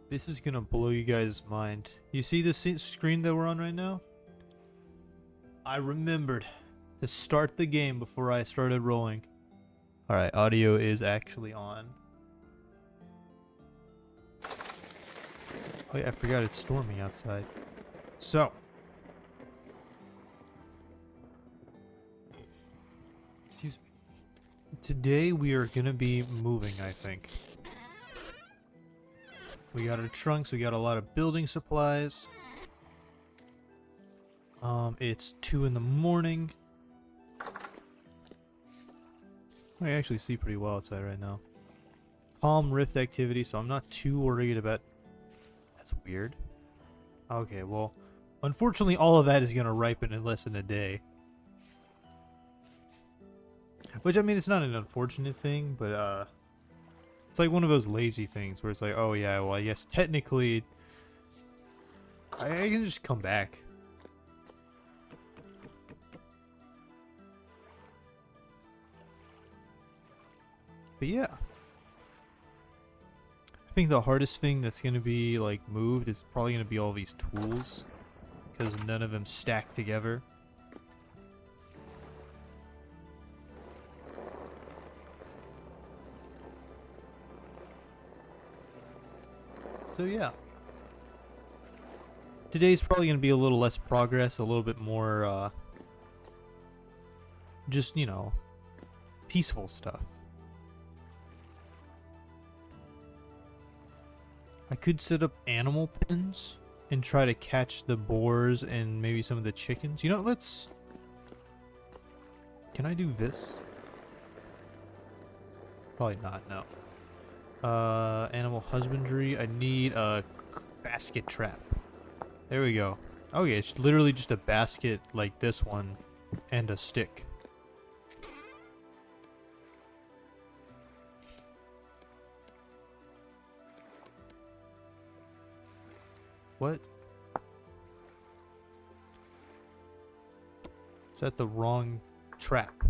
This is gonna blow you guys' mind. You see the screen that we're on right now? I remembered to start the game before I started rolling. Alright, audio is actually on. Oh yeah, I forgot it's storming outside. So. Excuse me. Today we are gonna be moving, I think. We got our trunks, we got a lot of building supplies. It's 2 in the morning. I actually see pretty well outside right now. Calm rift activity, so I'm not too worried about... That's weird. Okay, well, unfortunately all of that is gonna ripen in less than a day. Which, I mean, it's not an unfortunate thing, but, it's like one of those lazy things where it's like, oh yeah, well, I guess technically I can just come back. But yeah. I think the hardest thing that's going to be, like, moved is probably going to be all these tools. Because none of them stack together. So yeah. Today's probably going to be a little less progress, a little bit more, just, you know, peaceful stuff. I could set up animal pens and try to catch the boars and maybe some of the chickens. You know, let's... Can I do this? Probably not, no. Animal husbandry. I need a basket trap. There we go. Okay, it's literally just a basket like this one and a stick. What? Is that the wrong trap?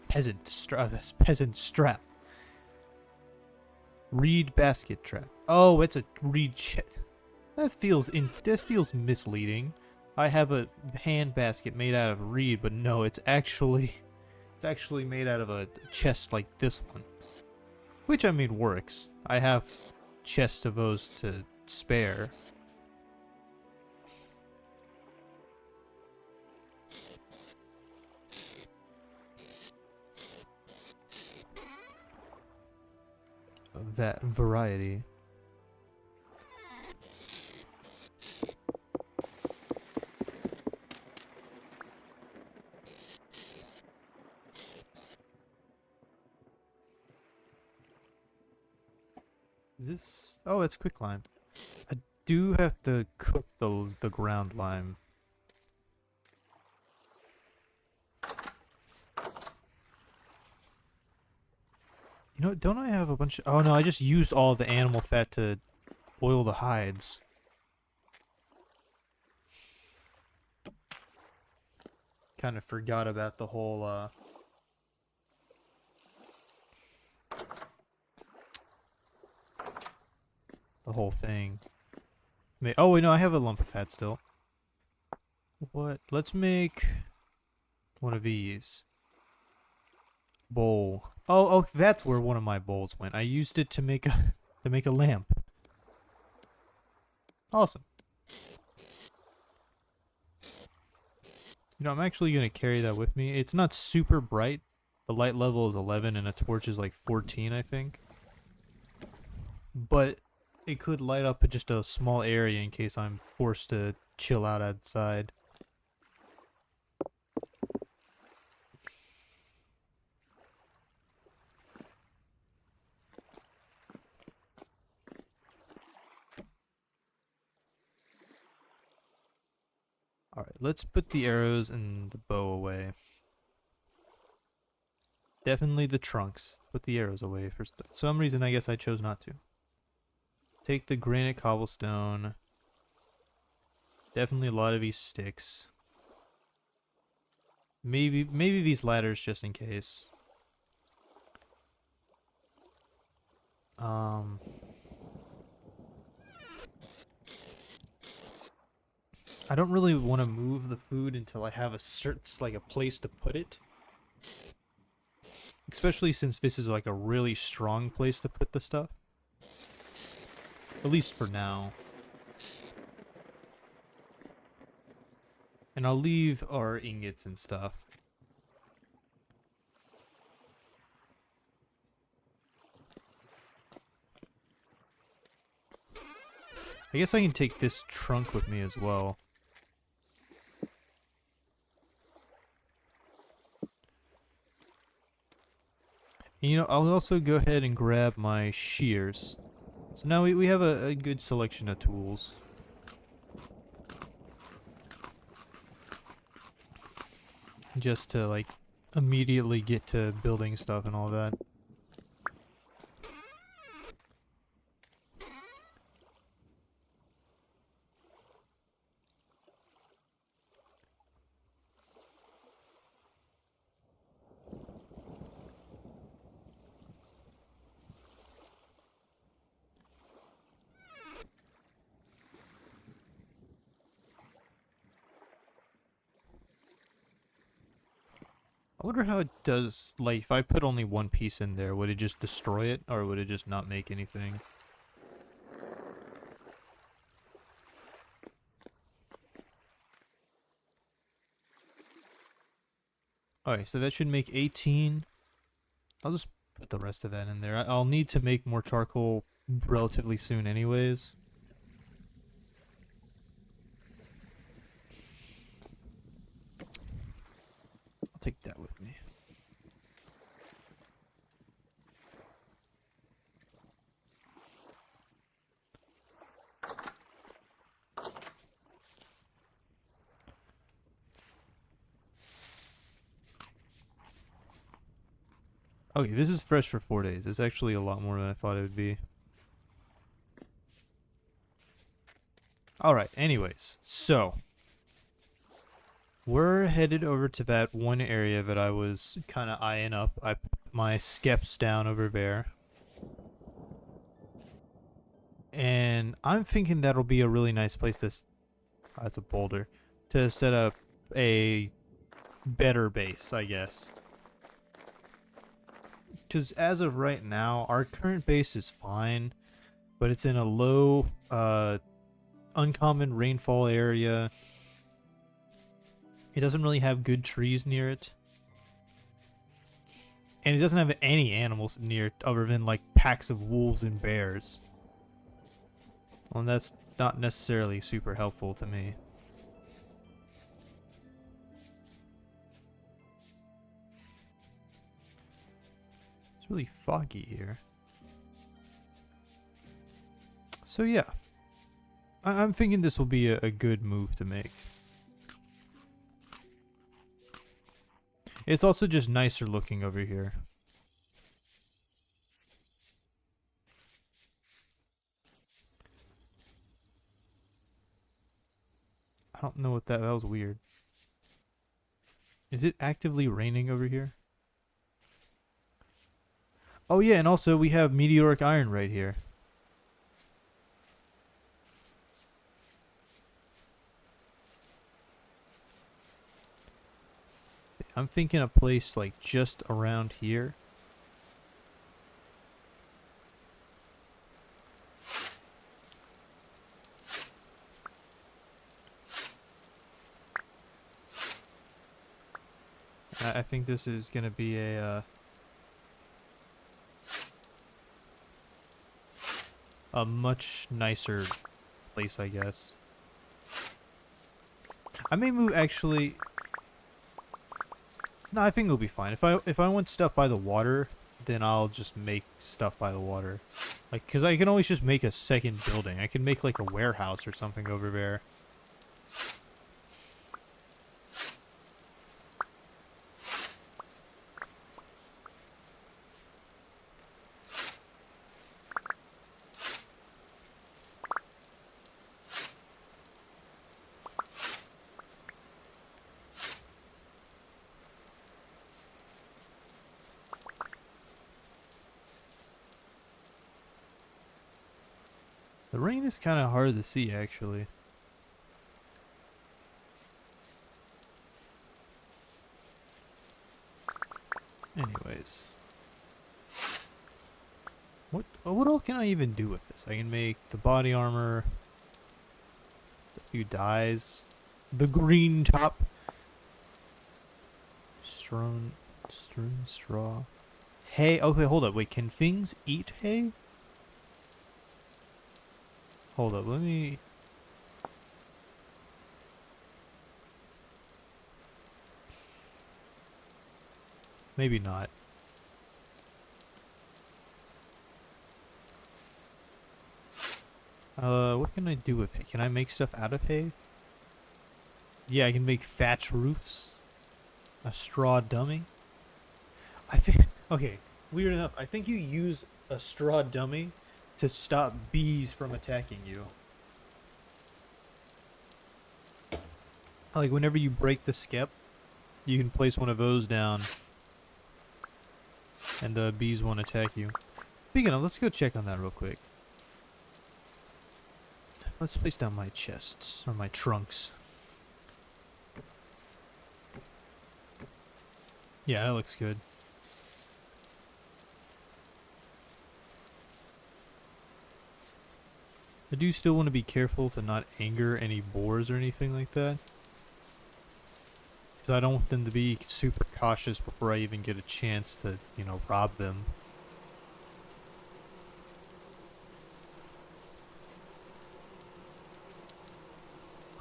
Peasant strap. That's peasant strap. Reed basket trap. Oh, it's a reed chest. That feels misleading. I have a hand basket made out of reed, but no, it's actually made out of a chest like this one. Which, I mean, works. I have chests of those to spare. Of that variety. Is this... Oh, it's quick lime. I do have to cook the ground lime. You know, don't I have a bunch of... Oh no, I just used all the animal fat to oil the hides. Kind of forgot about the whole, thing. Oh wait, no, I have a lump of fat still. What? Let's make one of these. Bowl. Oh, that's where one of my bowls went. I used it to make a lamp. Awesome. You know, I'm actually gonna carry that with me. It's not super bright. The light level is 11 and a torch is like 14, I think. But it could light up just a small area in case I'm forced to chill out outside. Alright, let's put the arrows and the bow away. Definitely the trunks. Put the arrows away for some reason. I guess I chose not to. Take the granite cobblestone. Definitely a lot of these sticks. Maybe these ladders just in case. I don't really want to move the food until I have a certain, like a place to put it. Especially since this is like a really strong place to put the stuff. At least for now. And I'll leave our ingots and stuff. I guess I can take this trunk with me as well. And, you know, I'll also go ahead and grab my shears. So now we have a good selection of tools. Just to, like, immediately get to building stuff and all that. I wonder how it does, like, if I put only one piece in there, would it just destroy it, or would it just not make anything? Alright, so that should make 18. I'll just put the rest of that in there. I'll need to make more charcoal relatively soon anyways. I'll take that with me. Okay, this is fresh for 4 days. It's actually a lot more than I thought it would be. Alright, anyways, so we're headed over to that one area that I was kind of eyeing up. I put my skeps down over there. And I'm thinking that'll be a really nice place to... That's a boulder. To set up a better base, I guess. Because as of right now, our current base is fine. But it's in a low, uncommon rainfall area. It doesn't really have good trees near it. And it doesn't have any animals near it other than like packs of wolves and bears. Well, and that's not necessarily super helpful to me. It's really foggy here. So yeah. I'm thinking this will be a good move to make. It's also just nicer looking over here. I don't know what that was weird. Is it actively raining over here? Oh yeah, and also we have meteoric iron right here. I'm thinking a place like just around here. I think this is gonna be a much nicer place, I guess. I may move actually. No, I think it'll be fine. If I want stuff by the water, then I'll just make stuff by the water. Like, cause I can always just make a second building. I can make like a warehouse or something over there. The rain is kind of hard to see, actually. Anyways. What all can I even do with this? I can make the body armor, a few dyes, the green top, strewn straw, hay. Okay, hold up. Wait, can things eat hay? Hold up. Let me. Maybe not. What can I do with hay? Can I make stuff out of hay? Yeah, I can make thatch roofs. A straw dummy. I think. Okay, weird enough. I think you use a straw dummy to stop bees from attacking you. Like whenever you break the skep, you can place one of those down, and the bees won't attack you. Speaking of, let's go check on that real quick. Let's place down my chests, or my trunks. Yeah, that looks good. I do still want to be careful to not anger any boars or anything like that. Because I don't want them to be super cautious before I even get a chance to, you know, rob them.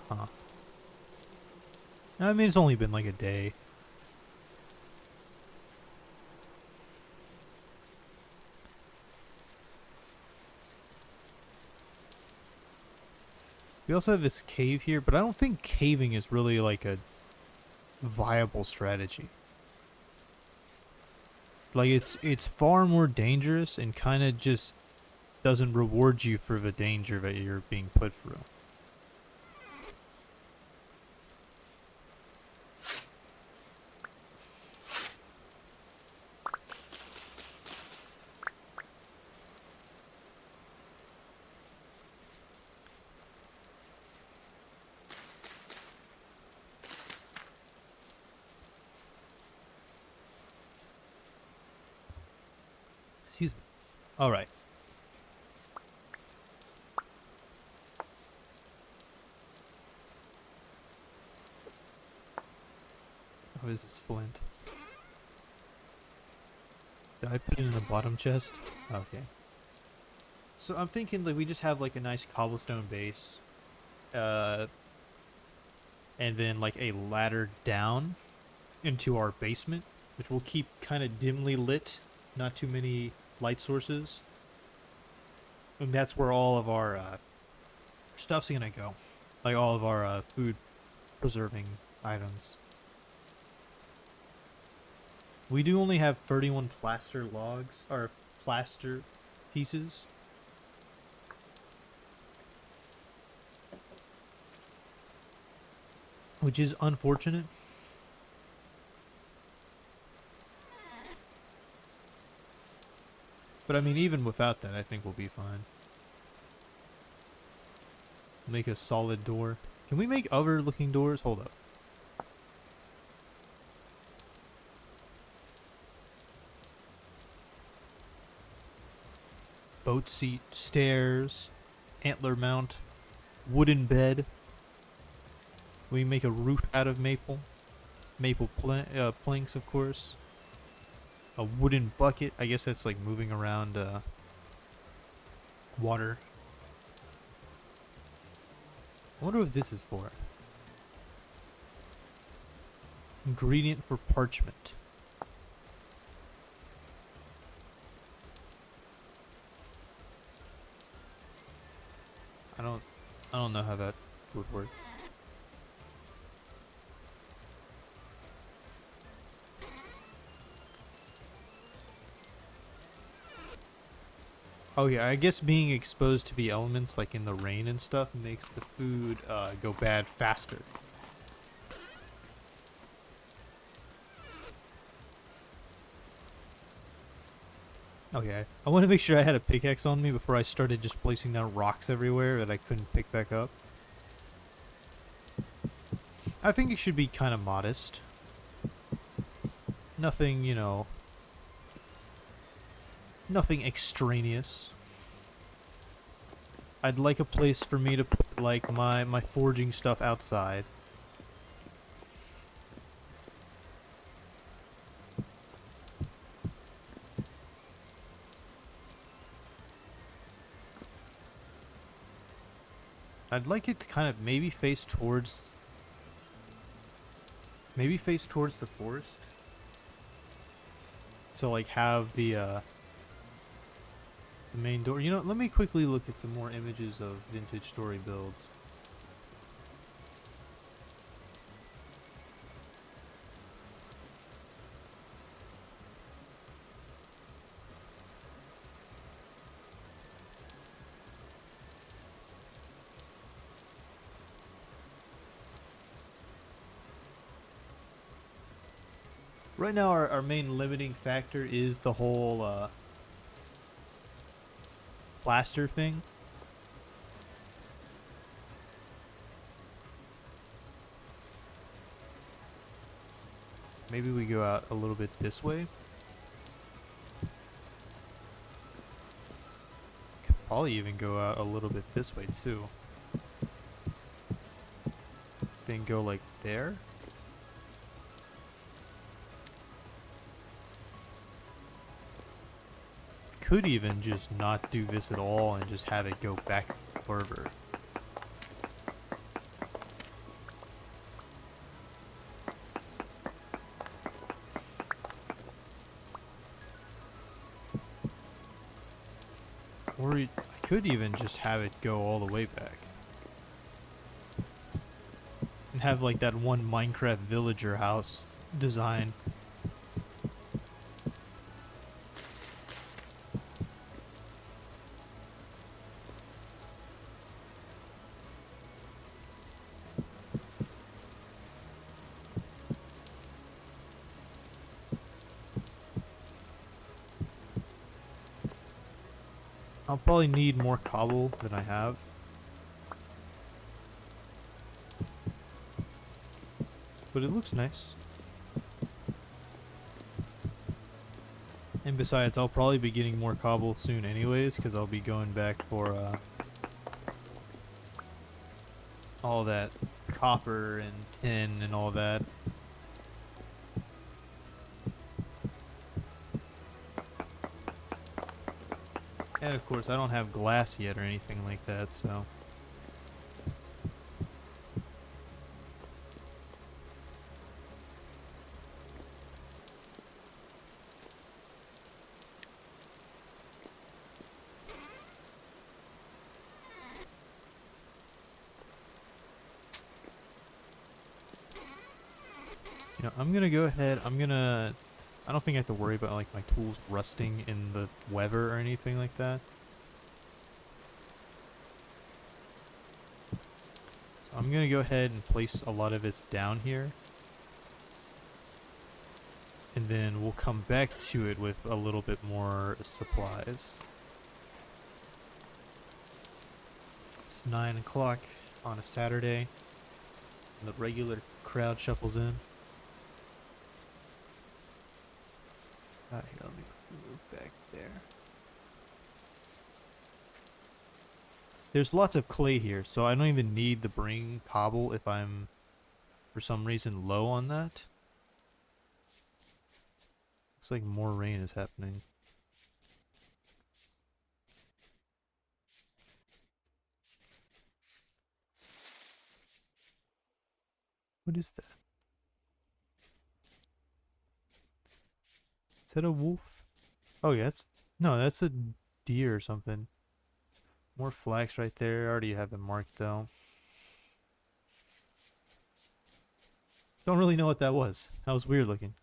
Huh. I mean, it's only been like a day. We also have this cave here, but I don't think caving is really like a viable strategy. Like it's far more dangerous and kind of just doesn't reward you for the danger that you're being put through. Excuse me. All right. Oh, is this flint? Did I put it in the bottom chest? Okay. So I'm thinking like we just have like a nice cobblestone base, and then like a ladder down into our basement, which will keep kind of dimly lit, not too many light sources. And that's where all of our stuff's gonna go, like all of our food preserving items. We do only have 31 plaster logs, or plaster pieces. Which is unfortunate. But I mean, even without that, I think we'll be fine. Make a solid door. Can we make other looking doors? Hold up. Boat seat, stairs, antler mount, wooden bed. We make a roof out of maple. Maple planks, of course. A wooden bucket. I guess that's like moving around water. I wonder what this is for. Ingredient for parchment. I don't know how that would work. Oh yeah, I guess being exposed to the elements like in the rain and stuff makes the food go bad faster. Okay, I want to make sure I had a pickaxe on me before I started just placing down rocks everywhere that I couldn't pick back up. I think it should be kind of modest. Nothing, you know, Nothing extraneous. I'd like a place for me to put, like, my forging stuff outside. I'd like it to kind of maybe face towards the forest. To like have the main door. You know, let me quickly look at some more images of vintage story builds. Right now, our main limiting factor is the whole plaster thing. Maybe we go out a little bit this way. Could probably even go out a little bit this way too. Then go like there. Could even just not do this at all and just have it go back further. Or I could even just have it go all the way back. And have like that one Minecraft villager house design. I'll probably need more cobble than I have. But it looks nice. And besides, I'll probably be getting more cobble soon anyways, because I'll be going back for all that copper and tin and all that. And of course, I don't have glass yet or anything like that, so... You know, I'm gonna go ahead, I don't think I have to worry about like my tools rusting in the weather or anything like that. So I'm gonna go ahead and place a lot of this down here. And then we'll come back to it with a little bit more supplies. It's 9 o'clock on a Saturday. And the regular crowd shuffles in. Here, let me move back there. There's lots of clay here, so I don't even need to bring cobble if I'm, for some reason, low on that. Looks like more rain is happening. What is that? Is that a wolf? Oh, yeah, that's a deer or something. More flax right there. I already have it marked, though. Don't really know what that was. That was weird looking.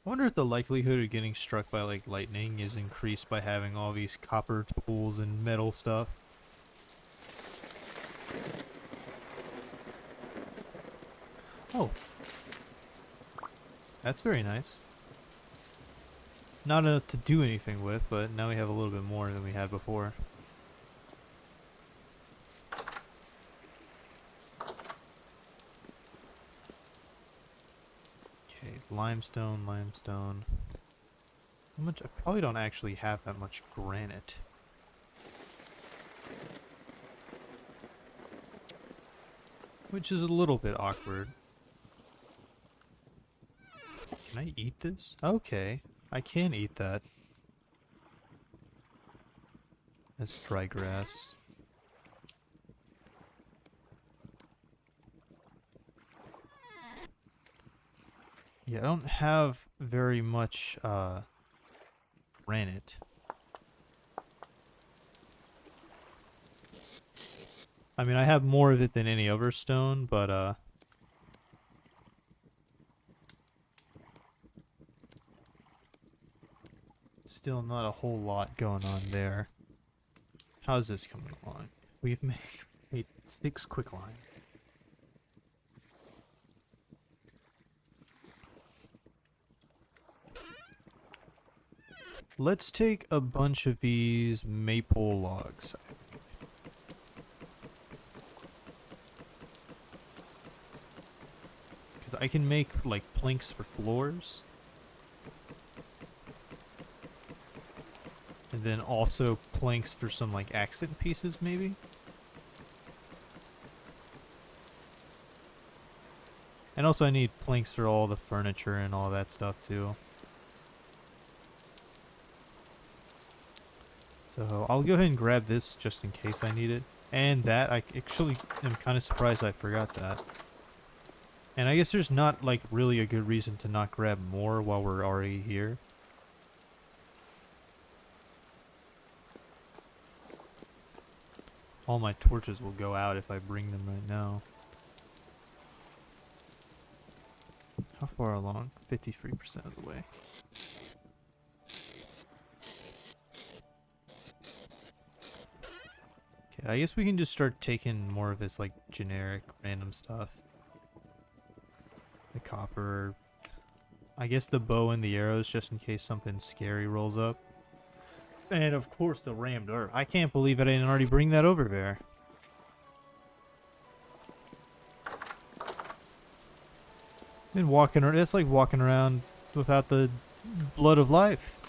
I wonder if the likelihood of getting struck by like lightning is increased by having all these copper tools and metal stuff. Oh, that's very nice. Not enough to do anything with, but now we have a little bit more than we had before. Okay, limestone, limestone. How much? I probably don't actually have that much granite. Which is a little bit awkward. Can I eat this? Okay, I can eat that. That's dry grass. Yeah, I don't have very much granite. I mean, I have more of it than any other stone, but still not a whole lot going on there. How's this coming along? We've made 6 quicklime. Let's take a bunch of these maple logs. Because I can make, like, planks for floors. And then also planks for some, like, accent pieces, maybe? And also I need planks for all the furniture and all that stuff, too. So I'll go ahead and grab this just in case I need it. And that, I actually am kind of surprised I forgot that. And I guess there's not, like, really a good reason to not grab more while we're already here. All my torches will go out if I bring them right now. How far along? 53% of the way. Okay, I guess we can just start taking more of this, like, generic random stuff. The copper. I guess the bow and the arrows just in case something scary rolls up. And of course the rammed earth. I can't believe I didn't already bring that over there. Been walking around. It's like walking around without the blood of life.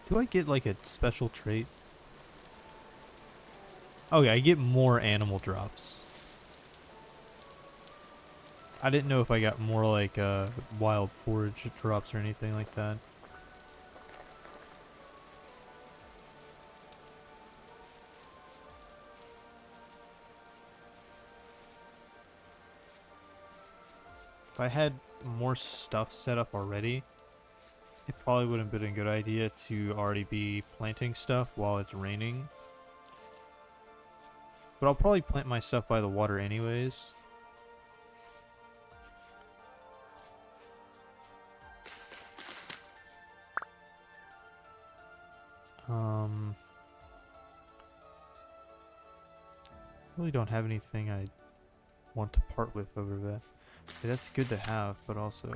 Do I get like a special trait? Okay, I get more animal drops. I didn't know if I got more like wild forage drops or anything like that. If I had more stuff set up already, it probably would have been a good idea to already be planting stuff while it's raining. But I'll probably plant my stuff by the water anyways. Really don't have anything I want to part with over that. Okay, that's good to have, but also...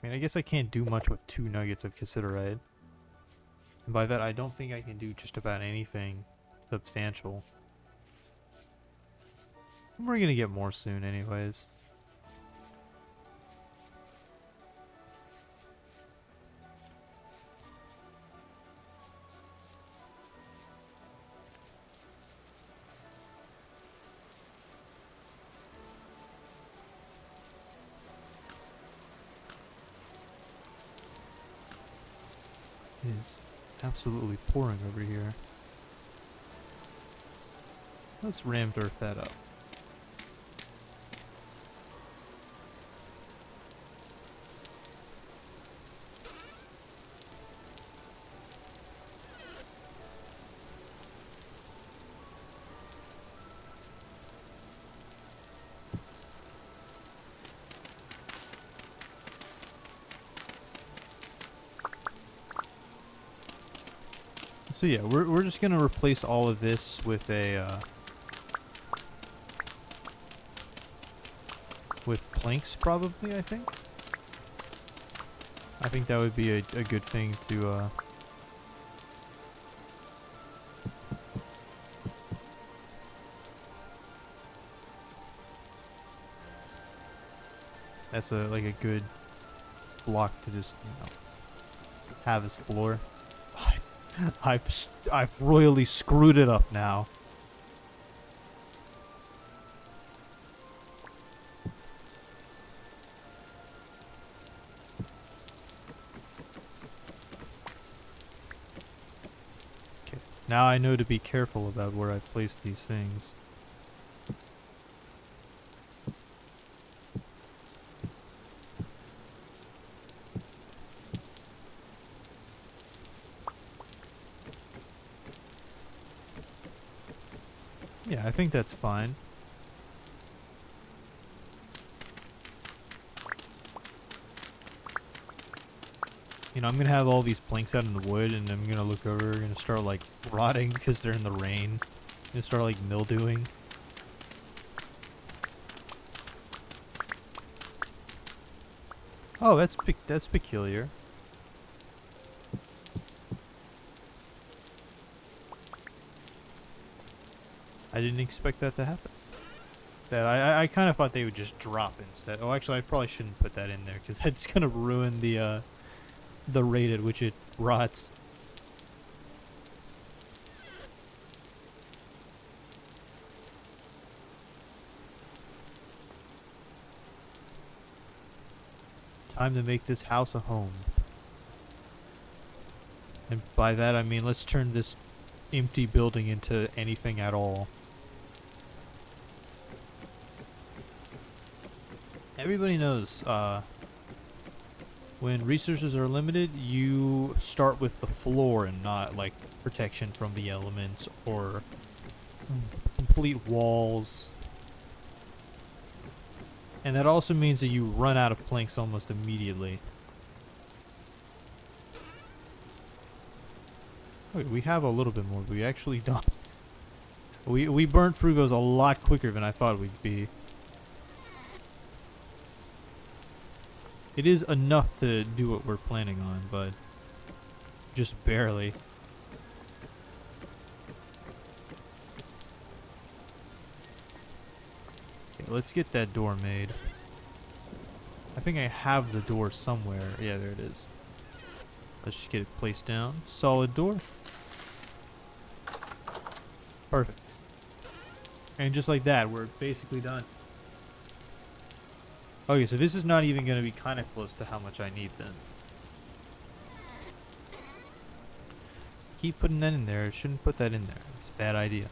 I mean, I guess I can't do much with 2 nuggets of cassiterite. And by that, I don't think I can do just about anything substantial. And we're gonna get more soon anyways. It is absolutely pouring over here. Let's rammed earth that up. So yeah, we're just gonna replace all of this with a with planks probably. I think that would be a good thing to that's like a good block to just, you know, have as floor. I've royally screwed it up now. Okay, now I know to be careful about where I place these things. Yeah, I think that's fine. You know, I'm gonna have all these planks out in the wood, and I'm gonna look over, gonna start like rotting because they're in the rain. Gonna start like mildewing. Oh, that's peculiar. I didn't expect that to happen. That I kind of thought they would just drop instead. Oh, actually, I probably shouldn't put that in there because that's gonna ruin the rate at which it rots. Time to make this house a home. And by that I mean let's turn this empty building into anything at all. Everybody knows, when resources are limited, you start with the floor and not, like, protection from the elements or complete walls. And that also means that you run out of planks almost immediately. Okay, we have a little bit more, but we actually don't. We burnt through those a lot quicker than I thought we'd be. It is enough to do what we're planning on, but just barely. Okay, let's get that door made. I think I have the door somewhere. Yeah, there it is. Let's just get it placed down. Solid door. Perfect. And just like that, we're basically done. Okay, so this is not even going to be kind of close to how much I need then. Keep putting that in there. Shouldn't put that in there. It's a bad idea.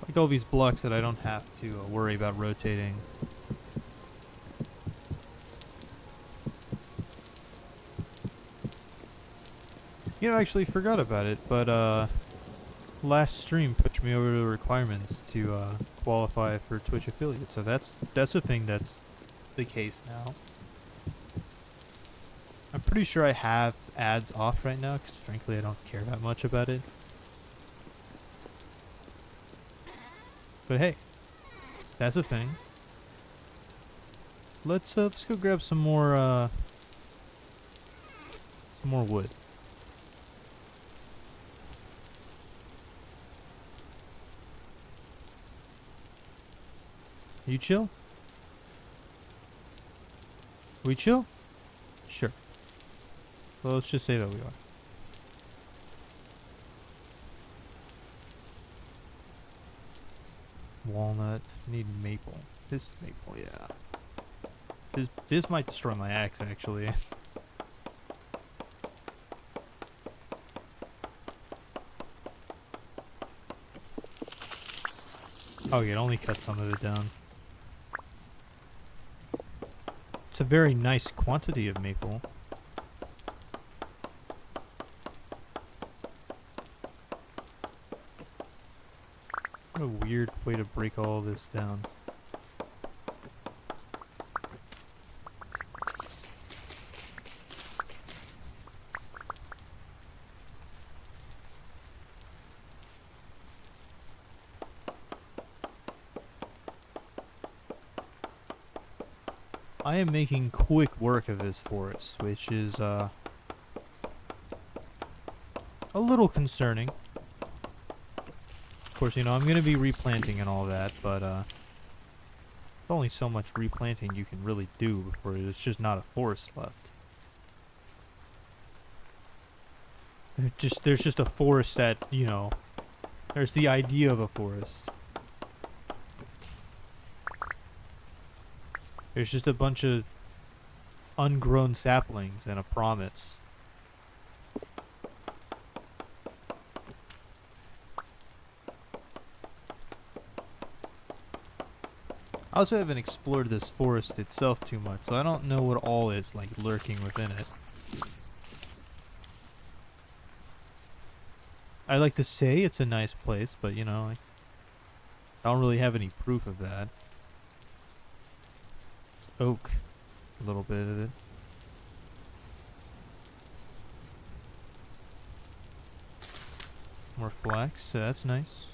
Like all these blocks that I don't have to worry about rotating. You know, I actually forgot about it, but last stream pushed me over to the requirements to qualify for Twitch affiliate, so that's a thing that's the case now. I'm pretty sure I have ads off right now, because frankly I don't care that much about it. But hey, that's a thing. Let's go grab some more wood. You chill? We chill? Sure. Well, let's just say that we are. Walnut. Need maple. This maple, yeah. This might destroy my axe, actually. Oh, yeah, it only cut some of it down. It's a very nice quantity of maple. What a weird way to break all this down. I am making quick work of this forest, which is a little concerning. Of course, you know, I'm going to be replanting and all that, but there's only so much replanting you can really do before it's just not a forest left. There's just a forest that, you know, there's the idea of a forest. There's just a bunch of ungrown saplings and a promise. I also haven't explored this forest itself too much, so I don't know what all is like lurking within it. I like to say it's a nice place, but you know, I don't really have any proof of that. It's oak, a little bit of it. More flax, so that's nice.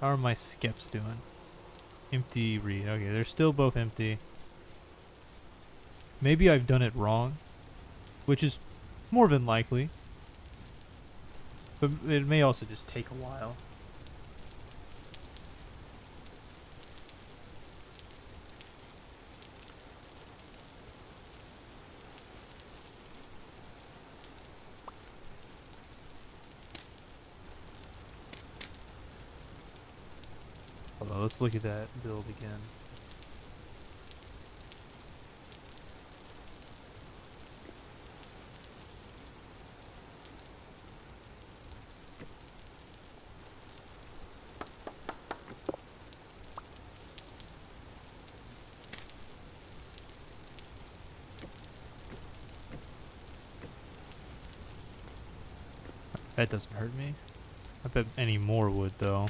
How are my skeps doing? Empty reed. Okay, they're still both empty. Maybe I've done it wrong, which is more than likely. But it may also just take a while. Hold on, let's look at that build again. That doesn't hurt me. I bet any more would, though.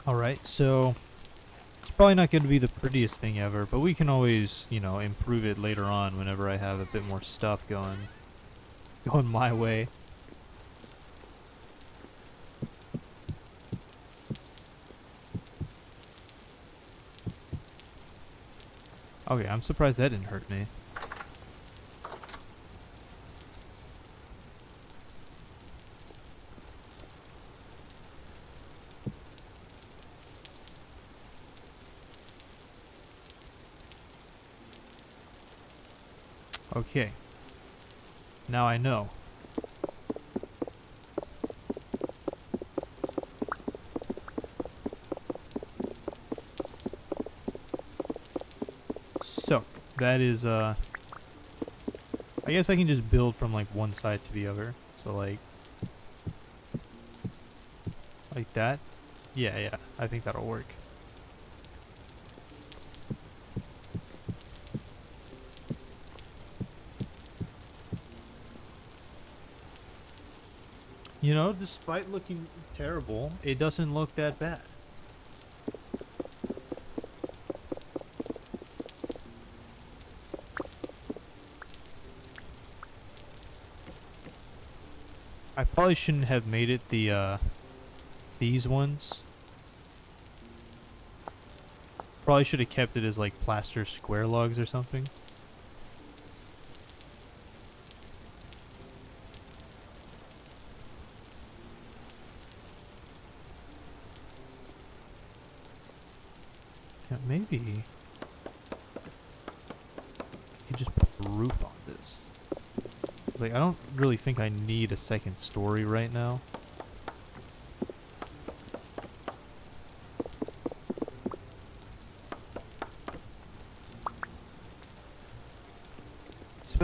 Alright, so it's probably not going to be the prettiest thing ever, but we can always, you know, improve it later on whenever I have a bit more stuff going my way. Okay, I'm surprised that didn't hurt me. Okay. Now I know. So, that is, I guess I can just build from, like, one side to the other. So, like that. Yeah, I think that'll work. You know, despite looking terrible, it doesn't look that bad. I probably shouldn't have made it these ones. Probably should have kept it as like plaster square logs or something. Yeah, maybe you could just put a roof on this. It's like, I don't really think I need a second story right now.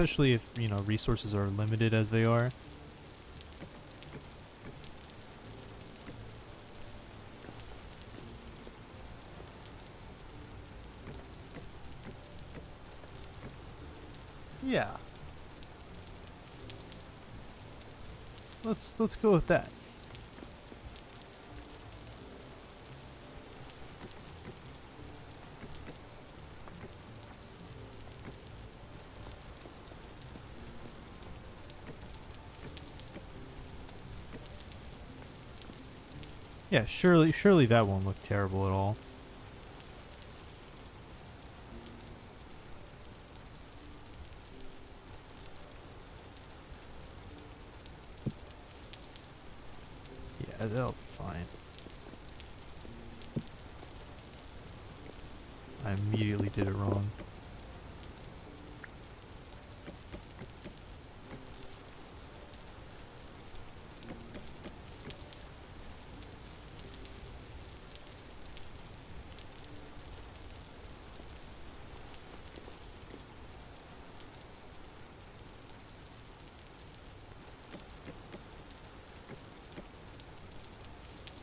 especially if, you know, resources are limited as they are. Yeah. Let's go with that. Yeah, surely that won't look terrible at all. Yeah, that'll be fine. I immediately did it wrong.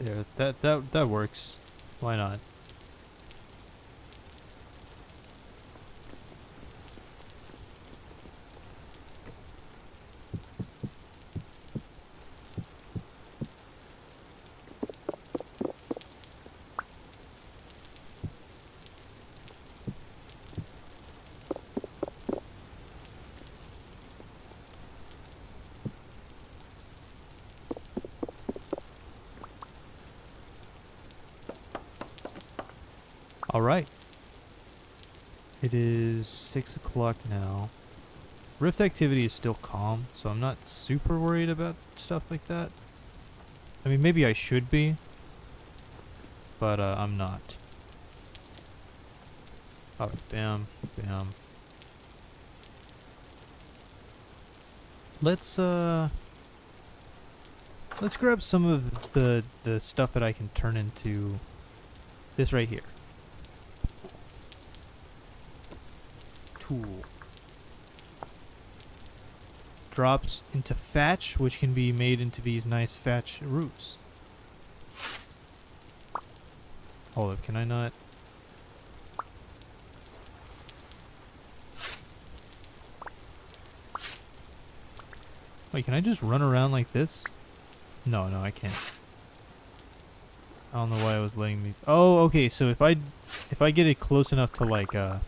There, that works. Why not? All right. It is 6 o'clock now. Rift activity is still calm, so I'm not super worried about stuff like that. I mean, maybe I should be, but I'm not. Alright, bam, bam. Let's grab some of the stuff that I can turn into this right here. Tool. Drops into thatch, which can be made into these nice thatch roofs. Hold up, can I not? Wait, can I just run around like this? No, I can't. I don't know why it was letting me. Oh, okay. So if I get it close enough to like to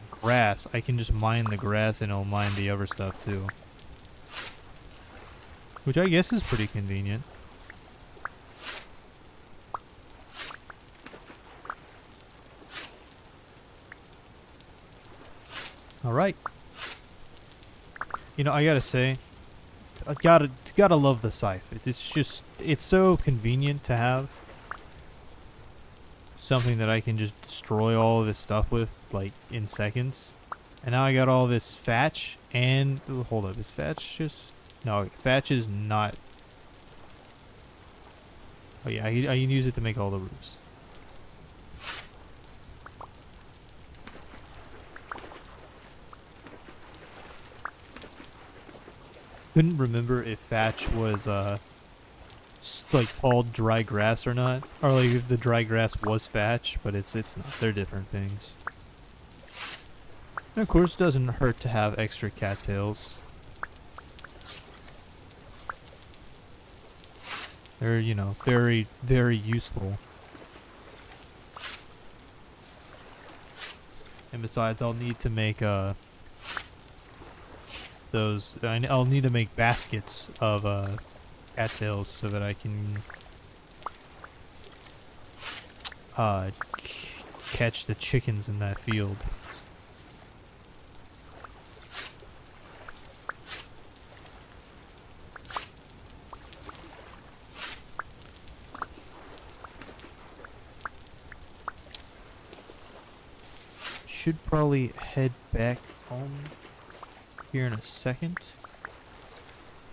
grass, I can just mine the grass and it'll mine the other stuff too. Which I guess is pretty convenient. All right. You know, I gotta say, I gotta love the scythe. It's so convenient to have something that I can just destroy all of this stuff with, like, in seconds. And now I got all this thatch, and... Hold up, is thatch just... No, thatch is not... Oh yeah, I can use it to make all the roofs. Couldn't remember if thatch was, like called dry grass or not, or like if the dry grass was thatch, but it's not. They're different things. And of course, it doesn't hurt to have extra cattails. They're, you know, very, very useful. And besides, I'll need to make I'll need to make baskets of cattails so that I can catch the chickens in that field. Should probably head back home here in a second,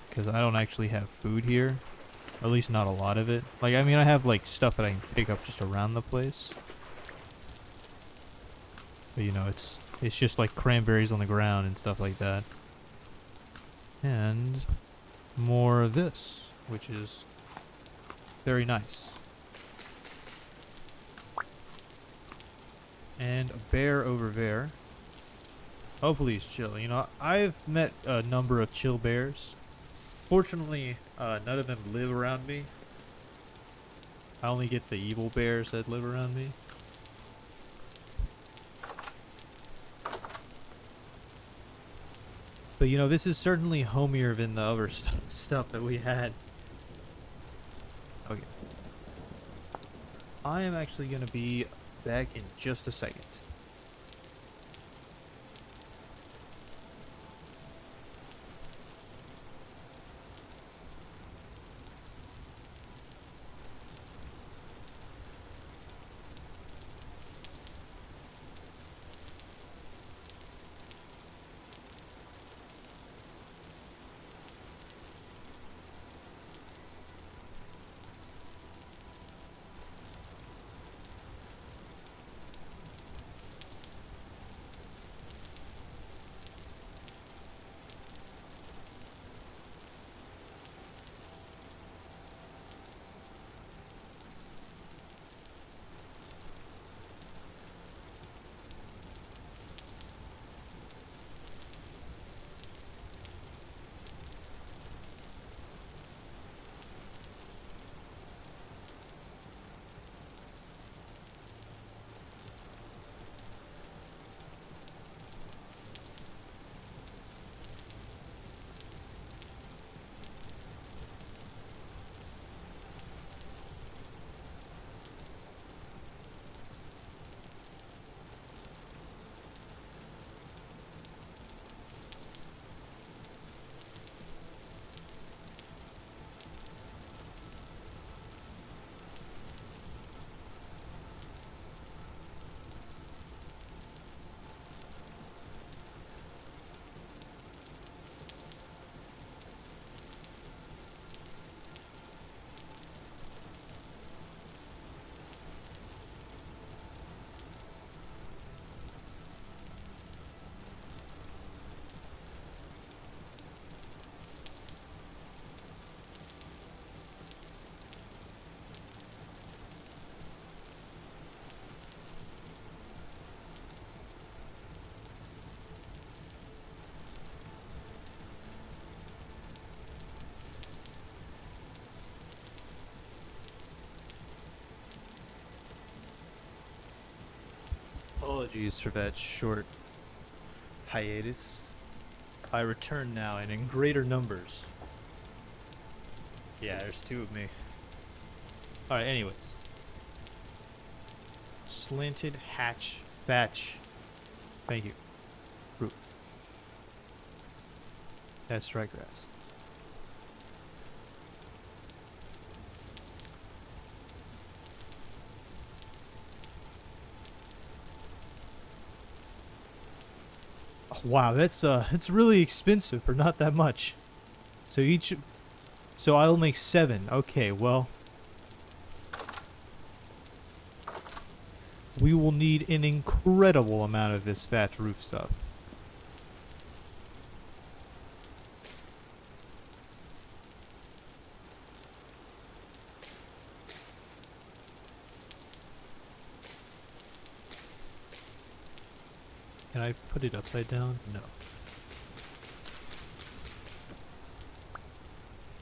because I don't actually have food here, or at least not a lot of it. Like, I mean, I have like stuff that I can pick up just around the place, but you know, it's It's just like cranberries on the ground and stuff like that. And more of this, which is very nice. And a bear over there. Hopefully he's chill. You know, I've met a number of chill bears. Fortunately, none of them live around me. I only get the evil bears that live around me. But you know, this is certainly homier than the other stuff that we had. Okay. I am actually going to be back in just a second. Apologies for that short hiatus. I return now and in greater numbers. Yeah, there's two of me. Alright, anyways. Slanted hatch thatch. Thank you. Roof. That's dry grass. Oh, wow, it's really expensive for not that much. So I'll make 7. Okay, well, we will need an incredible amount of this thatch roof stuff. Can I put it upside down? No.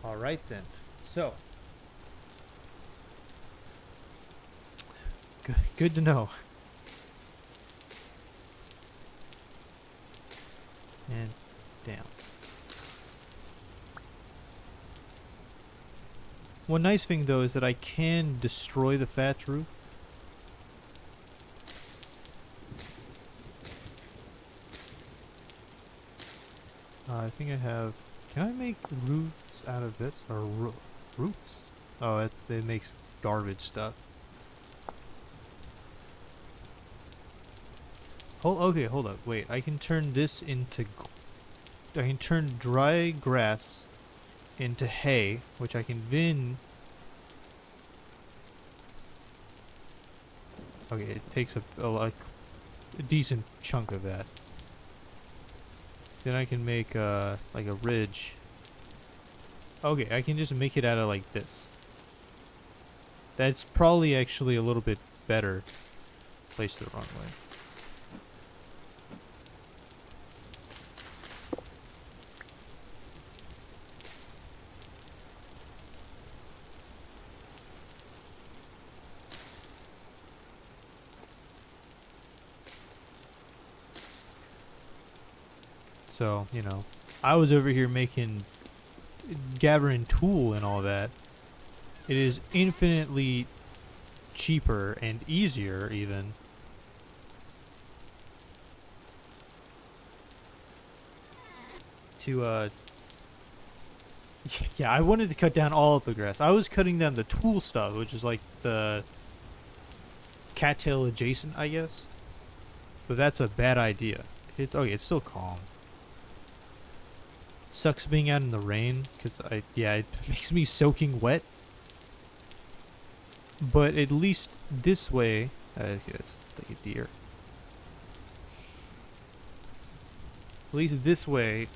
Alright then. So. Good to know. And down. One nice thing though is that I can destroy the thatch roof. I think I have. Can I make roofs out of this or roofs? Oh, it makes garbage stuff. Okay, hold up. Wait, I can turn this into. I can turn dry grass into hay, which I can then. Okay, it takes a decent chunk of that. Then I can make like a ridge. Okay, I can just make it out of like this. That's probably actually a little bit better. Placed the wrong way. So, you know, I was over here gathering tool and all that. It is infinitely cheaper and easier even to yeah, I wanted to cut down all of the grass. I was cutting down the tool stuff, which is like the cattail adjacent, I guess. But that's a bad idea. It's okay, it's still calm. Sucks being out in the rain because it makes me soaking wet. But at least this way, it's like a deer. At least this way,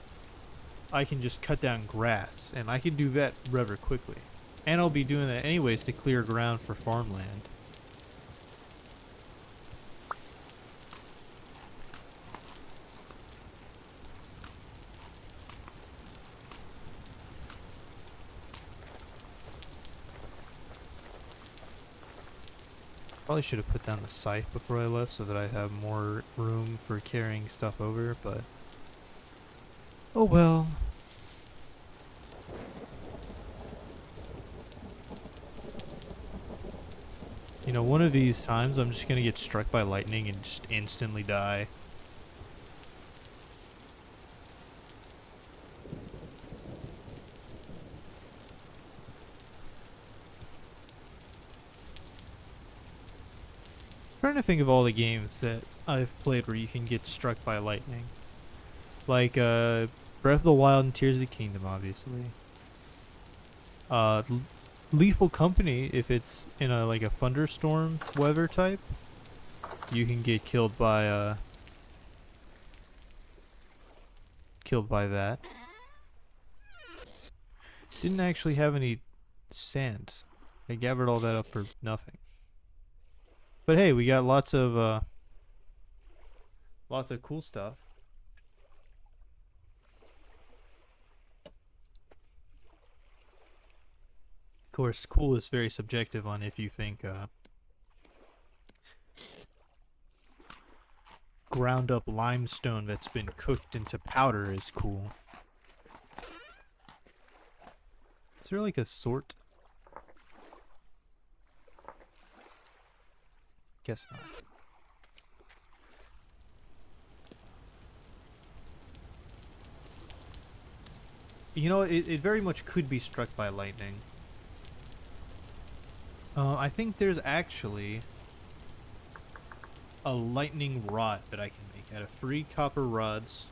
I can just cut down grass, and I can do that rather quickly. And I'll be doing that anyways to clear ground for farmland. Probably should have put down the scythe before I left so that I have more room for carrying stuff over, but oh well. You know, one of these times I'm just gonna get struck by lightning and just instantly die. Trying to think of all the games that I've played where you can get struck by lightning. Like, Breath of the Wild and Tears of the Kingdom, obviously. Lethal Company, if it's in like a thunderstorm weather type, you can get killed by that. Didn't actually have any sand. I gathered all that up for nothing. But hey, we got lots of cool stuff. Of course, cool is very subjective on if you think ground up limestone that's been cooked into powder is cool. Is there like a sort? Guess not. You know, it very much could be struck by lightning. I think there's actually a lightning rod that I can make out of 3 copper rods.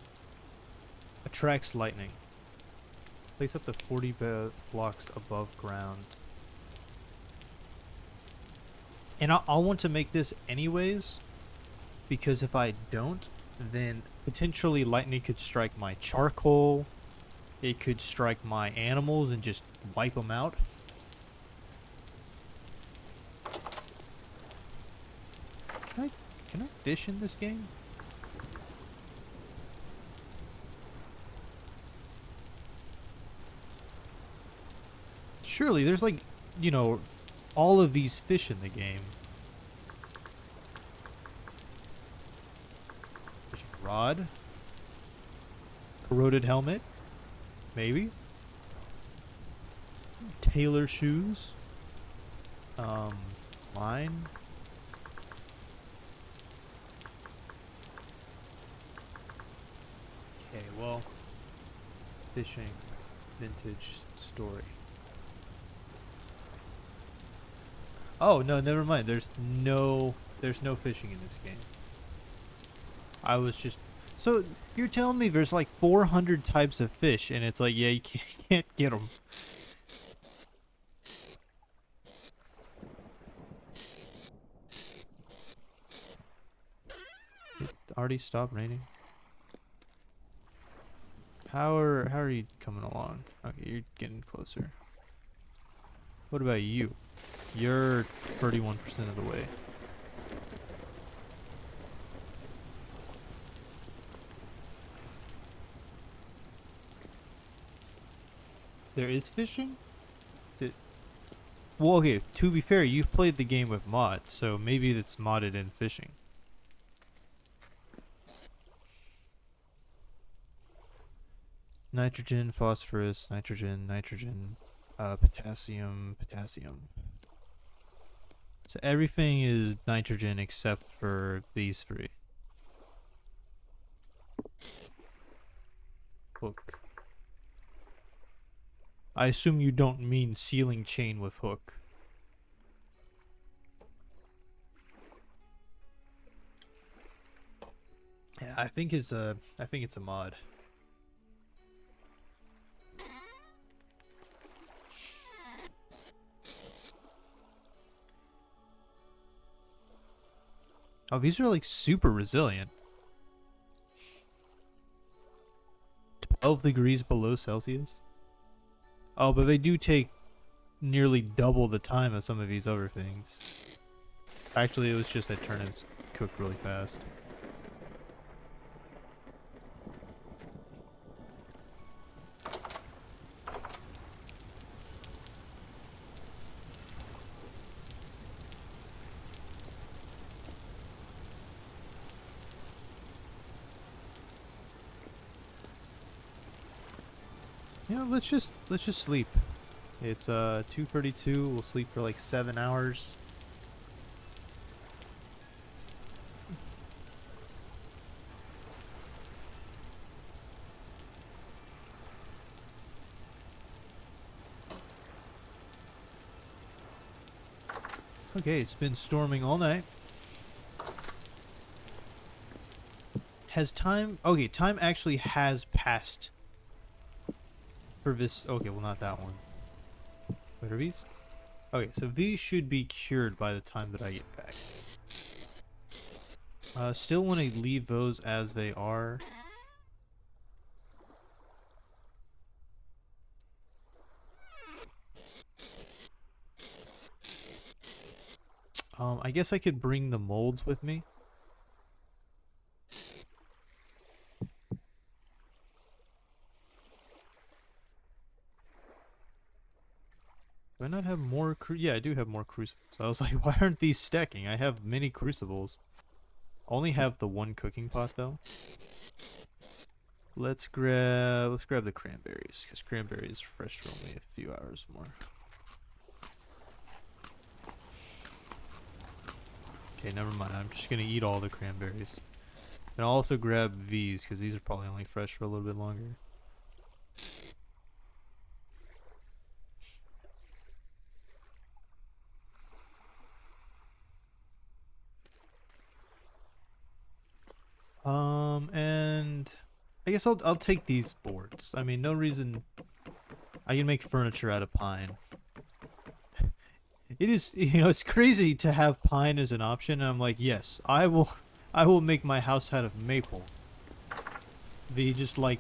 Attracts lightning. Place up to 40 blocks above ground. And I'll want to make this anyways, because if I don't, then potentially lightning could strike my charcoal. It could strike my animals and just wipe them out. Can I fish in this game? Surely there's like, you know, all of these fish in the game. Fishing rod. Corroded helmet. Maybe. Tailor shoes. Line. Okay, well, fishing, vintage story. Oh, no, never mind. There's no fishing in this game. I was just... So, you're telling me there's like 400 types of fish, and it's like, yeah, you can't get them. already stopped raining? How are you coming along? Okay, you're getting closer. What about you? You're 31% of the way. There is fishing? Well, okay, to be fair, you've played the game with mods, so maybe it's modded in fishing. Nitrogen, phosphorus, nitrogen, potassium, potassium. So everything is nitrogen except for these three. Hook. I assume you don't mean sealing chain with hook. Yeah, I think it's a mod. Oh, these are like super resilient. 12 degrees below Celsius. Oh, but they do take nearly double the time of some of these other things. Actually, it was just that turnips cooked really fast. Yeah, let's just sleep. It's 2:32. We'll sleep for like 7 hours. Okay, it's been storming all night. Has time... Okay, time actually has passed for this... Okay, well, not that one. What are these? Okay, so these should be cured by the time that I get back. Still want to leave those as they are. I guess I could bring the molds with me. Do I not have more yeah, I do have more crucibles. I was like, why aren't these stacking? I have many crucibles. Only have the one cooking pot though. Let's grab the cranberries, because cranberries are fresh for only a few hours more. Okay, never mind. I'm just gonna eat all the cranberries. And I'll also grab these, because these are probably only fresh for a little bit longer. And I guess I'll take these boards. I mean, no reason. I can make furniture out of pine. It is, you know, it's crazy to have pine as an option. And I'm like, yes, I will make my house out of maple. The just like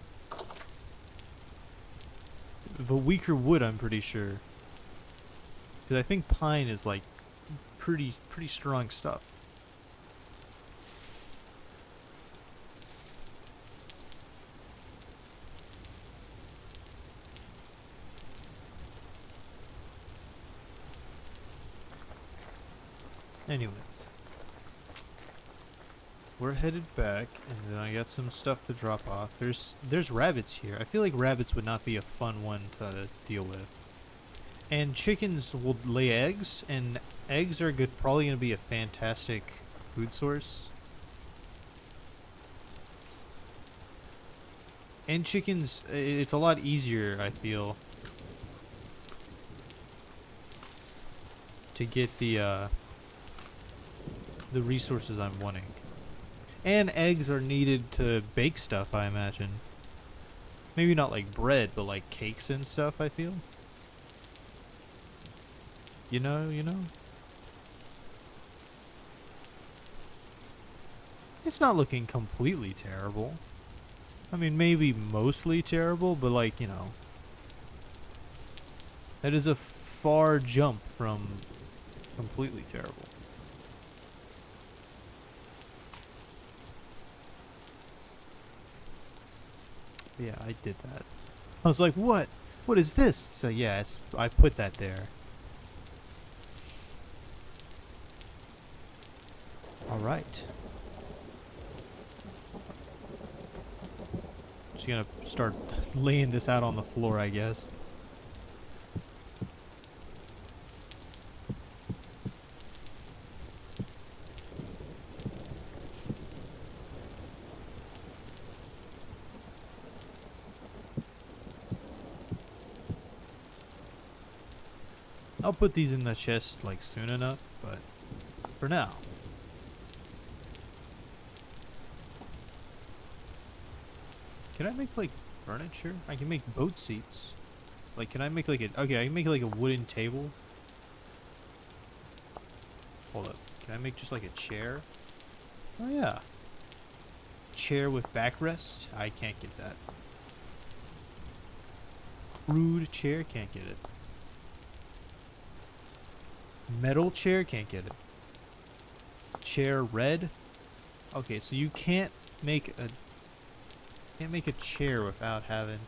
the weaker wood, I'm pretty sure. Because I think pine is like pretty strong stuff. Anyways, we're headed back, and then I got some stuff to drop off. There's rabbits here. I feel like rabbits would not be a fun one to deal with. And chickens will lay eggs, and eggs are probably going to be a fantastic food source. And chickens, it's a lot easier, I feel, to get the resources I'm wanting. And eggs are needed to bake stuff, I imagine. Maybe not like bread, but like cakes and stuff, I feel. You know? It's not looking completely terrible. I mean, maybe mostly terrible, but like, you know, that is a far jump from completely terrible. Yeah, I did that. I was like, what? What is this? So yeah, I put that there. Alright. Just gonna start laying this out on the floor, I guess. I'll put these in the chest like soon enough, but for now. Can I make like furniture? I can make boat seats. Like, can I make like okay, I can make like a wooden table. Hold up. Can I make just like a chair? Oh yeah. Chair with backrest? I can't get that. Crude chair? Can't get it. Metal chair? Can't get it. Chair red? Okay, so you can't make a chair without having.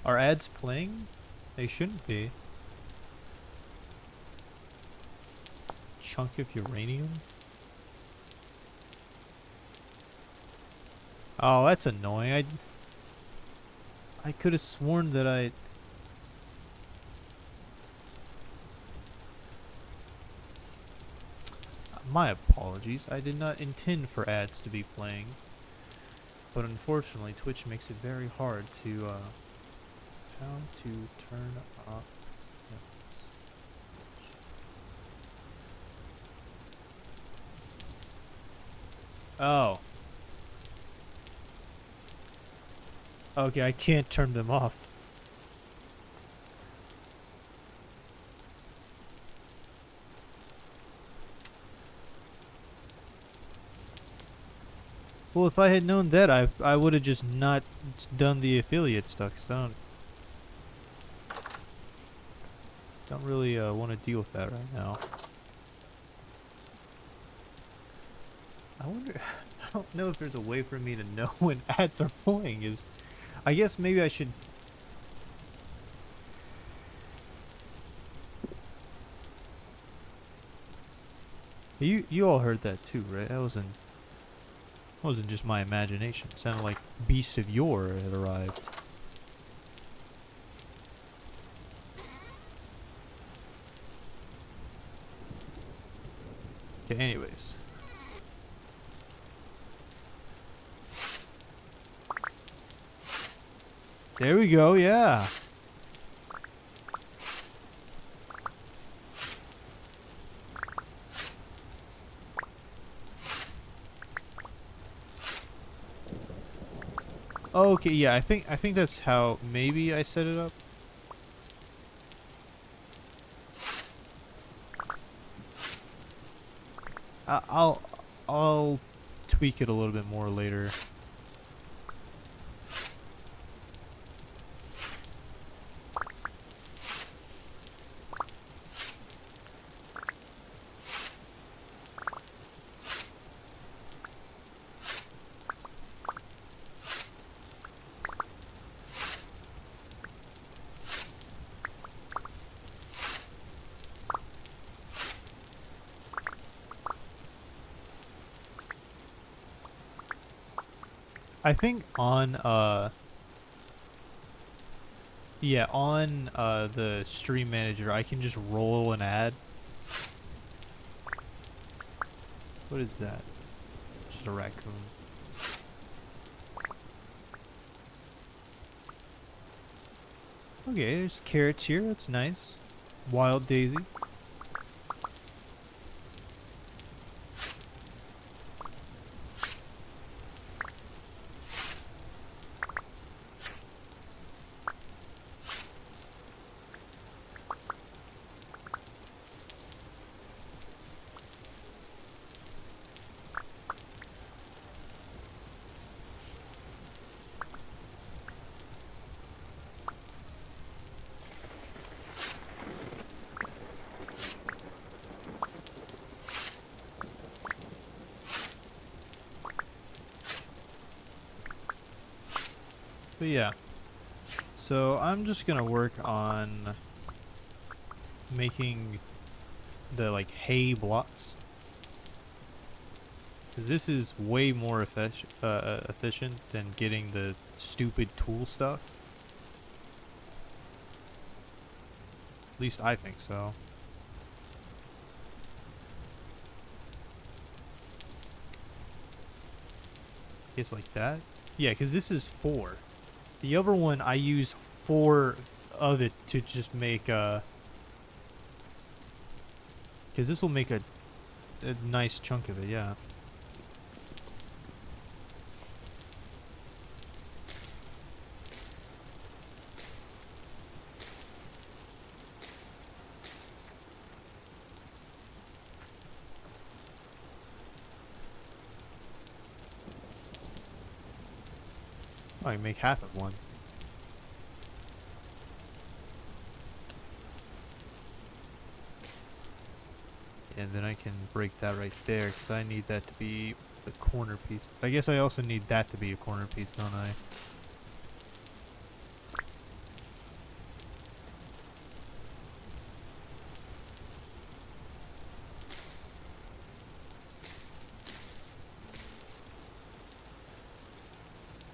Are ads playing? They shouldn't be. Chunk of uranium? Oh, that's annoying. I could have sworn that I. My apologies. I did not intend for ads to be playing. But unfortunately, Twitch makes it very hard to, how to turn off. Oh. Okay, I can't turn them off. Well, if I had known that, I would have just not done the affiliate stuff. 'Cause I don't really want to deal with that right now. I wonder. I don't know if there's a way for me to know when ads are playing. I guess maybe I should. You all heard that too, right? That wasn't just my imagination. It sounded like Beast of Yore had arrived. Okay, anyways. There we go, yeah. Okay, yeah, I think that's how maybe I set it up. I'll tweak it a little bit more later. I think on the stream manager I can just roll an ad. What is that? Just a raccoon. Okay, there's carrots here, that's nice. Wild daisy. But yeah. So I'm just gonna work on making the like hay blocks. Because this is way more efficient than getting the stupid tool stuff. At least I think so. It's like that. Yeah, because this is 4. The other one, I use 4 of it to just make because this will make a nice chunk of it, yeah. Oh, I can make half of one. And then I can break that right there because I need that to be the corner piece. I guess I also need that to be a corner piece, don't I?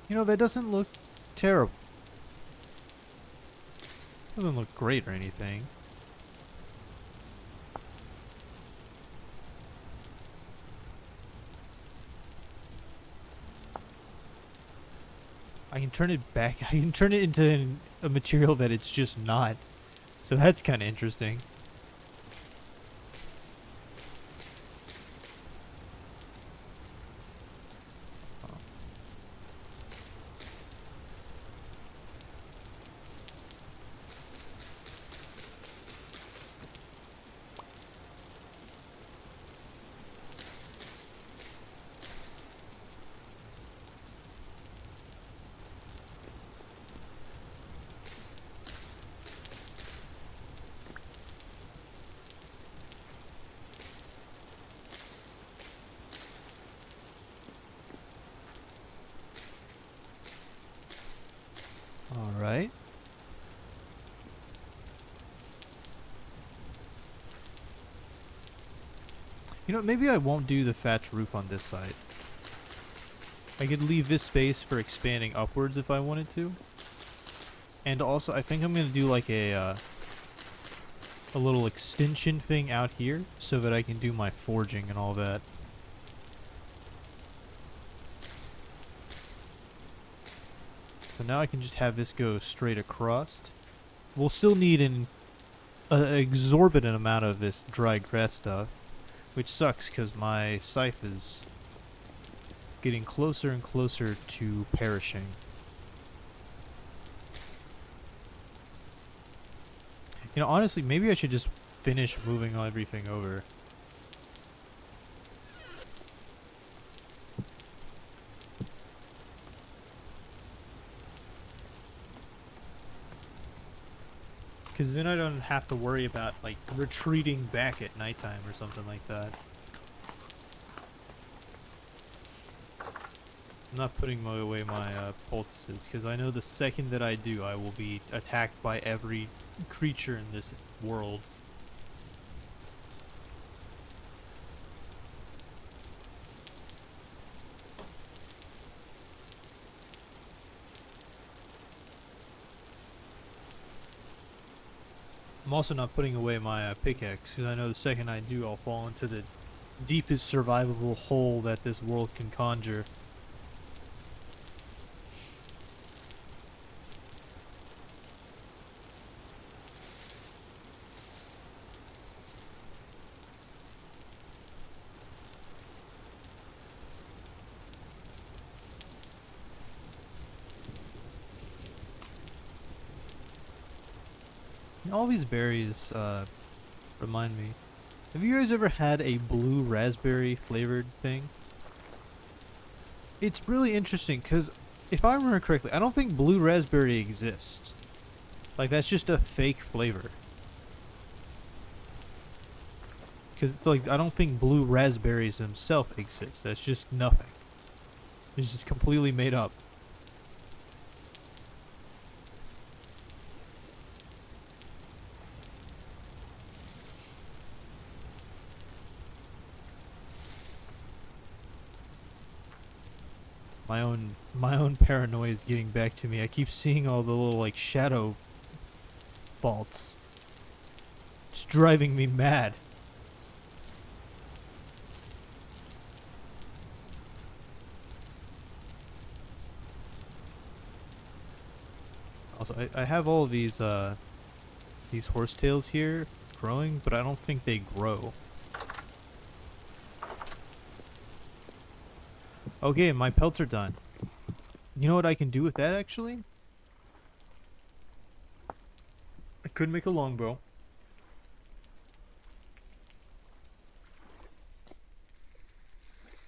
You know, that doesn't look terrible. Doesn't look great or anything. I can turn it back. I can turn it into a material that it's just not. So that's kind of interesting. All right. You know, maybe I won't do the thatch roof on this side. I could leave this space for expanding upwards if I wanted to. And also, I think I'm going to do like a little extension thing out here so that I can do my forging and all that. So now I can just have this go straight across. We'll still need an exorbitant amount of this dry grass stuff, which sucks because my scythe is getting closer and closer to perishing. You know, honestly, maybe I should just finish moving everything over. Because then I don't have to worry about, like, retreating back at nighttime or something like that. I'm not putting away my poultices, because I know the second that I do, I will be attacked by every creature in this world. I'm also not putting away my pickaxe, because I know the second I do, I'll fall into the deepest survivable hole that this world can conjure. All these berries remind me. Have you guys ever had a blue raspberry flavored thing? It's really interesting because if I remember correctly, I don't think blue raspberry exists. Like, that's just a fake flavor. Because, like, I don't think blue raspberries themselves exist. That's just nothing. It's just completely made up. My own paranoia is getting back to me. I keep seeing all the little like shadow faults. It's driving me mad. Also, I have all these horsetails here growing, but I don't think they grow. Okay, my pelts are done. You know what I can do with that actually? I could make a longbow.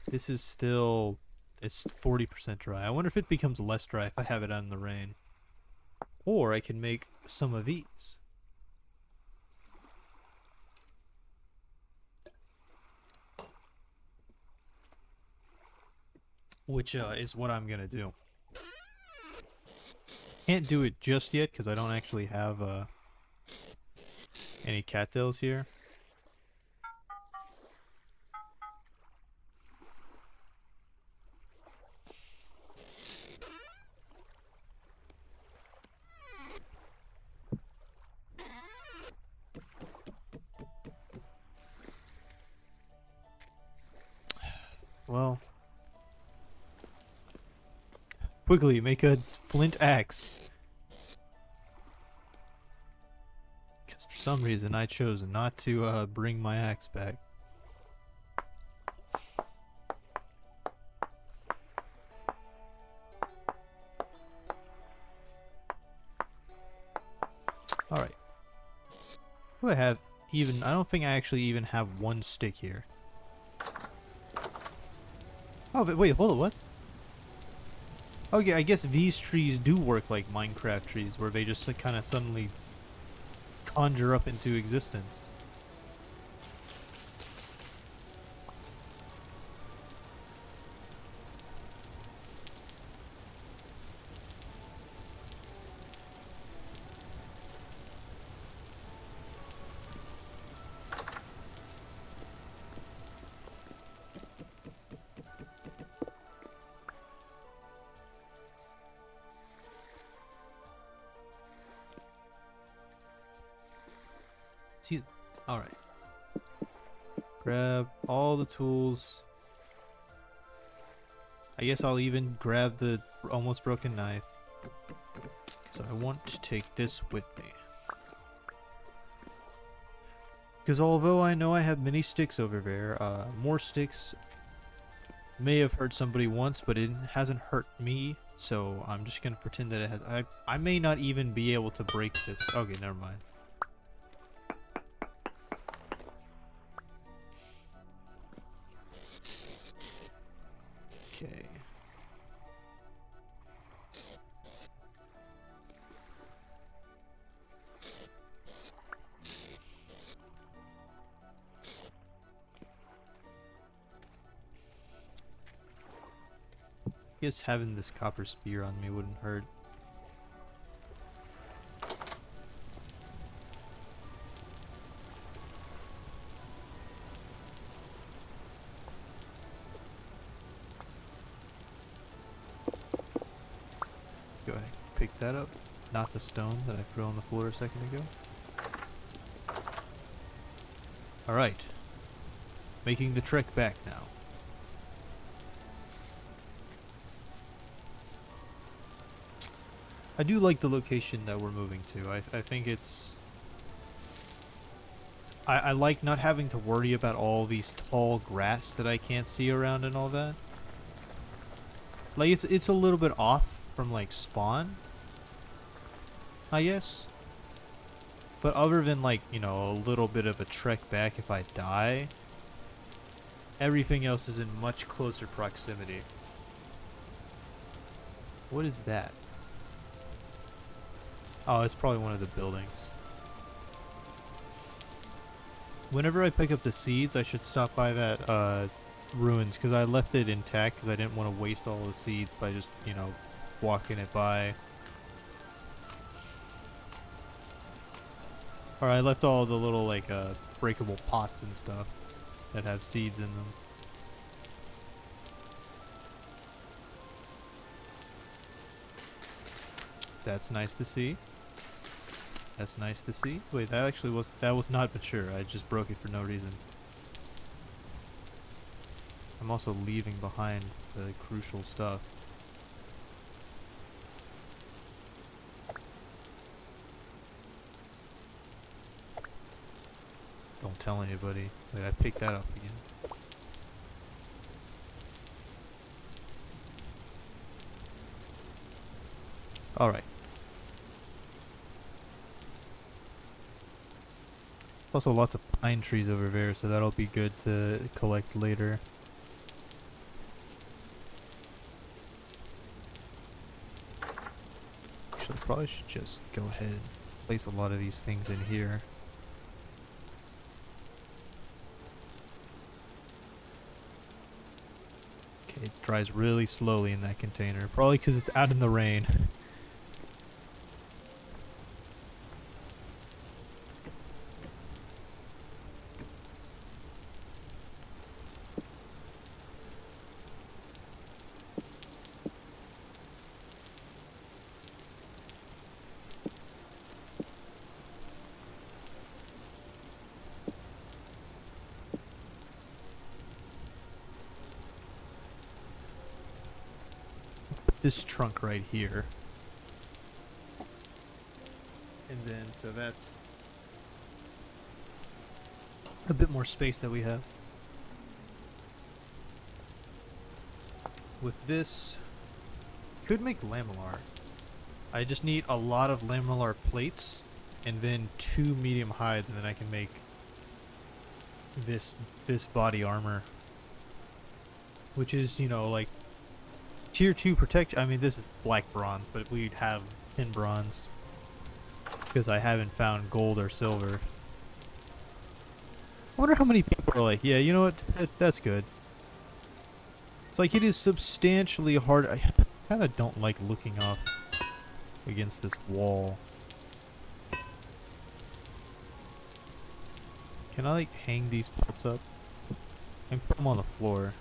This is still, it's 40% dry. I wonder if it becomes less dry if I have it out in the rain. Or I can make some of these. Which is what I'm gonna do. Can't do it just yet because I don't actually have any cattails here. Well, quickly make a flint axe. Because for some reason I chose not to bring my axe back. Alright. Do I have even... I don't think I actually even have one stick here. Oh, but wait, hold on, what? Okay, I guess these trees do work like Minecraft trees, where they just like, kind of suddenly conjure up into existence. See, all right. Grab all the tools. I guess I'll even grab the almost broken knife, because I want to take this with me. Because although I know I have many sticks over there, more sticks may have hurt somebody once, but it hasn't hurt me, so I'm just gonna pretend that it has. I may not even be able to break this. Okay, never mind. Okay. I guess having this copper spear on me wouldn't hurt. Go ahead, pick that up. Not the stone that I threw on the floor a second ago. Alright. Making the trek back now. I do like the location that we're moving to. I think it's... I like not having to worry about all these tall grass that I can't see around and all that. Like, it's a little bit off from, like, spawn, I guess. But other than, like, you know, a little bit of a trek back if I die, everything else is in much closer proximity. What is that? Oh, it's probably one of the buildings. Whenever I pick up the seeds, I should stop by that ruins, because I left it intact because I didn't want to waste all the seeds by just, you know, walking it by. Or I left all the little, like, breakable pots and stuff that have seeds in them. That's nice to see. That's nice to see. Wait, that was not mature. I just broke it for no reason. I'm also leaving behind the crucial stuff. Don't tell anybody. Wait, I picked that up again. Alright. Also lots of pine trees over there, so that'll be good to collect later. Actually, probably should just go ahead and place a lot of these things in here. Okay, it dries really slowly in that container. Probably because it's out in the rain. This trunk right here. And then, so that's a bit more space that we have. With this, could make lamellar. I just need a lot of lamellar plates and then 2 medium hides, and then I can make this body armor. Which is, you know, like tier 2 protection. I mean, this is black bronze, but we'd have tin bronze because I haven't found gold or silver. I wonder how many people are like, yeah, you know what, that's good. It's like it is substantially hard. I kind of don't like looking off against this wall. Can I like hang these pots up and put them on the floor?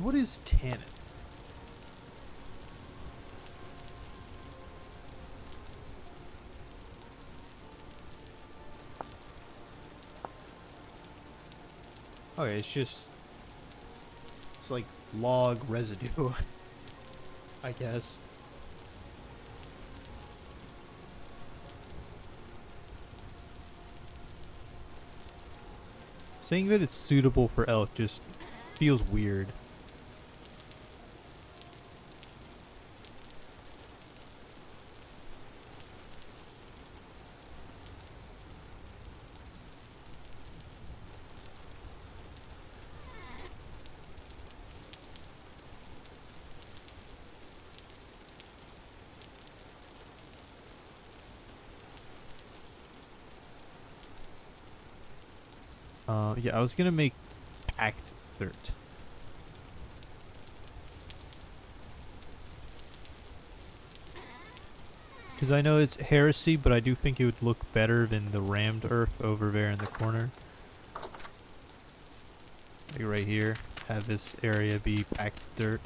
What is tannin? Okay, it's like log residue, I guess. Saying that it's suitable for elk just feels weird. Yeah, I was gonna make packed dirt. Because I know it's heresy, but I do think it would look better than the rammed earth over there in the corner. Like right here, have this area be packed dirt.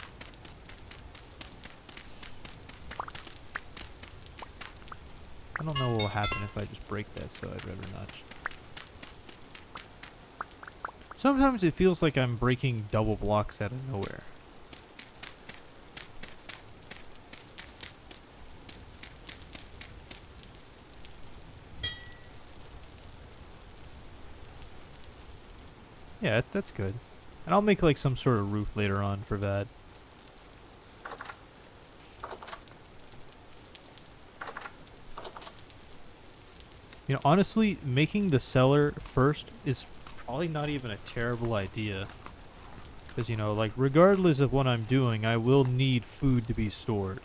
I don't know what will happen if I just break that, so I'd rather not. Sometimes it feels like I'm breaking double blocks out of nowhere. Yeah, that's good. And I'll make like some sort of roof later on for that. You know, honestly, making the cellar first is probably not even a terrible idea. Because, you know, like, regardless of what I'm doing, I will need food to be stored.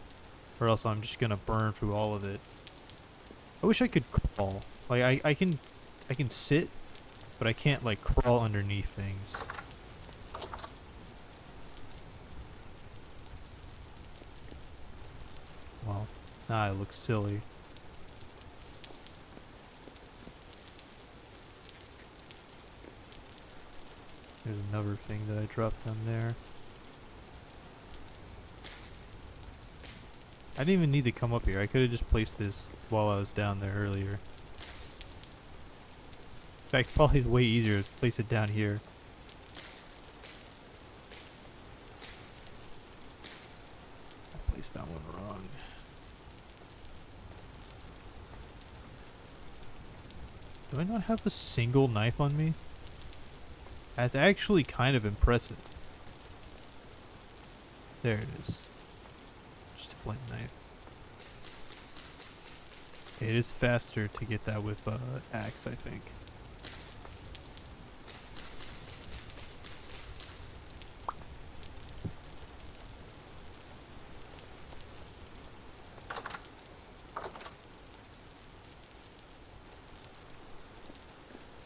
Or else I'm just gonna burn through all of it. I wish I could crawl. Like, I can sit, but I can't, like, crawl underneath things. Well, nah, it looks silly. There's another thing that I dropped down there. I didn't even need to come up here. I could have just placed this while I was down there earlier. In fact, probably way easier to place it down here. I placed that one wrong. Do I not have a single knife on me? That's actually kind of impressive. There it is. Just a flint knife. It is faster to get that with axe, I think.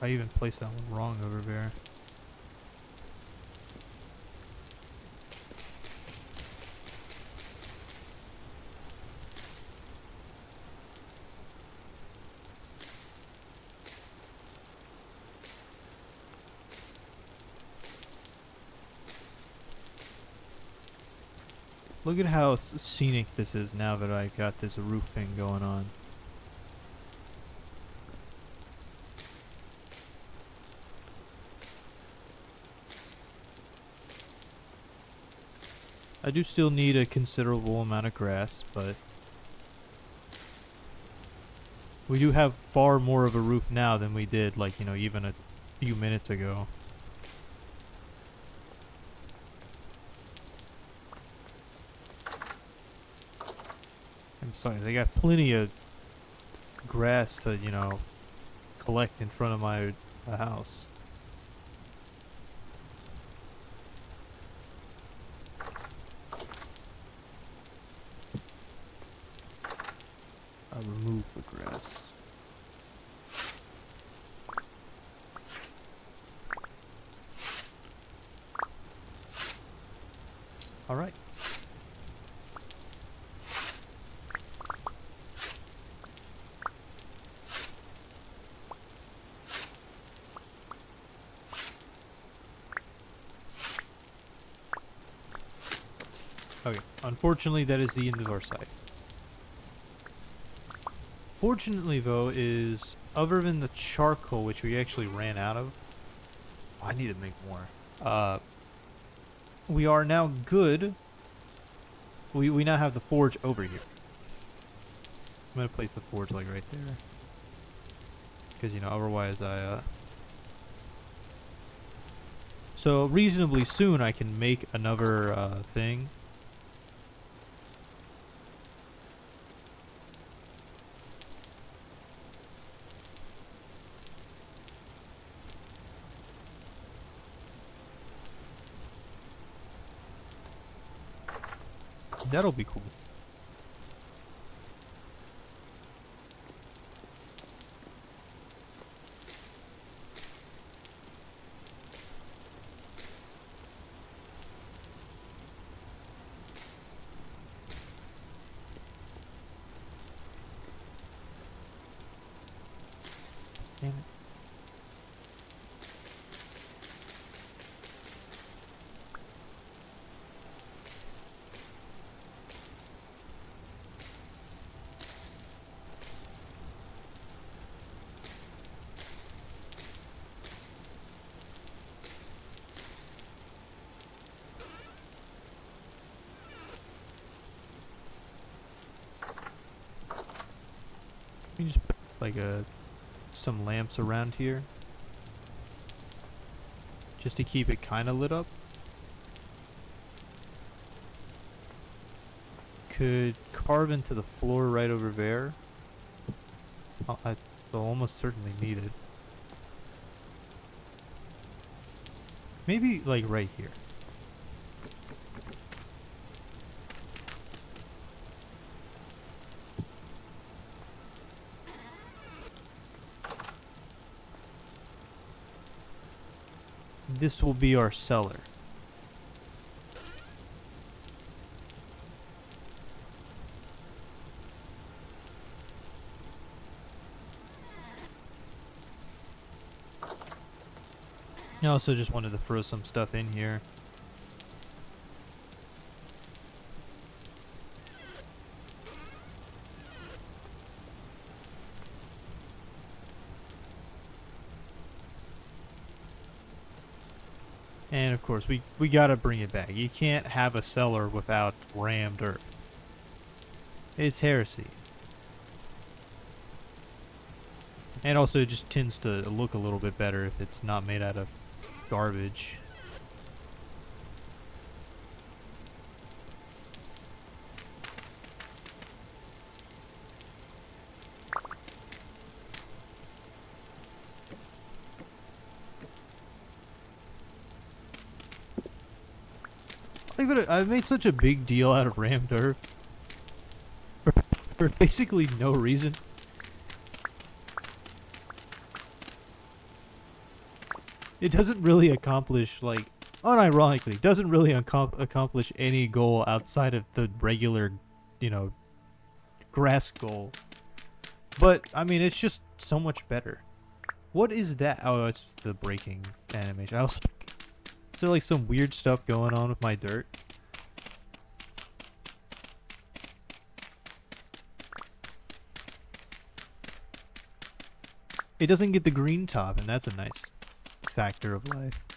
I even placed that one wrong over there. Look at how scenic this is now that I got this roof thing going on. I do still need a considerable amount of grass, but we do have far more of a roof now than we did, like, you know, even a few minutes ago. I'm sorry, they got plenty of grass to, you know, collect in front of my house. I'll remove the grass. All right. Okay, unfortunately that is the end of our scythe. Fortunately though is, other than the charcoal, which we actually ran out of, I need to make more. We are now good. We now have the forge over here. I'm gonna place the forge like right there. Because, you know, otherwise So reasonably soon I can make another thing. That'll be cool. Damn it. Let me just put like some lamps around here, just to keep it kind of lit up. Could carve into the floor right over there. I'll almost certainly need it. Maybe like right here. This will be our cellar. I also just wanted to throw some stuff in here. And of course, we gotta bring it back. You can't have a cellar without rammed earth. It's heresy. And also, it just tends to look a little bit better if it's not made out of garbage. Like, I've made such a big deal out of rammed earth for basically no reason. It doesn't really accomplish, like, unironically, doesn't really accomplish any goal outside of the regular, you know, grass goal. But, I mean, it's just so much better. What is that? Oh, it's the breaking animation. I was, is there, like, some weird stuff going on with my dirt? It doesn't get the green top, and that's a nice factor of life.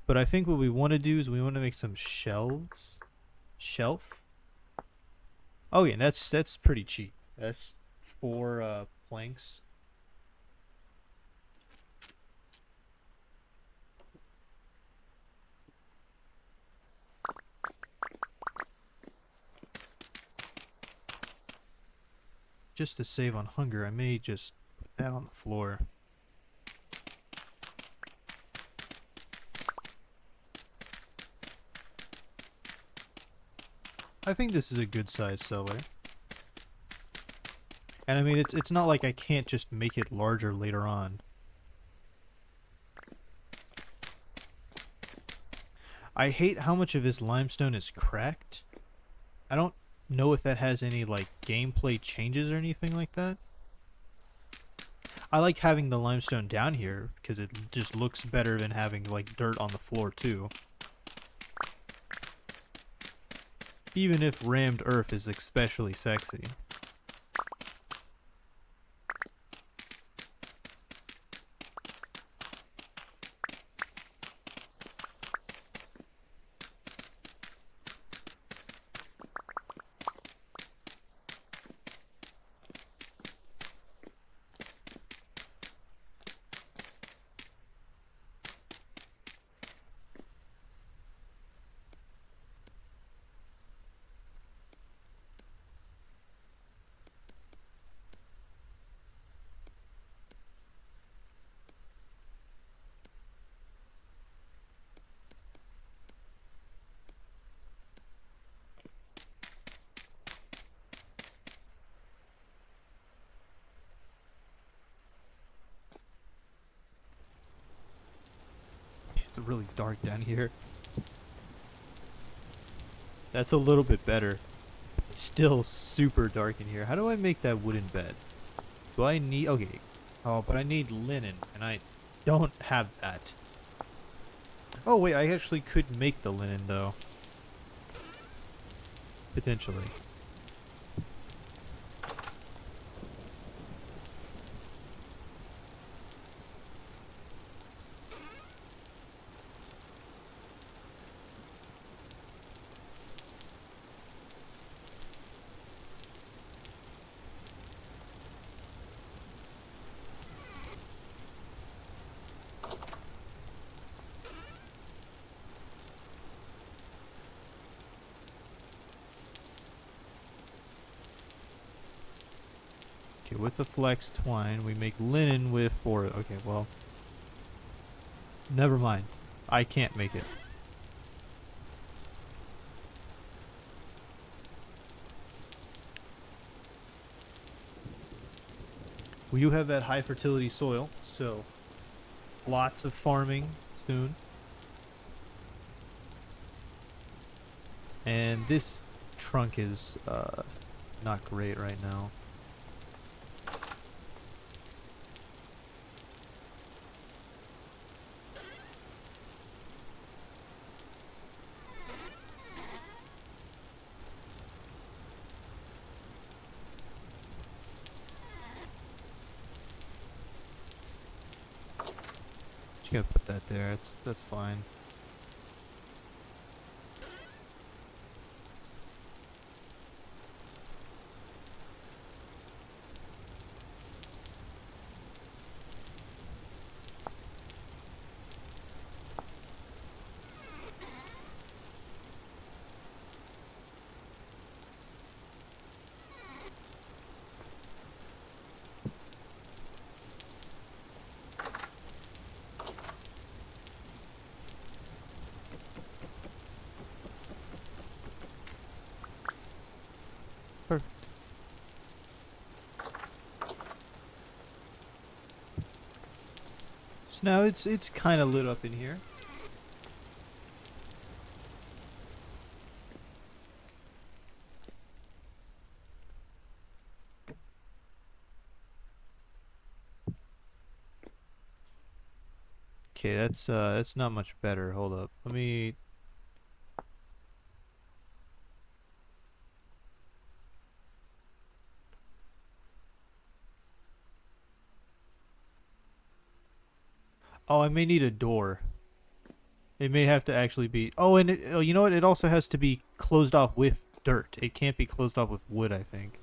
But I think what we want to do is we want to make some shelves. Shelf? Oh yeah, that's pretty cheap. That's 4 planks. Just to save on hunger, I may just put that on the floor. I think this is a good size cellar. And I mean, it's not like I can't just make it larger later on. I hate how much of this limestone is cracked. I don't know if that has any, like, gameplay changes or anything like that. I like having the limestone down here because it just looks better than having, like, dirt on the floor too. Even if rammed earth is especially sexy. It's really dark down here. That's a little bit better. It's still super dark in here. How do I make that wooden bed? Do I need... Okay. Oh, but I need linen, and I don't have that. Oh, wait, I actually could make the linen, though. Potentially. Okay, with the flex twine, we make linen with four. Okay, well, never mind. I can't make it. Well, you have that high fertility soil, so lots of farming soon. And this trunk is not great right now. just gonna put that there. That's fine. Perfect. So now it's kind of lit up in here. Okay, that's not much better. Hold up. Let me. Oh, I may need a door. It may have to actually be. Oh, and oh, you know what? It also has to be closed off with dirt. It can't be closed off with wood, I think.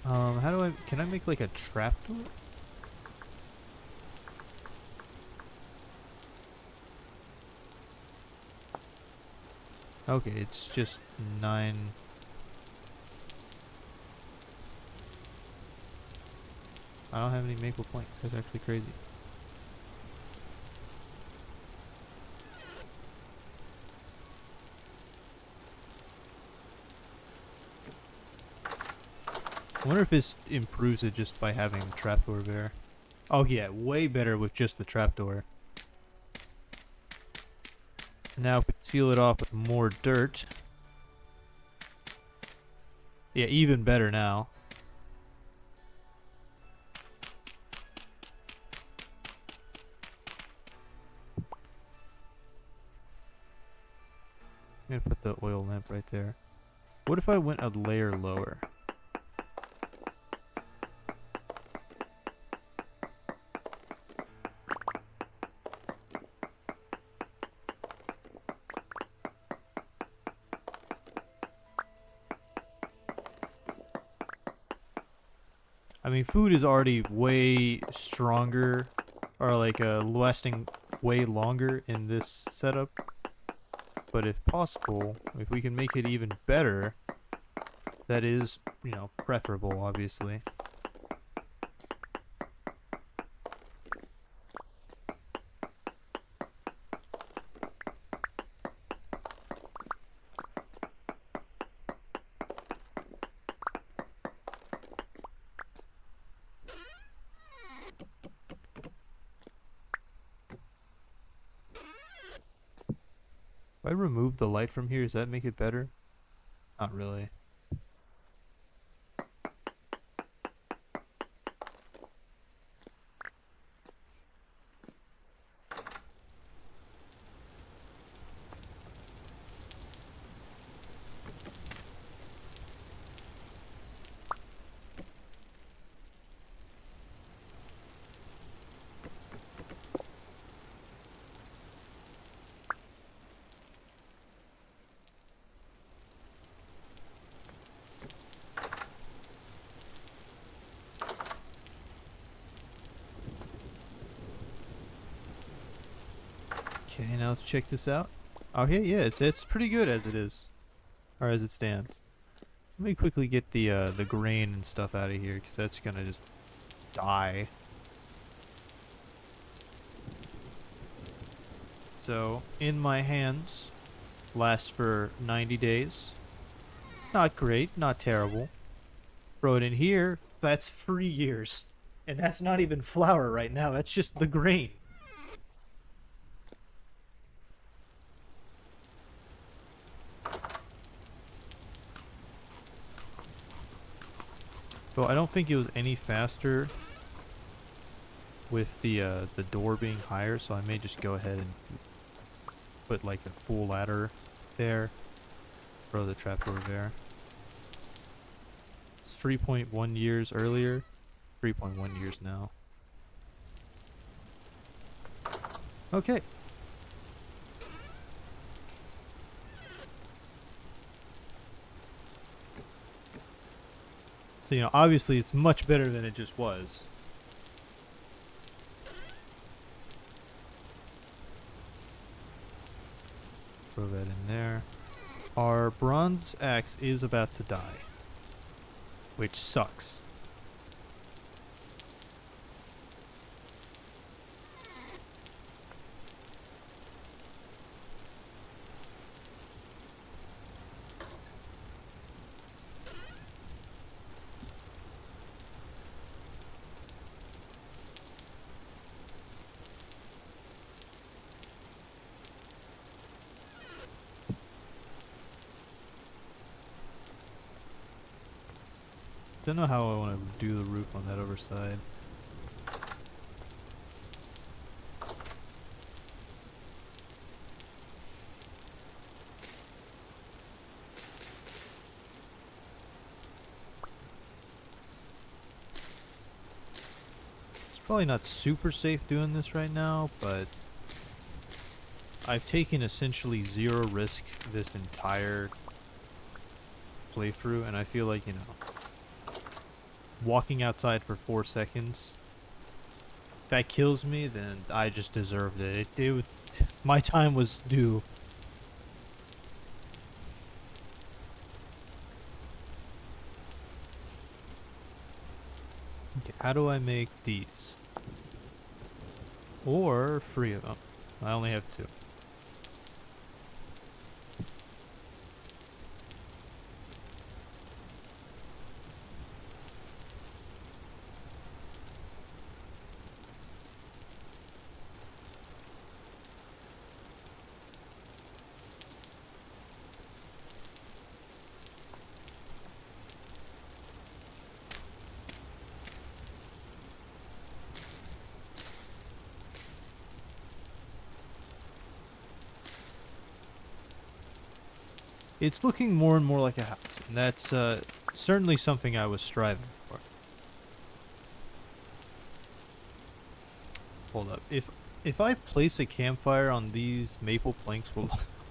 How do I? Can I make like a trapdoor? Okay, it's just 9. I don't have any maple planks. That's actually crazy. I wonder if this improves it just by having the trapdoor there. Oh yeah, way better with just the trapdoor. Now we can seal it off with more dirt. Yeah, even better now. I'm gonna put the oil lamp right there. What if I went a layer lower? I mean, food is already way stronger, or like lasting way longer in this setup. But if possible, if we can make it even better, that is, you know, preferable, obviously. If I remove the light from here, does that make it better? Not really. Okay, now let's check this out. Okay, yeah, it's pretty good as it is, or as it stands. Let me quickly get the grain and stuff out of here, because that's gonna just die. So, in my hands, lasts for 90 days. Not great, not terrible. Throw it in here, that's 3 years. And that's not even flour right now, that's just the grain. So I don't think it was any faster with the door being higher, so I may just go ahead and put like a full ladder there. Throw the trapdoor there. 3.1 years earlier. 3.1 years now. Okay. So, you know, obviously it's much better than it just was. Throw that in there. Our bronze axe is about to die, which sucks. Don't know how I want to do the roof on that overside. It's probably not super safe doing this right now, but I've taken essentially zero risk this entire playthrough, and I feel like, you know, walking outside for 4 seconds, if that kills me, then I just deserved it. My time was due. Okay, how do I make these? Or 3 of them. I only have 2. It's looking more and more like a house, and that's certainly something I was striving for. Hold up. If I place a campfire on these maple planks, will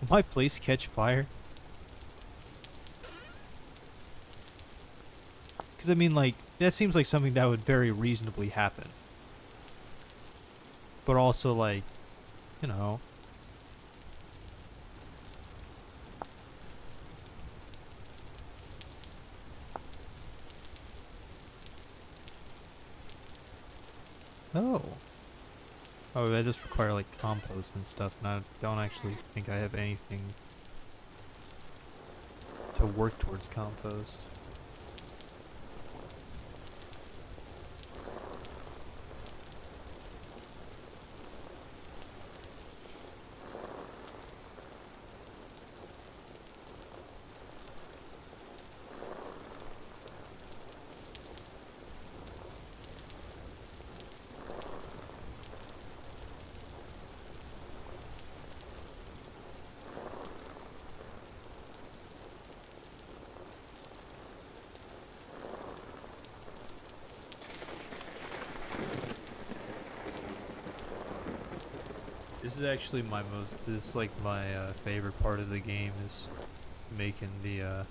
my place catch fire? Because, I mean, like, that seems like something that would very reasonably happen. But also, like, you know... Oh. Oh, that does require, like, compost and stuff, and I don't actually think I have anything to work towards compost. This is actually this is like my favorite part of the game, is making the,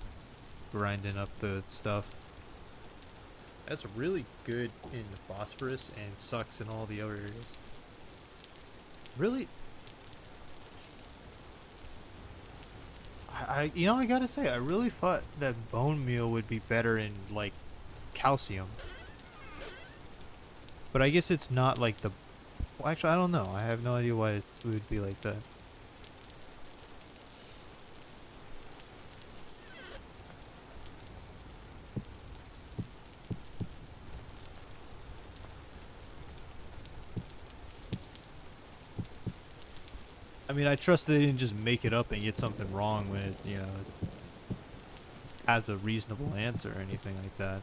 grinding up the stuff. That's really good in phosphorus and sucks in all the other areas. Really? You know, I gotta say, I really thought that bone meal would be better in, like, calcium. But I guess it's not like the... Well, actually, I don't know. I have no idea why it would be like that. I mean, I trust they didn't just make it up and get something wrong when it, you know, has a reasonable answer or anything like that.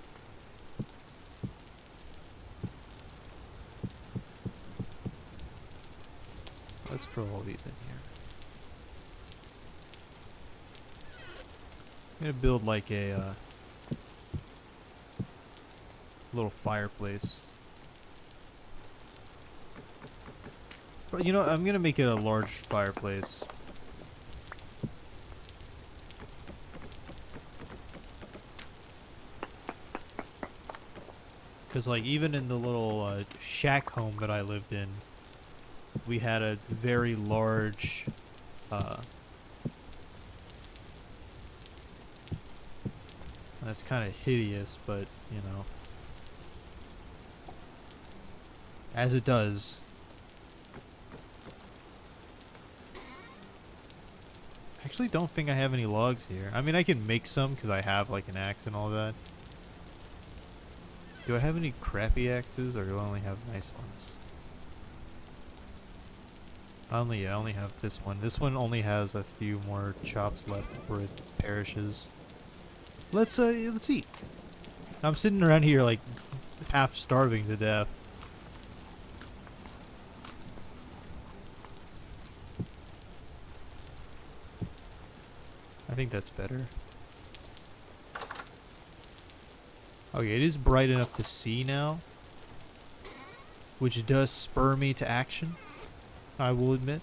Let's throw all these in here. I'm gonna build like a, little fireplace. But you know, I'm gonna make it a large fireplace. Because, like, even in the little shack home that I lived in, we had a very large, that's kind of hideous, but, you know, as it does. I actually don't think I have any logs here. I mean, I can make some because I have, like, an axe and all that. Do I have any crappy axes, or do I only have nice ones? I only have this one. This one only has a few more chops left before it perishes. Let's eat. I'm sitting around here like half starving to death. I think that's better. Okay, it is bright enough to see now, which does spur me to action, I will admit.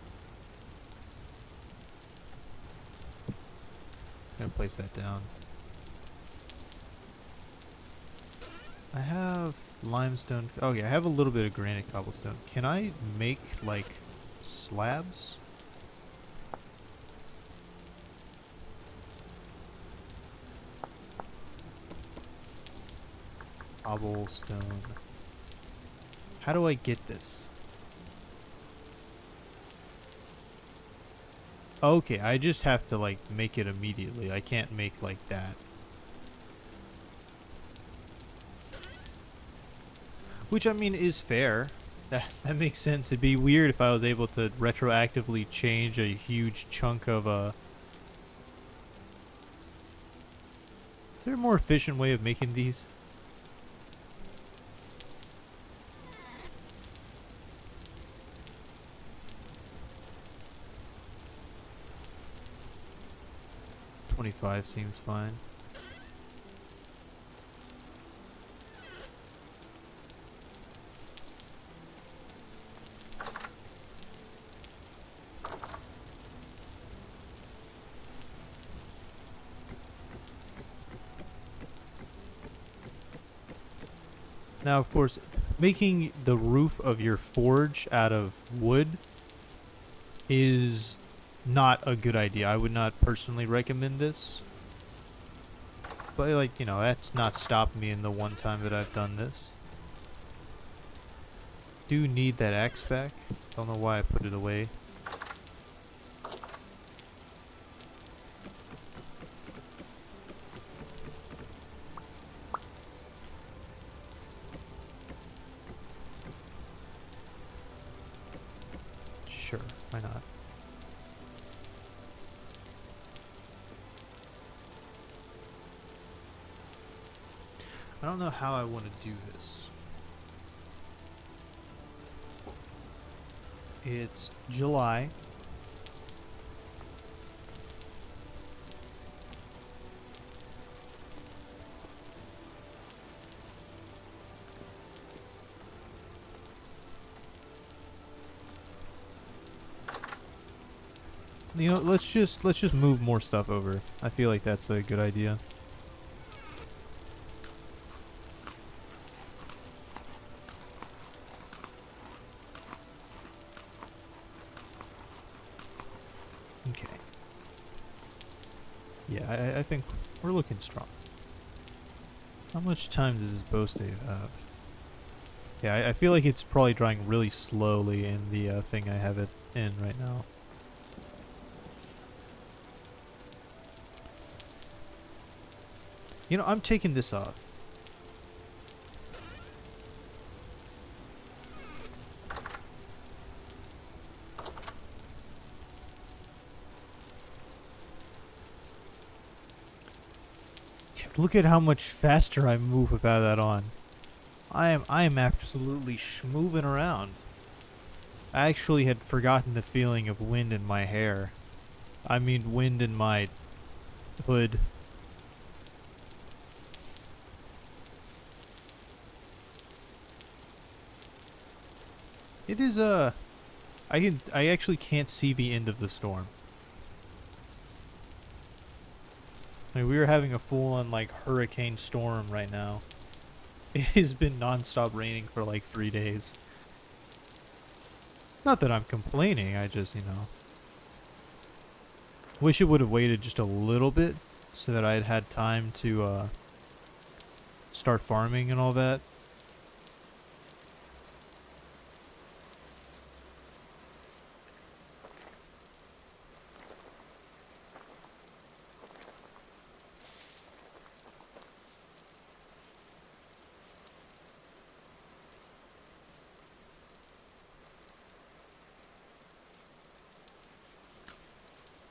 I'm gonna place that down. I have limestone. Oh yeah, I have a little bit of granite cobblestone. Can I make, like, slabs? Cobblestone. How do I get this? Okay, I just have to, like, make it immediately. I can't make like that. Which, I mean, is fair. That makes sense. It'd be weird if I was able to retroactively change a huge chunk of Is there a more efficient way of making these? $25 seems fine. Now, of course, making the roof of your forge out of wood is not a good idea. I would not personally recommend this. But, like, you know, that's not stopped me in the one time that I've done this. Do need that axe back. Don't know why I put it away. Sure, why not? I don't know how I want to do this. It's July. You know, let's just move more stuff over. I feel like that's a good idea. Okay. Yeah, I think we're looking strong. How much time does this bow stave have? Yeah, I feel like it's probably drying really slowly in the thing I have it in right now. You know, I'm taking this off. Look at how much faster I move without that on. I am absolutely schmoving around. I actually had forgotten the feeling of wind in my hair. I mean, wind in my hood. It is I actually can't see the end of the storm. Like, we are having a full-on like hurricane storm right now. It has been non-stop raining for like 3 days. Not that I'm complaining, I just, wish it would have waited just a little bit so that I'd had time to start farming and all that.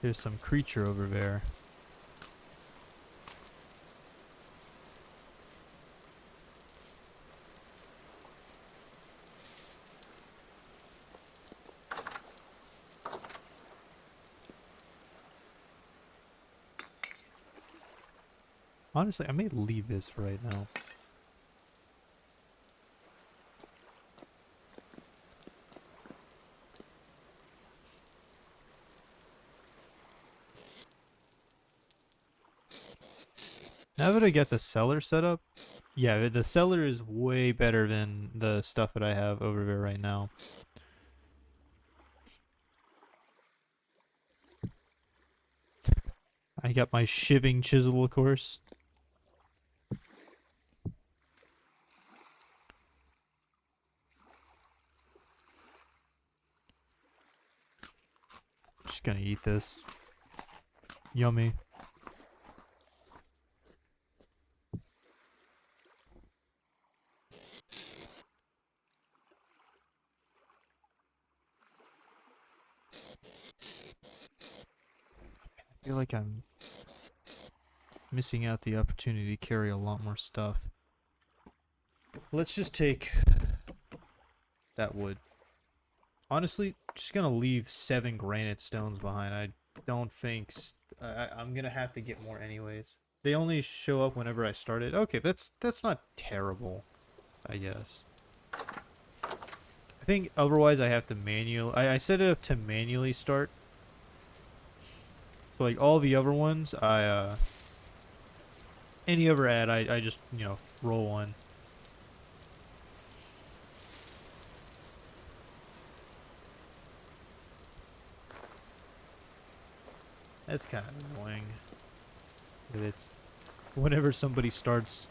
There's some creature over there. Honestly, I may leave this for right now. Now that I get the cellar set up, yeah, the cellar is way better than the stuff that I have over there right now. I got my shiving chisel, of course. Just gonna eat this. Yummy. I feel like I'm missing out the opportunity to carry a lot more stuff. Let's just take that wood. Honestly, just gonna leave 7 granite stones behind. I don't think I'm gonna have to get more anyways. They only show up whenever I start it. Okay, that's not terrible, I guess. I think otherwise I have to I set it up to manually start. So like all the other ones, any other ad, I just, roll one. That's kind of annoying. That it's whenever somebody starts.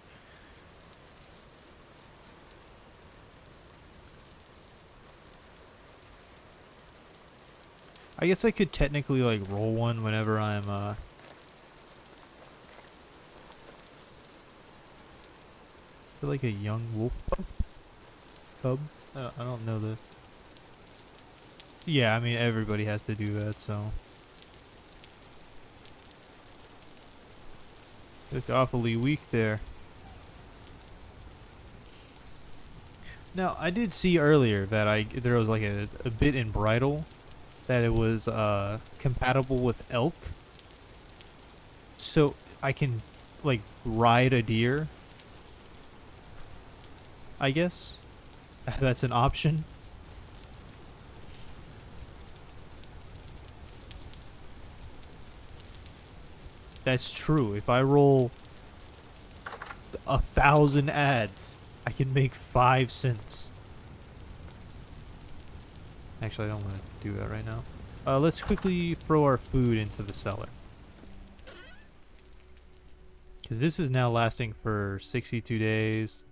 I guess I could technically like roll one whenever I'm Is it like a young wolf cub? I don't know the. Yeah, I mean everybody has to do that, so. Look awfully weak there. Now, I did see earlier that there was like a bit in Bridle that it was compatible with elk. So I can like ride a deer. I guess that's an option. That's true. If I roll 1,000 ads, I can make 5 cents. Actually, I don't want to do that right now. Let's quickly throw our food into the cellar. Because this is now lasting for 62 days.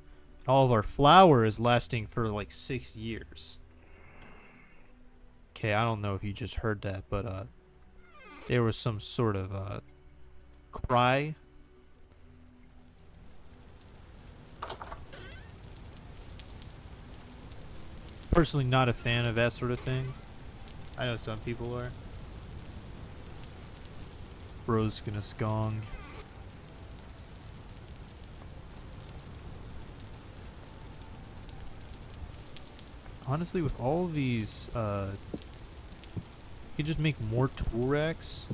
All of our flour is lasting for like 6 years. Okay, I don't know if you just heard that, but there was some sort of cry. Personally not a fan of that sort of thing. I know some people are. Bro's gonna skong. Honestly, with all of these, you could just make more tool racks.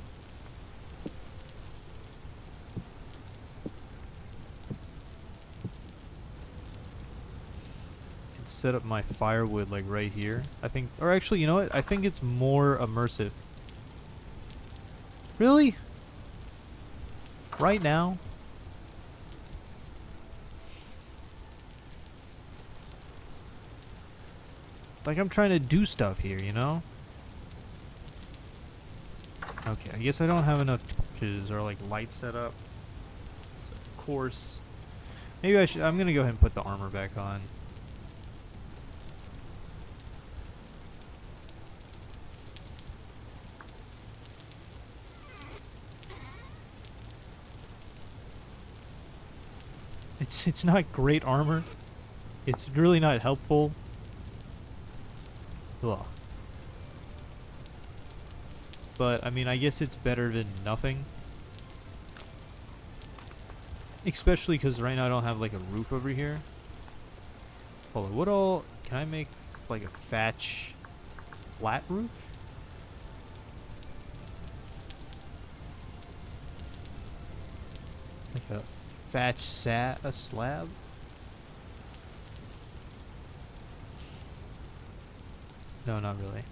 set up my firewood like right here. I think, or actually, you know what? I think it's more immersive. Really? Right now? Like I'm trying to do stuff here, you know? Okay, I guess I don't have enough torches or like lights set up. So, of course. Maybe I should, I'm gonna go ahead and put the armor back on. It's not great armor. It's really not helpful. Ugh. But, I mean, I guess it's better than nothing. Especially because right now I don't have, like, a roof over here. Hold on, what all... Can I make, like, a thatch flat roof? Like a thatch slab? No, not really.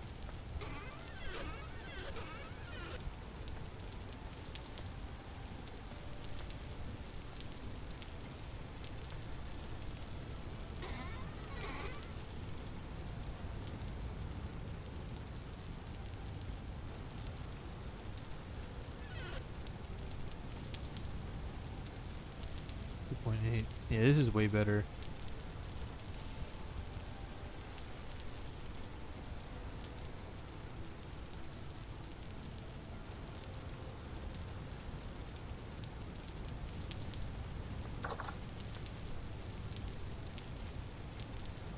Yeah, this is way better.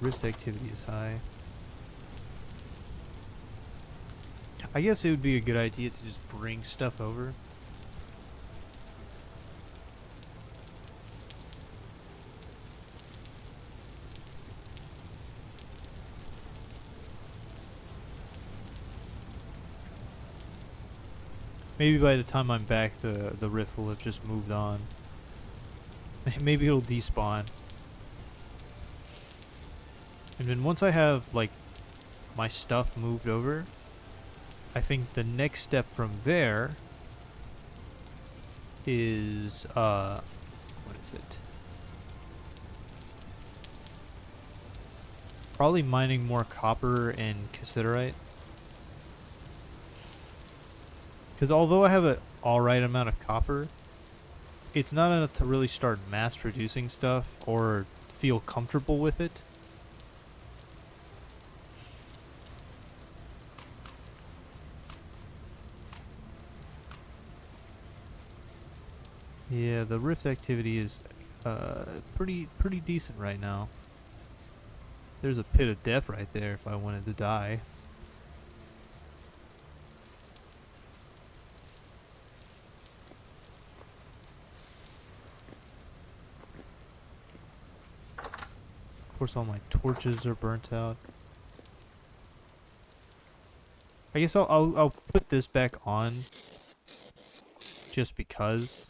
Rift activity is high. I guess it would be a good idea to just bring stuff over. Maybe by the time I'm back, the rift will have just moved on. Maybe it'll despawn. And then once I have, like, my stuff moved over, I think the next step from there is, what is it? Probably mining more copper and cassiterite. Because although I have an alright amount of copper, it's not enough to really start mass producing stuff or feel comfortable with it. Yeah, the rift activity is pretty decent right now. There's a pit of death right there if I wanted to die. Of course, all my torches are burnt out. I guess I'll put this back on just because.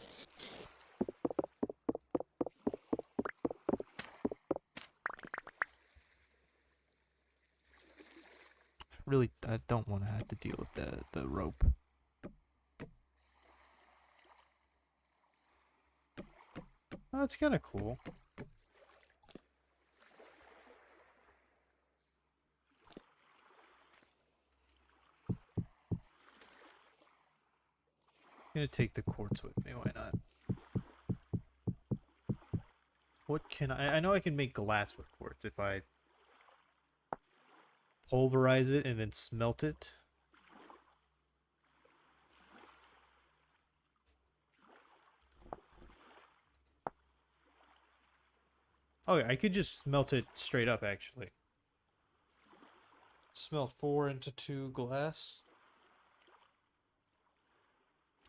Really, I don't want to have to deal with the rope. Oh, it's kind of cool. I'm gonna take the quartz with me, why not? What can I know I can make glass with quartz if I pulverize it and then smelt it. Oh yeah, I could just smelt it straight up actually. Smelt 4 into 2 glass.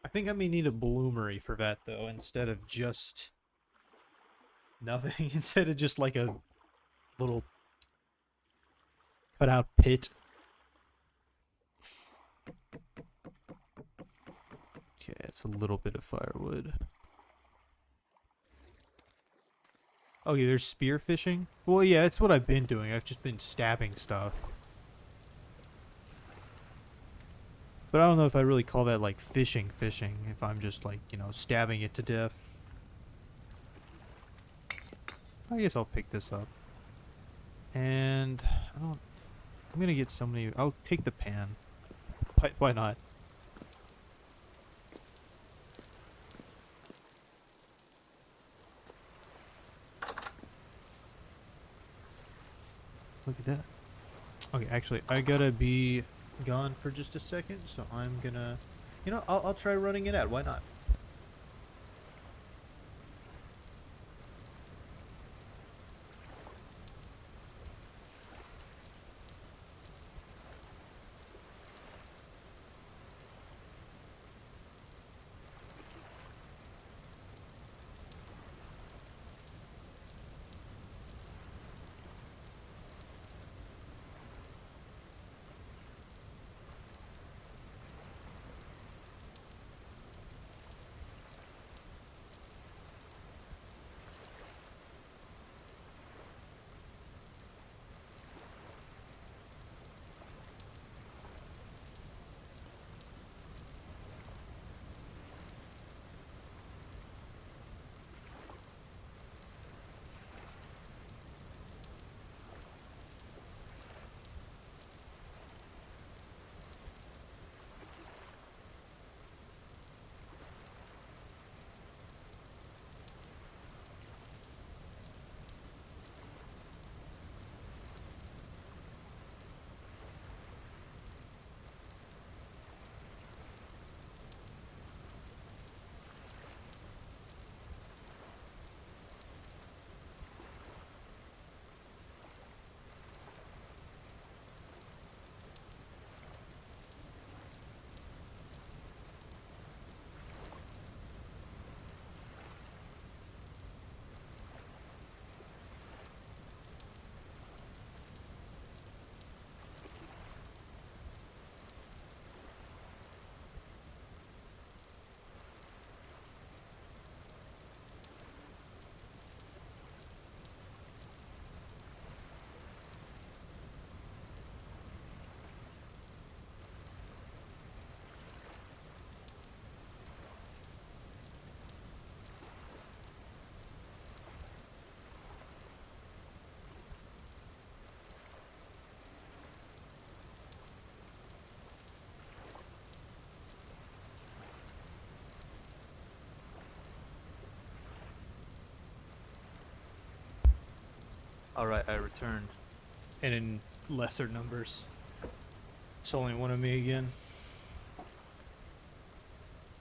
I think I may need a bloomery for that though, instead of just nothing. Instead of just like a little cut out pit. Okay, it's a little bit of firewood. Oh yeah, there's spear fishing. Well, yeah, that's what I've been doing. I've just been stabbing stuff. But I don't know if I really call that like fishing, if I'm just like, you know, stabbing it to death. I guess I'll pick this up. And I don't, I'm gonna get so many, I'll take the pan. Why not? Look at that. Okay, actually, I gotta be gone for just a second, so I'm gonna, you know, I'll try running it out. Why not? Alright, I returned. And in lesser numbers. It's only one of me again.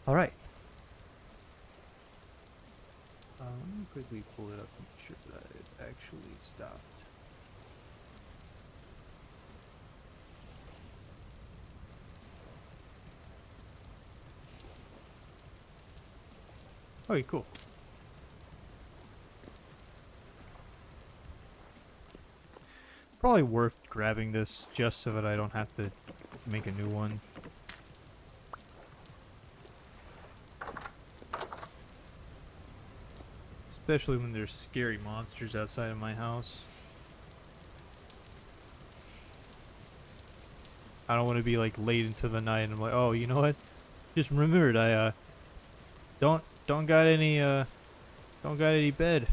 Alright. Let me quickly pull it up to make sure that it actually stopped. Okay, cool. Probably worth grabbing this just so that I don't have to make a new one. Especially when there's scary monsters outside of my house. I don't want to be like late into the night and I'm like, oh, you know what? Just remembered I don't got any bed.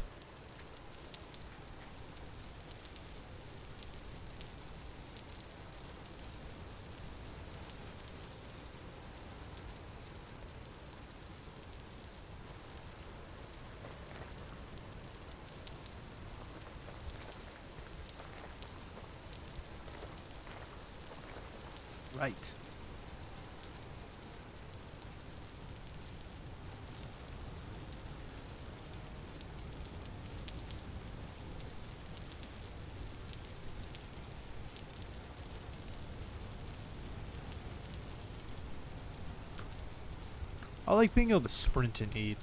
Right. I like being able to sprint and eat.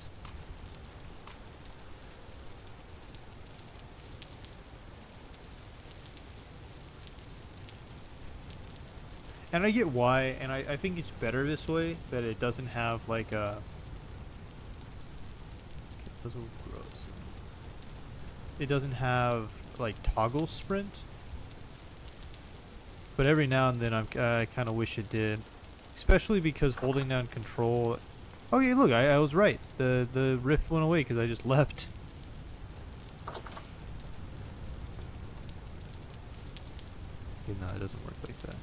And I get why, and I think it's better this way, that it doesn't have like a... Those will gross. it doesn't have like toggle sprint, but every now and then I kind of wish it did, especially because holding down control. Okay, look, I was right. The rift went away because I just left. Okay, no, it doesn't work like that.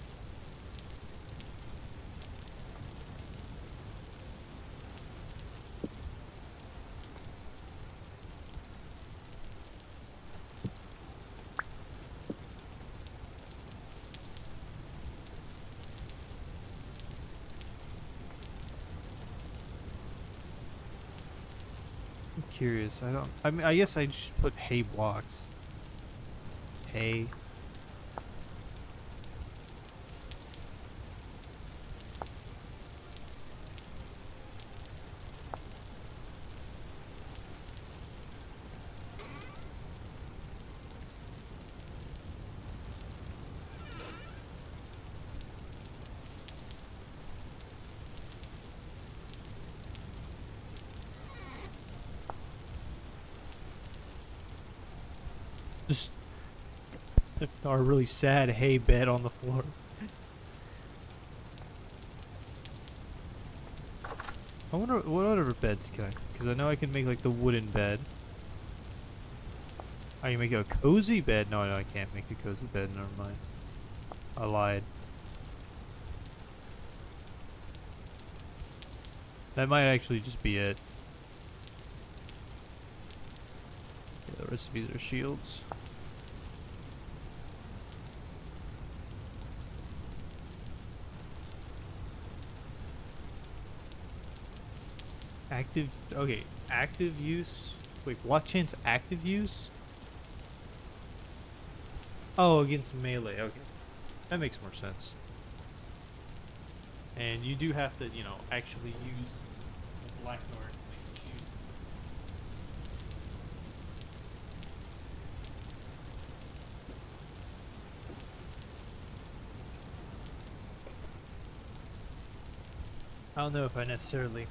I'm curious. I mean, I guess I just put hay blocks. Hay. Just our really sad hay bed on the floor. I wonder what other beds can I? Because I know I can make like the wooden bed. I can make a cozy bed. No, I can't make a cozy bed. Never mind. I lied. That might actually just be it. Yeah, the rest of these are shields. Active. Okay, active use. Wait, what chance active use? Oh, against melee. Okay, that makes more sense. And you do have to, you know, actually use the Black Norn to make the shield. I don't know if I necessarily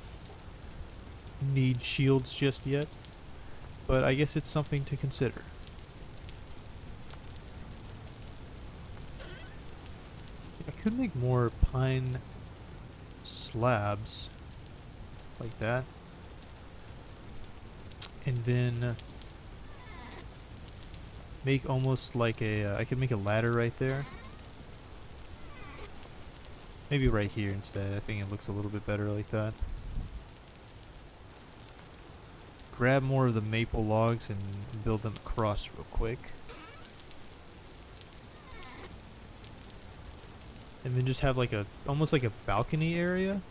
need shields just yet, but I guess it's something to consider. I could make more pine slabs like that, and then make almost like a I could make a ladder right there, maybe right here instead. I think it looks a little bit better like that. Grab more of the maple logs and build them across real quick, and then just have like a almost like a balcony area.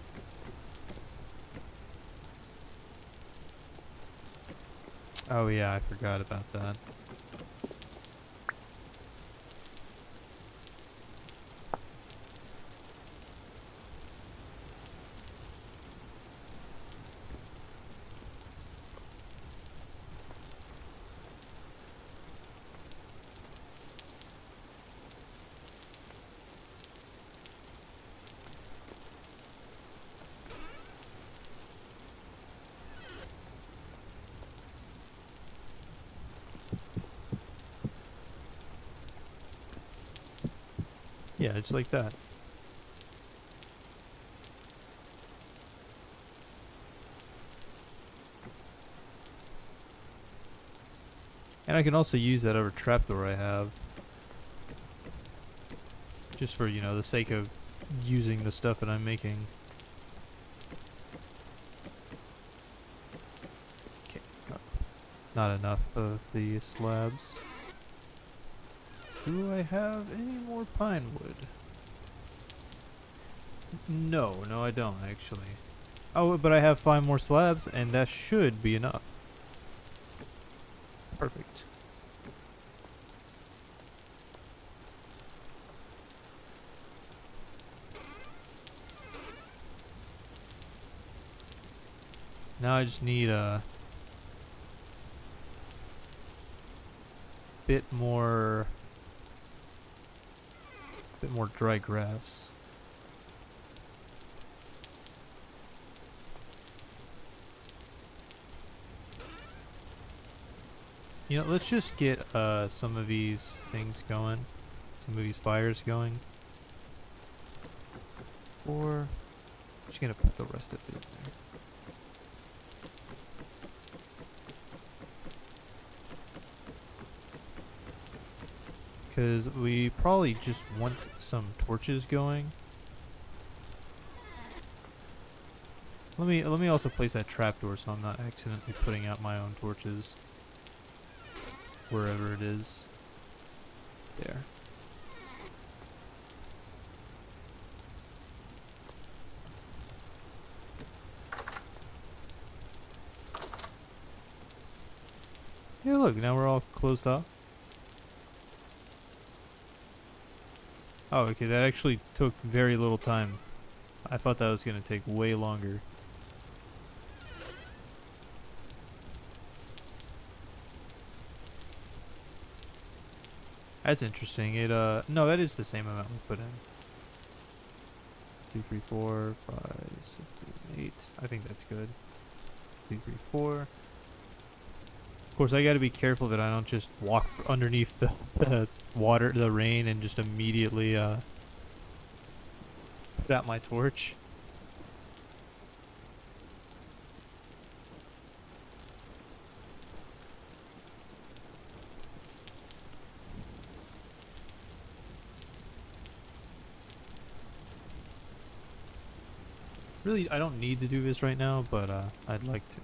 Oh yeah, I forgot about that. Yeah, just like that. And I can also use that other trapdoor I have, just for, you know, the sake of using the stuff that I'm making. Okay, not enough of the slabs. Do I have any more pine wood? No, I don't actually. Oh, but I have 5 more slabs, and that should be enough. Perfect. Now I just need a bit more dry grass. You know, let's just get some of these things going. Some of these fires going. Or I'm just gonna put the rest of it in there. Because we probably just want some torches going. Let me also place that trapdoor so I'm not accidentally putting out my own torches. Wherever it is. There. Yeah, look, now we're all closed off. Oh, okay, that actually took very little time. I thought that was going to take way longer. That's interesting. No, that is the same amount we put in. 2, 3, 4, 5, 6, 7, 8. I think that's good. 2, 3, 4. Of course, I got to be careful that I don't just walk underneath the water, the rain, and just immediately put out my torch. Really, I don't need to do this right now, but I'd like to.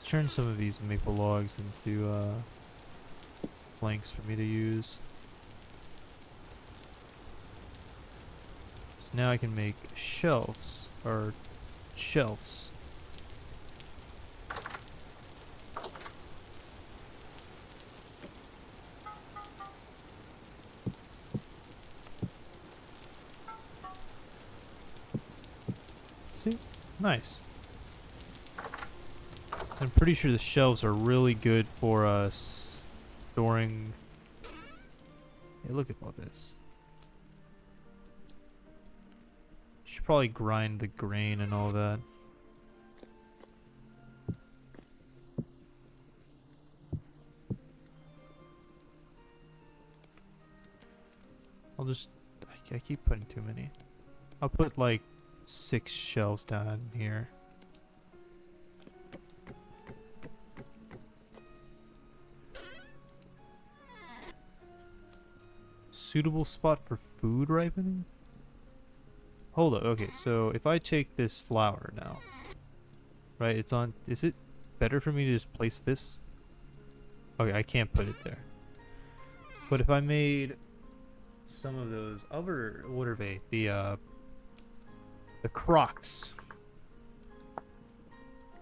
Turn some of these maple logs into planks for me to use. So now I can make shelves, or shelves. See? Nice. I'm pretty sure the shelves are really good for storing. Hey, look at all this. Should probably grind the grain and all that. I'll just. I keep putting too many. I'll put like 6 shelves down here. Suitable spot for food ripening? Hold up, okay, so if I take this flour now, right, it's on, is it better for me to just place this? Okay, I can't put it there. But if I made some of those other, what are they, the crocks,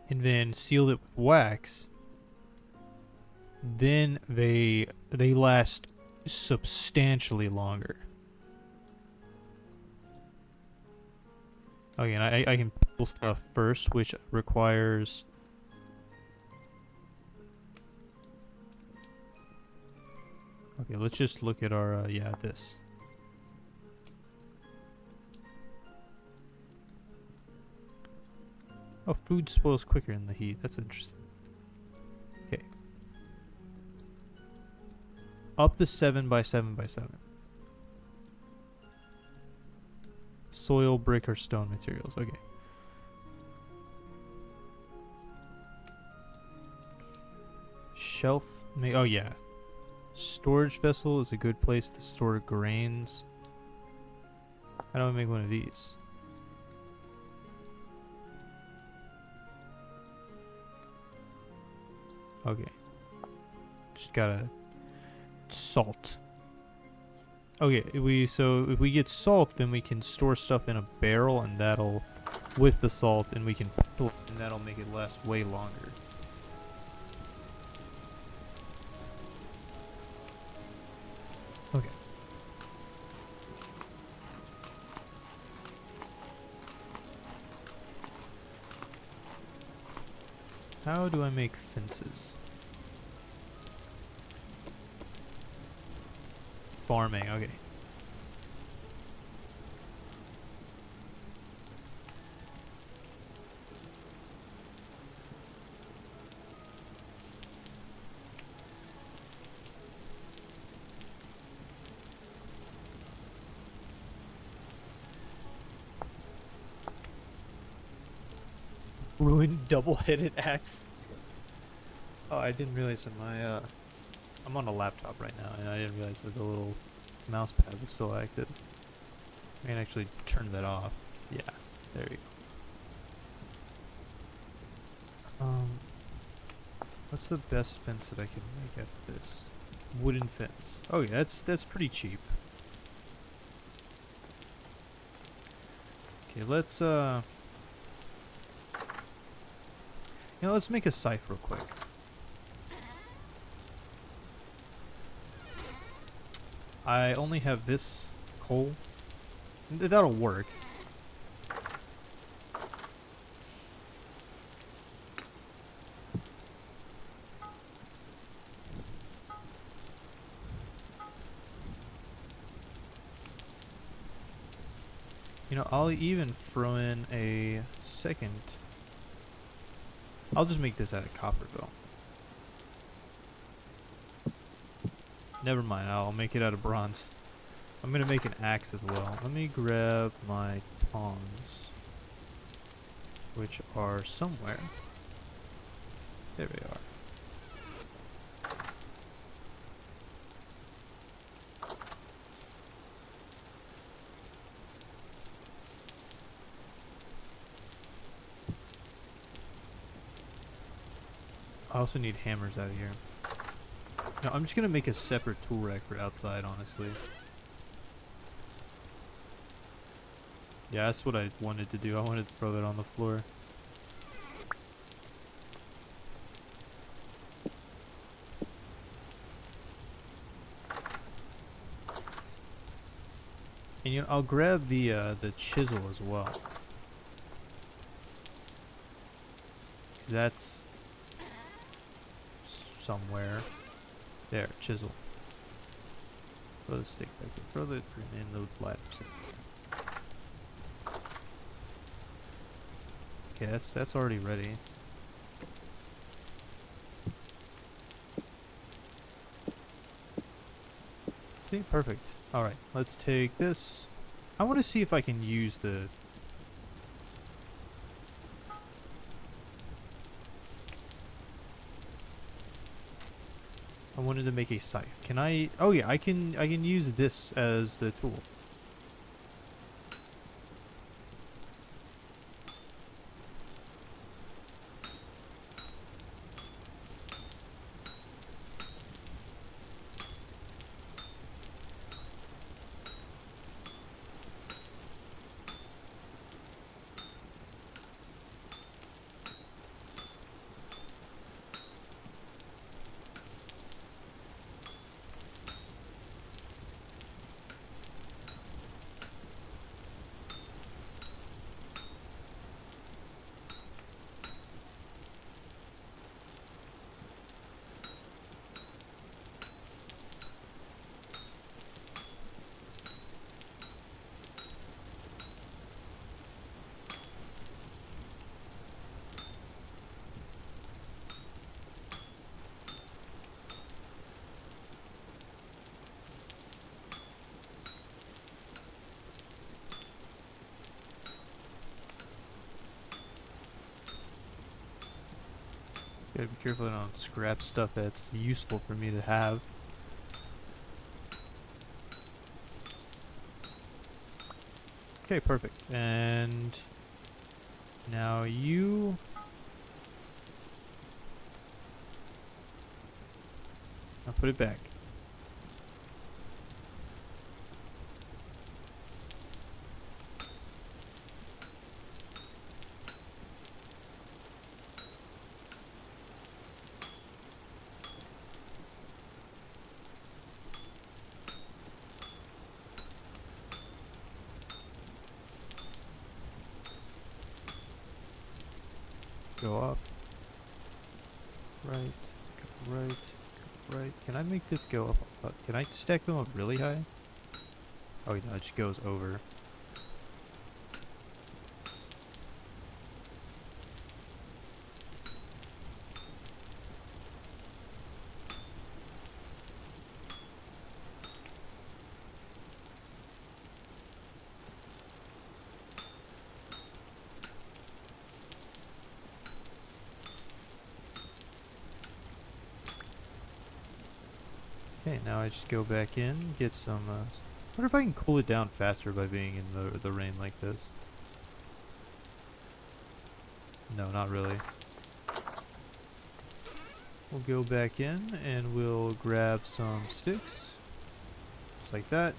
and then sealed it with wax, then they last substantially longer. Okay, and I can pull stuff first, which requires. Okay, let's just look at our yeah, this. Oh, food spoils quicker in the heat. That's interesting. Okay. Up to 7x7x7. Soil, brick, or stone materials. Okay. shelf. Oh yeah. Storage vessel is a good place to store grains. How do I make one of these? Okay. Just gotta salt. Okay, so if we get salt, then we can store stuff in a barrel, and that'll, with the salt, and we can, and that'll make it last way longer. Okay. How do I make fences? Farming, okay. Ruined double-headed axe. Oh, I didn't realize that my, I'm on a laptop right now, and I didn't realize that the little mouse pad was still active. I can actually turn that off. Yeah, there you go. What's the best fence that I can make out of this? Wooden fence. Oh yeah, that's pretty cheap. Okay, let's let's make a scythe real quick. I only have this coal. That'll work. You know, I'll even throw in a second. I'll just make this out of copper, though. Never mind, I'll make it out of bronze. I'm gonna make an axe as well. Let me grab my tongs, which are somewhere. There they are. I also need hammers out of here. No, I'm just gonna make a separate tool rack for outside, honestly. Yeah, that's what I wanted to do. I wanted to throw that on the floor. And you know, I'll grab the chisel as well. That's somewhere. There, chisel. Throw the stick back there. Throw the in the ladders. Okay, that's already ready. See, perfect. All right, let's take this. I want to see if I can use the. I wanted to make a scythe. Can I? Oh yeah, I can use this as the tool. Gotta be careful I don't scrap stuff that's useful for me to have. Okay, perfect. And now you... I'll put it back. Go up. Right. Go right. Go right. Can I make this go up? Can I stack them up really high? Oh, no, it just goes over. Okay, now I just go back in, get some, wonder if I can cool it down faster by being in the rain like this. No, not really. We'll go back in and we'll grab some sticks. Just like that.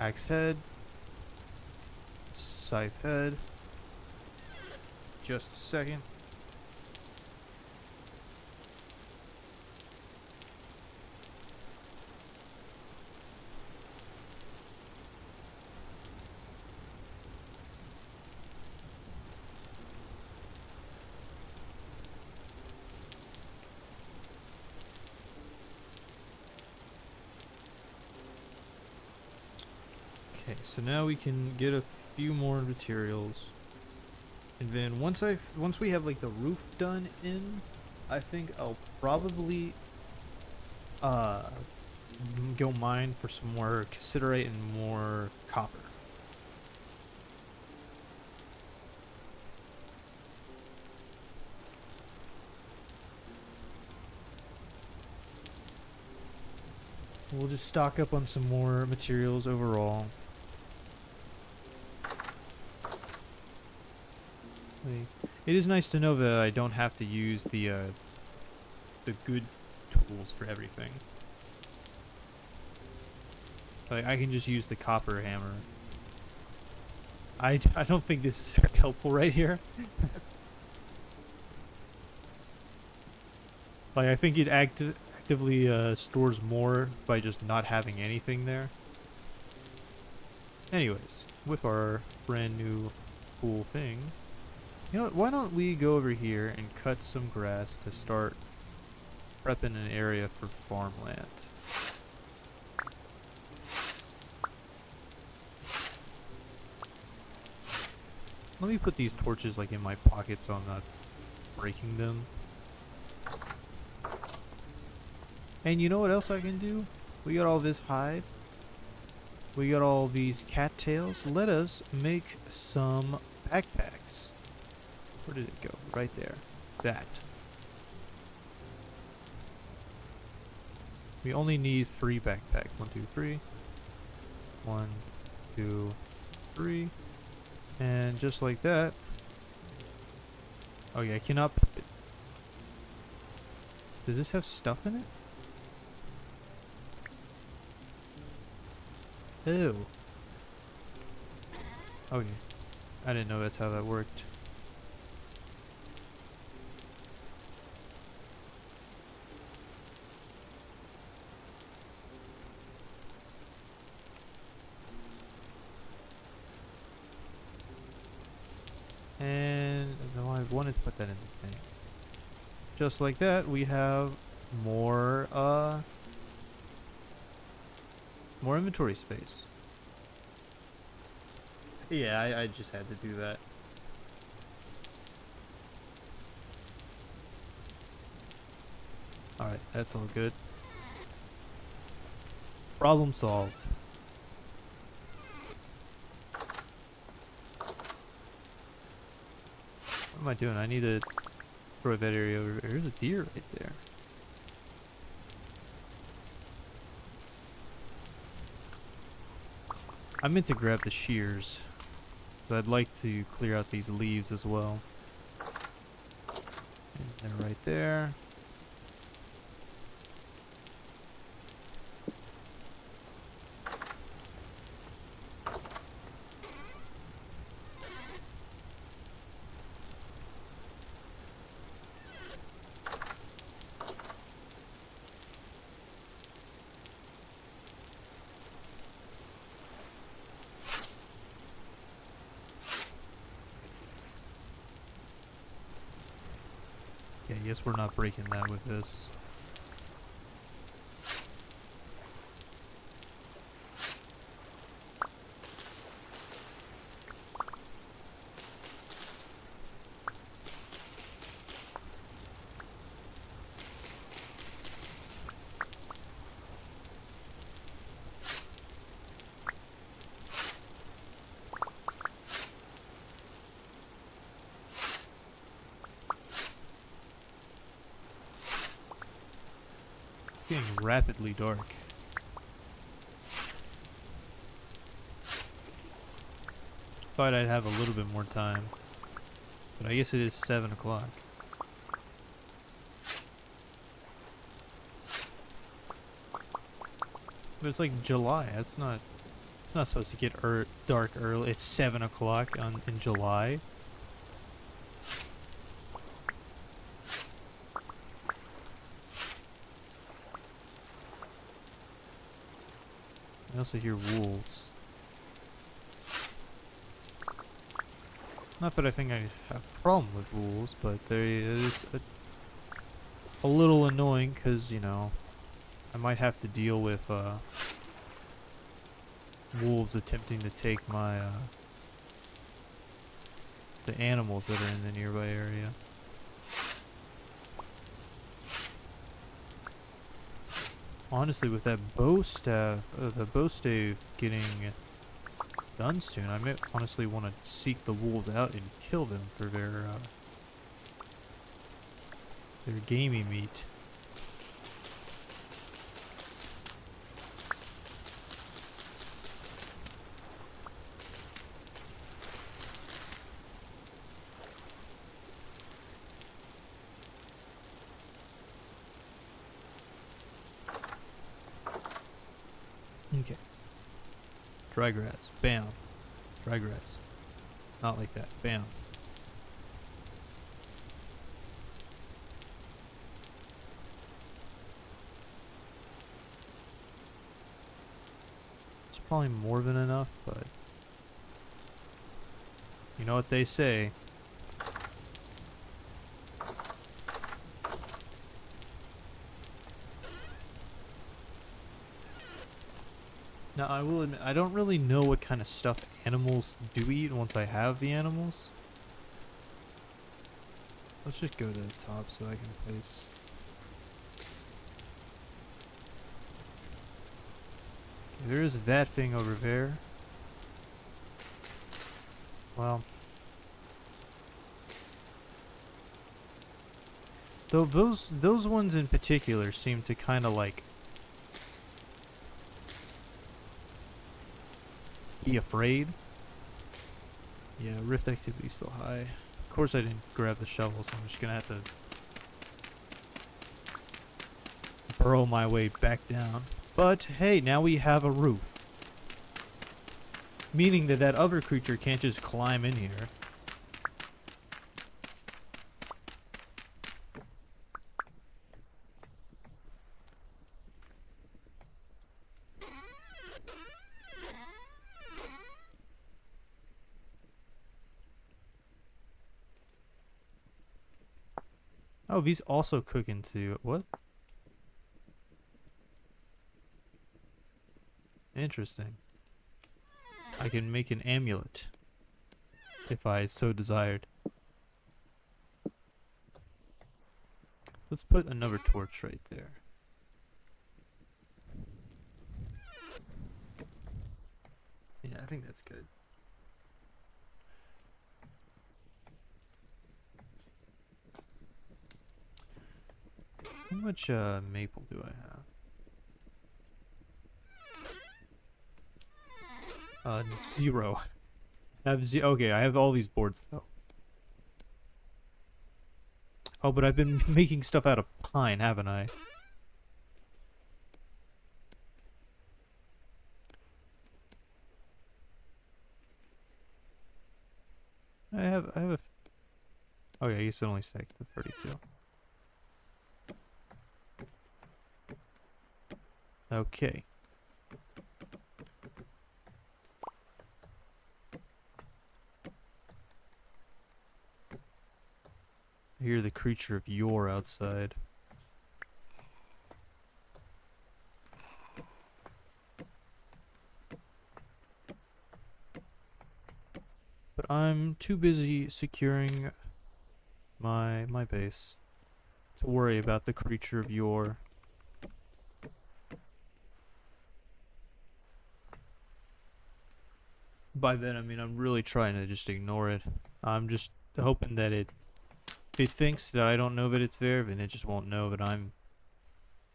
Axe head. Scythe head. Just a second. Okay, so now we can get a few more materials. And then once we have like the roof done in, I think I'll probably go mine for some more cassiterite and more copper. We'll just stock up on some more materials overall. It is nice to know that I don't have to use the good tools for everything. Like, I can just use the copper hammer. I don't think this is very helpful right here. Like, I think it actively stores more by just not having anything there. Anyways, with our brand new cool thing, you know what, why don't we go over here and cut some grass to start prepping an area for farmland. Let me put these torches like in my pockets so I'm not breaking them. And you know what else I can do? We got all this hide. We got all these cattails. Let us make some backpacks. Where did it go? Right there. That. We only need 3 backpacks. 1, 2, 3. 1, 2, 3. And just like that. Oh yeah, I cannot put it. Does this have stuff in it? Ew. Okay. I didn't know that's how that worked. And no, I wanted to put that in the thing. Just like that, we have more inventory space. Yeah, I just had to do that. Alright, that's all good. Problem solved. What am I doing? I need to Destroy that area over there. There's a deer right there. I meant to grab the shears, because I'd like to clear out these leaves as well. And they're right there. Okay, I guess we're not breaking that with this. Getting rapidly dark. Thought I'd have a little bit more time, but I guess it is 7 o'clock. But it's like July. It's not supposed to get dark early. It's 7 o'clock in July. I also hear wolves. Not that I think I have a problem with wolves, but there is a little annoying because, you know, I might have to deal with wolves attempting to take my the animals that are in the nearby area. Honestly, with that the bow stave getting done soon, I may honestly want to seek the wolves out and kill them for their gamey meat. Okay. Dry grass. Bam. Dry grass. Not like that. Bam. It's probably more than enough, but you know what they say. Now, I will admit, I don't really know what kind of stuff animals do eat once I have the animals. Let's just go to the top so I can place. Okay, there is that thing over there. Well. Though those ones in particular seem to kind of like be afraid. Yeah, rift activity is still high. Of course I didn't grab the shovel, so I'm just gonna have to burrow my way back down. But hey, now we have a roof. Meaning that that other creature can't just climb in here. Oh, these also cook into what? Interesting. I can make an amulet if I so desired. Let's put another torch right there. Yeah, I think that's good. How much maple do I have? 0. I have okay, I have all these boards though. Oh, but I've been making stuff out of pine, haven't I? I have a. Oh yeah, I guess it only stacks to 32. Okay. I hear the creature of yore outside. But I'm too busy securing my base to worry about the creature of yore. By then, I mean I'm really trying to just ignore it. I'm just hoping that it thinks that I don't know that it's there, then it just won't know that I'm.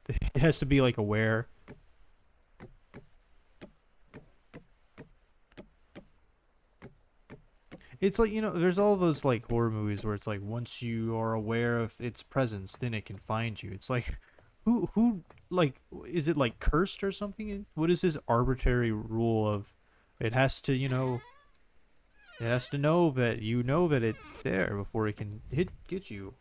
It has to be like aware. It's like, you know, there's all those like horror movies where it's like once you are aware of its presence, then it can find you. It's like, who like is it like cursed or something? What is this arbitrary rule of it has to, you know, it has to know that you know that it's there before it can get you.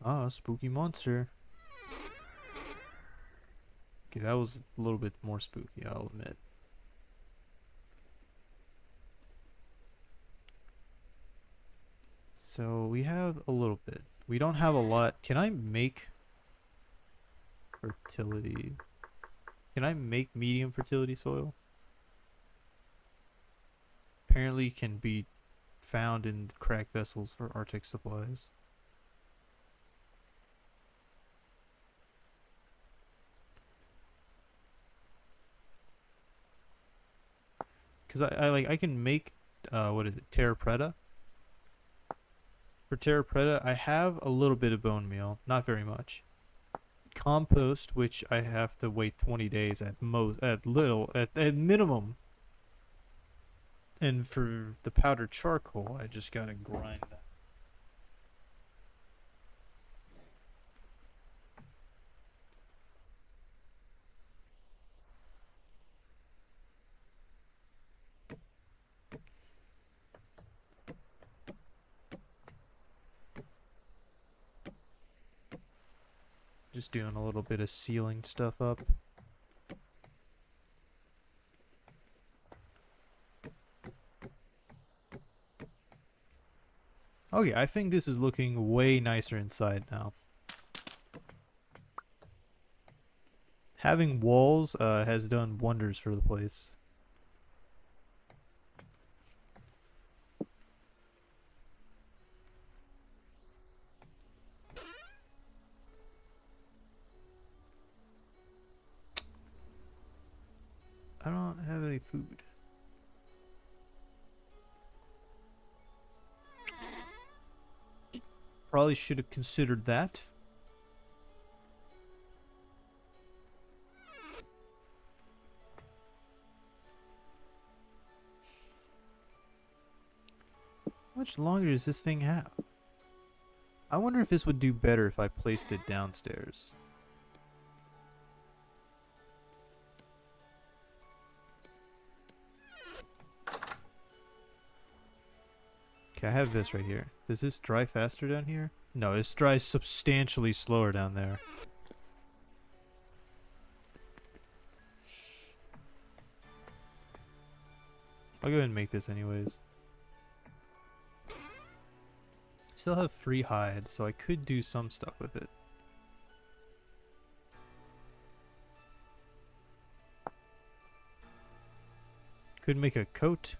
Ah, spooky monster. Okay, that was a little bit more spooky, I'll admit. So we have a little bit. We don't have a lot. Can I make fertility? Can I make medium fertility soil? Apparently can be found in cracked vessels for Arctic supplies. Cause I like I can make what is it, terra preta? For terra preta, I have a little bit of bone meal, not very much. Compost, which I have to wait 20 days at minimum. And for the powdered charcoal, I just gotta grind that. Just doing a little bit of sealing stuff up. Okay, I think this is looking way nicer inside now. Having walls has done wonders for the place. I don't have any food. Probably should have considered that. How much longer does this thing have? I wonder if this would do better if I placed it downstairs. Okay, I have this right here. Does this dry faster down here? No, this dries substantially slower down there. I'll go ahead and make this anyways. Still have free hide, so I could do some stuff with it. Could make a coat.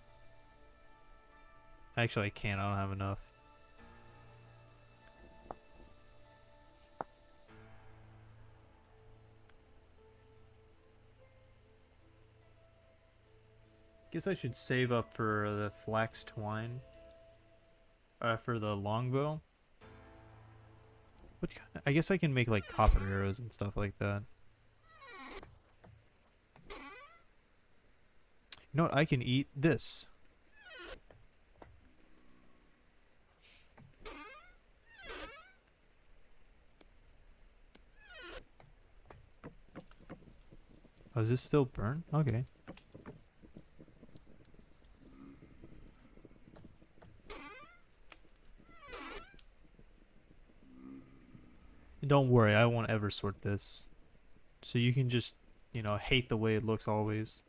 Actually, I can't. I don't have enough. Guess I should save up for the flax twine. For the longbow. What kind of, I guess I can make like copper arrows and stuff like that. You know what? I can eat this. Oh, is this still burn? Okay. Don't worry, I won't ever sort this. So you can just, you know, hate the way it looks always.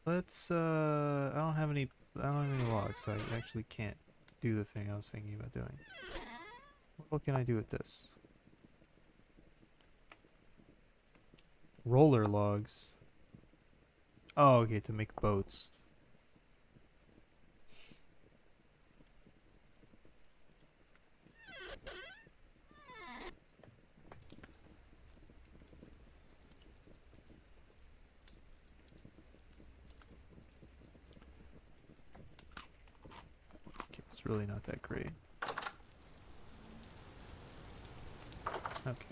Let's, I don't have any logs, so I actually can't do the thing I was thinking about doing. What can I do with this? Roller logs. Oh, okay, to make boats. Okay, it's really not that great. Okay.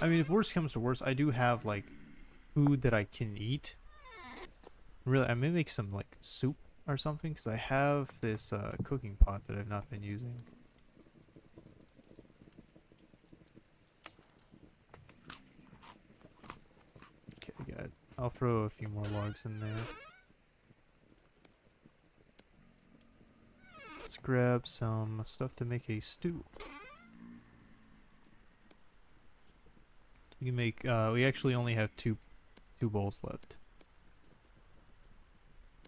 I mean, if worse comes to worse, I do have, like, food that I can eat. Really, I may make some, like, soup or something, because I have this cooking pot that I've not been using. Okay, good. I'll throw a few more logs in there. Let's grab some stuff to make a stew. We can make, we actually only have two bowls left.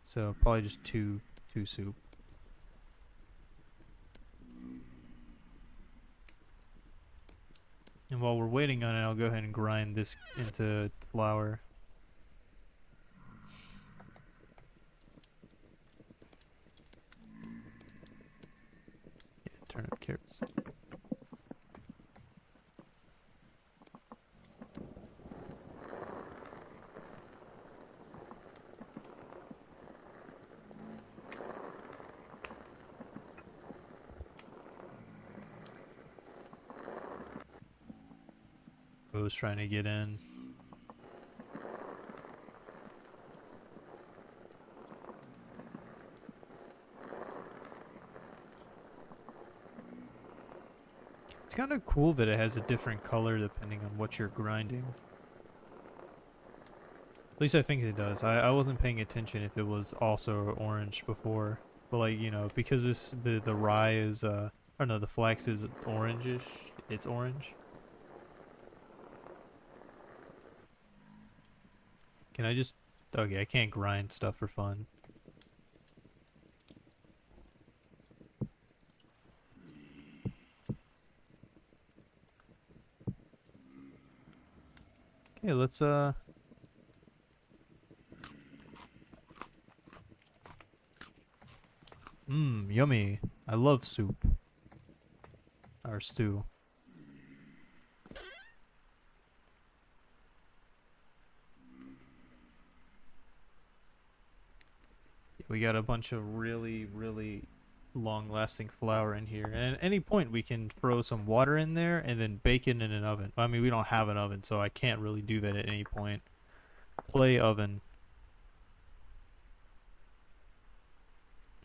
So probably just two soup. And while we're waiting on it, I'll go ahead and grind this into flour. Yeah, turnip carrots. I was trying to get in. It's kind of cool that it has a different color depending on what you're grinding. At least I think it does. I wasn't paying attention if it was also orange before. But like, you know, because the rye is, or no, the flax is orangish, it's orange. Can I just... Okay, I can't grind stuff for fun. Okay, let's, yummy. I love soup. Or stew. We got a bunch of really, really long-lasting flour in here. And at any point, we can throw some water in there and then bake it in an oven. I mean, we don't have an oven, so I can't really do that at any point. Clay oven.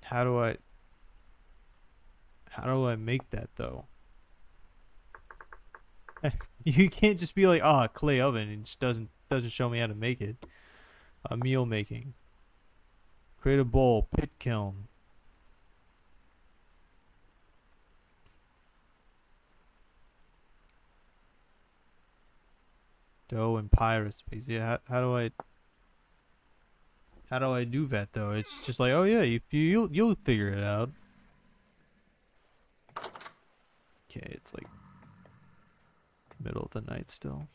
How do I make that, though? You can't just be like, ah, clay oven. It just doesn't show me how to make it. Meal making. Create a bowl. Pit kiln. Dough and pie recipes. Yeah, how do I do that though? It's just like, oh yeah, you'll figure it out. Okay, it's like middle of the night still.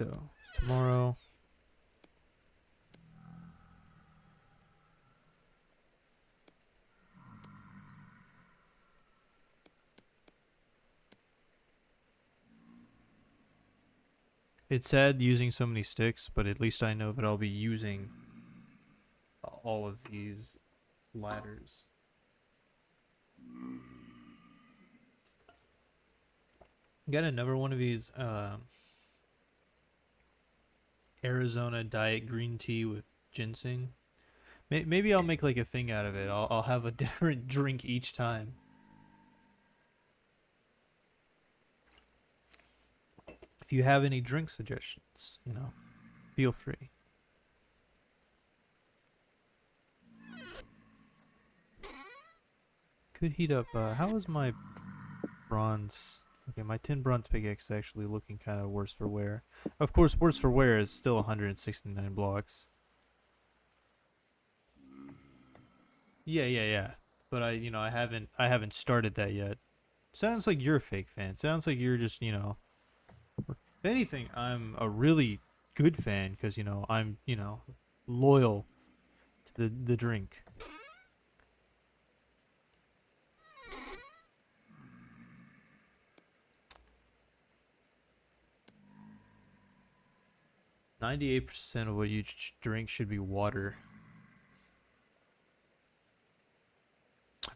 So, tomorrow. It's sad using so many sticks, but at least I know that I'll be using all of these ladders. Got another one of these Arizona diet green tea with ginseng. Maybe I'll make like a thing out of it. I'll have a different drink each time. If you have any drink suggestions, you know, feel free. Could heat up. How is my bronze? Okay, my tin bronze pickaxe is actually looking kind of worse for wear. Of course, worse for wear is still 169 blocks. Yeah. But I haven't started that yet. Sounds like you're a fake fan. Sounds like you're just, if anything, I'm a really good fan because, I'm, loyal to the drink. %98 of what you drink should be water.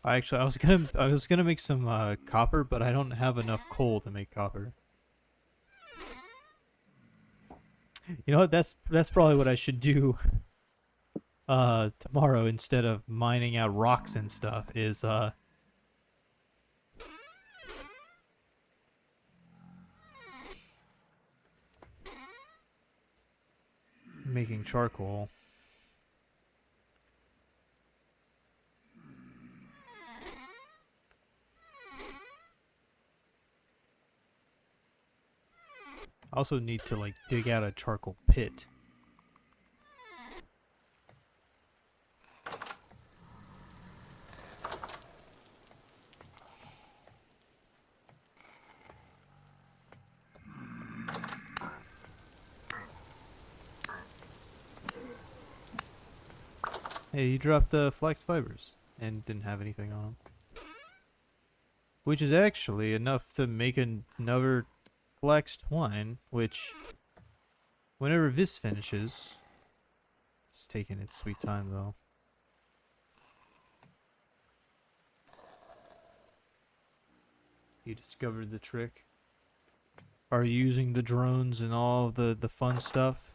I was gonna make some copper, but I don't have enough coal to make copper. You know what? That's probably what I should do tomorrow instead of mining out rocks and stuff is making charcoal. I also need to like dig out a charcoal pit. Hey, you dropped flax fibers and didn't have anything on them. Which is actually enough to make another flax twine, which, whenever this finishes, it's taking its sweet time though. You discovered the trick? Are you using the drones and all of the fun stuff?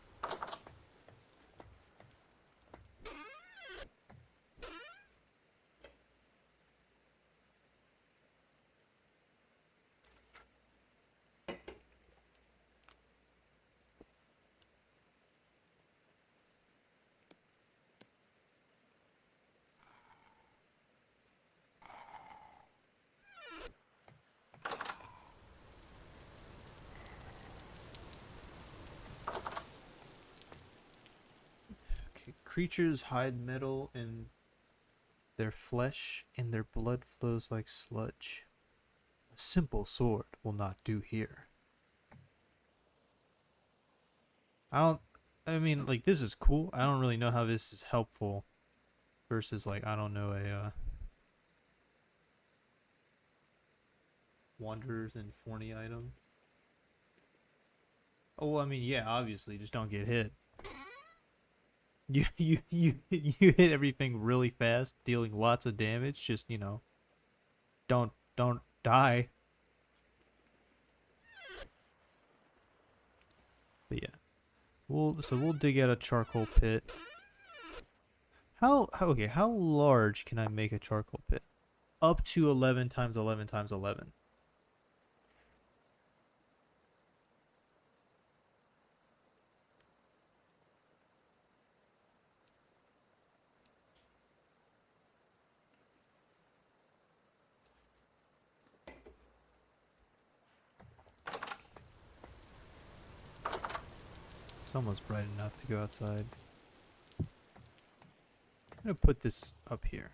Okay, creatures hide metal in their flesh and their blood flows like sludge. A simple sword will not do here. I mean, like, this is cool. I don't really know how this is helpful versus, like, I don't know, a, Wanderers and Forney item. Oh, well, I mean, yeah, obviously, just don't get hit. You hit everything really fast, dealing lots of damage, just, don't die. But yeah. We'll dig out a charcoal pit. How large can I make a charcoal pit? Up to 11 times 11 times 11. It's almost bright enough to go outside. I'm gonna put this up here.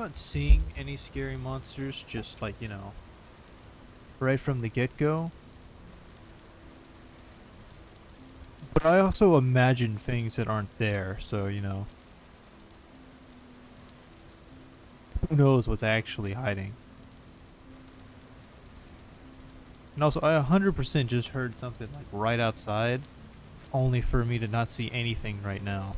not seeing any scary monsters, just like, you know, right from the get-go. But I also imagine things that aren't there, so, you know, who knows what's actually hiding. And also, I 100% just heard something like right outside, only for me to not see anything right now.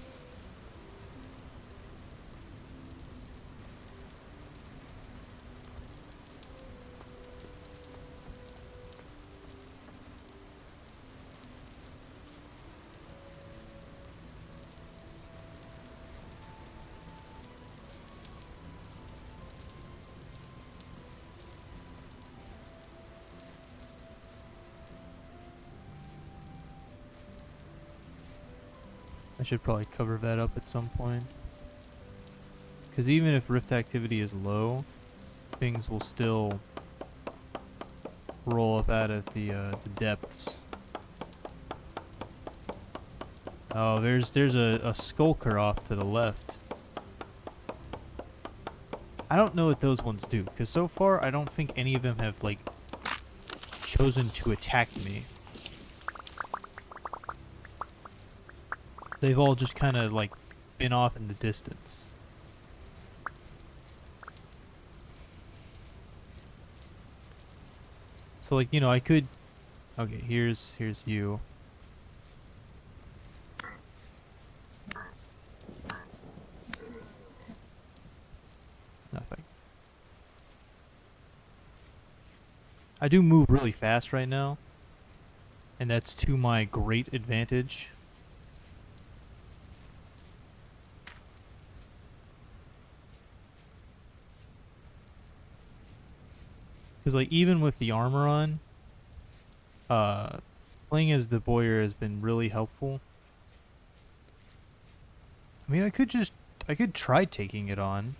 I should probably cover that up at some point. Because even if rift activity is low, things will still roll up out of the depths. Oh, there's a skulker off to the left. I don't know what those ones do, because so far I don't think any of them have, like, chosen to attack me. They've all just kind of, like, been off in the distance. So, like, you know, I could... Okay, here's you. Nothing. I do move really fast right now, and that's to my great advantage. Because, like, even with the armor on, playing as the Boyer has been really helpful. I mean, I could try taking it on.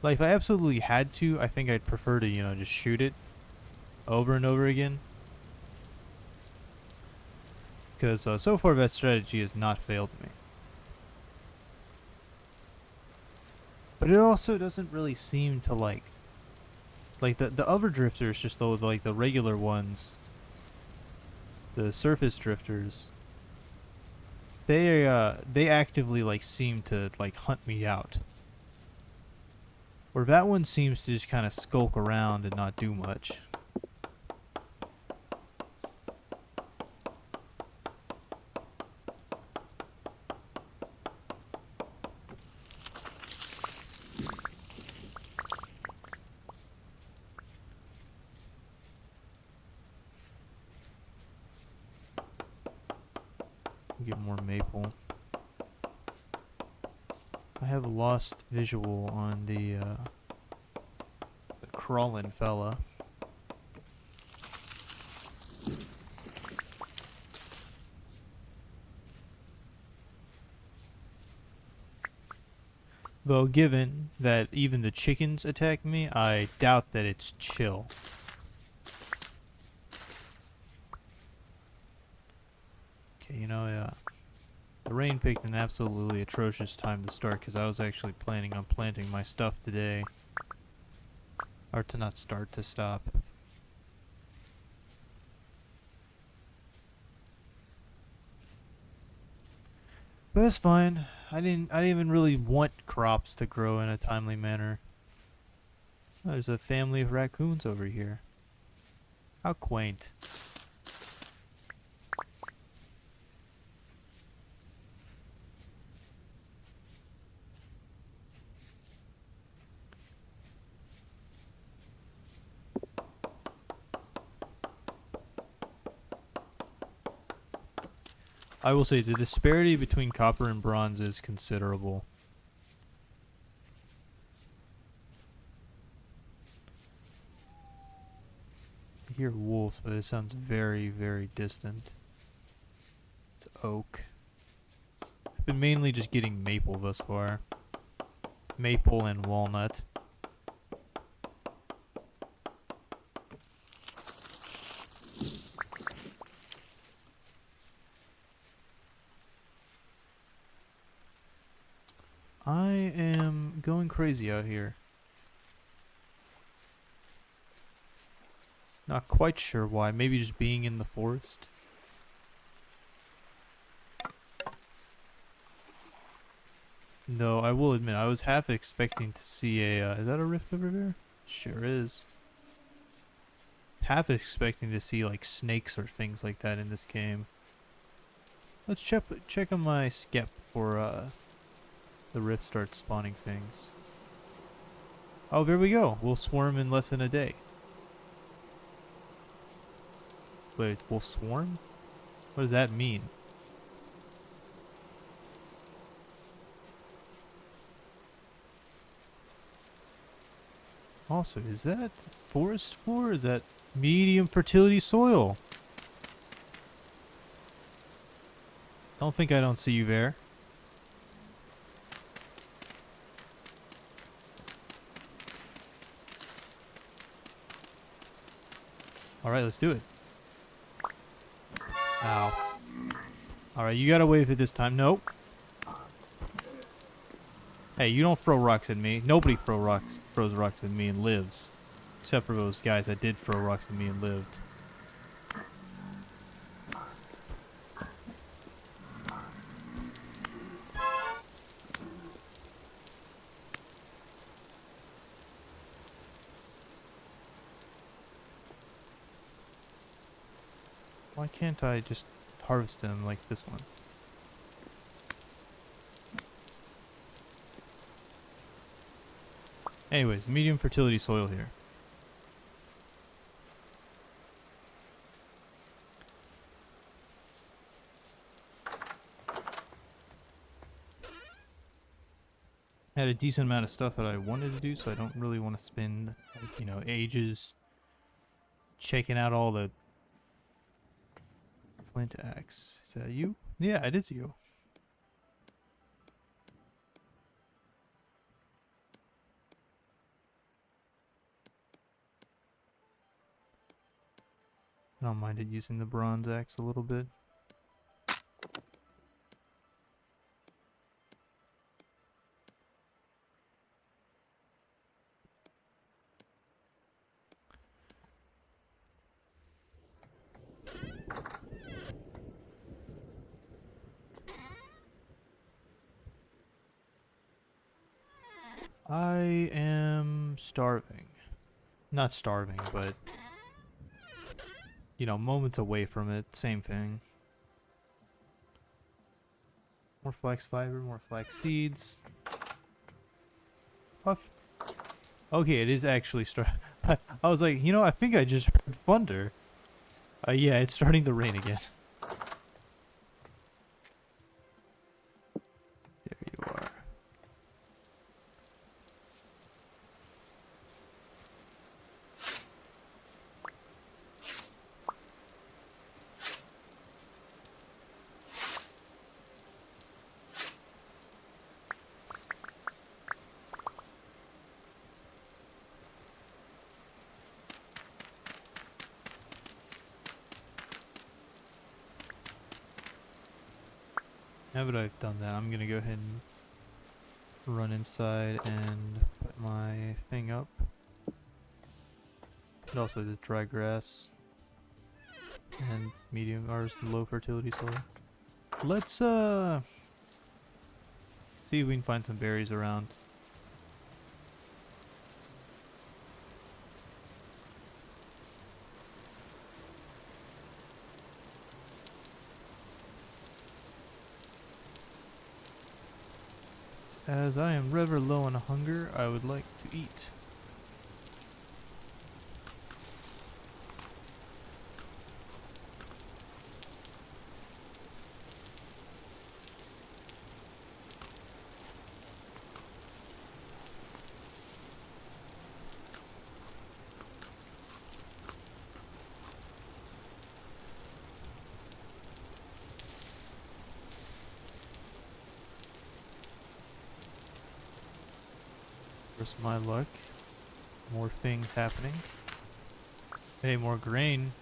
Like, if I absolutely had to, I think I'd prefer to, you know, just shoot it over and over again. Because so far that strategy has not failed me. But it also doesn't really seem to, like the other drifters, just like the regular ones, the surface drifters, they actively, like, seem to, like, hunt me out. Where that one seems to just kind of skulk around and not do much. Get more maple. I have a lost visual on the crawling fella. Though given that even the chickens attack me, I doubt that it's chill. Okay, you know, the rain picked an absolutely atrocious time to start because I was actually planning on planting my stuff today. Or to not start, to stop. But it's fine. I didn't even really want crops to grow in a timely manner. Oh, there's a family of raccoons over here. How quaint. I will say the disparity between copper and bronze is considerable. I hear wolves, but it sounds very, very distant. It's oak. I've been mainly just getting maple thus far. Maple and walnut. I am going crazy out here. Not quite sure why. Maybe just being in the forest. No, I will admit, I was half expecting to see a, is that a rift over there? Sure is. Half expecting to see, like, snakes or things like that in this game. Let's check on my skep before, the rift starts spawning things. Oh, there we go. We'll swarm in less than a day. Wait, we'll swarm? What does that mean? Also, is that forest floor? Is that medium fertility soil? Don't think I don't see you there. Alright, let's do it. Ow. Alright, you got away with it this time. Nope. Hey, you don't throw rocks at me. Nobody throws rocks at me and lives. Except for those guys that did throw rocks at me and lived. Why can't I just harvest them like this one? Anyways, medium fertility soil here. I had a decent amount of stuff that I wanted to do, so I don't really want to spend, like, you know, ages checking out all the flint axe. Is that you? Yeah, it is you. I don't mind it using the bronze axe a little bit. I am starving. Not starving, but, you know, moments away from it. Same thing. More flax fiber, more flax seeds. Puff. Okay, it is actually I was like, you know, I think I just heard thunder. Yeah, it's starting to rain again. There you are. Now that I've done that, I'm gonna go ahead and run inside and put my thing up. And also the dry grass and medium or low fertility soil. Let's see if we can find some berries around. As I am rather low on hunger, I would like to eat. Where's my luck? More things happening. Hey, more grain.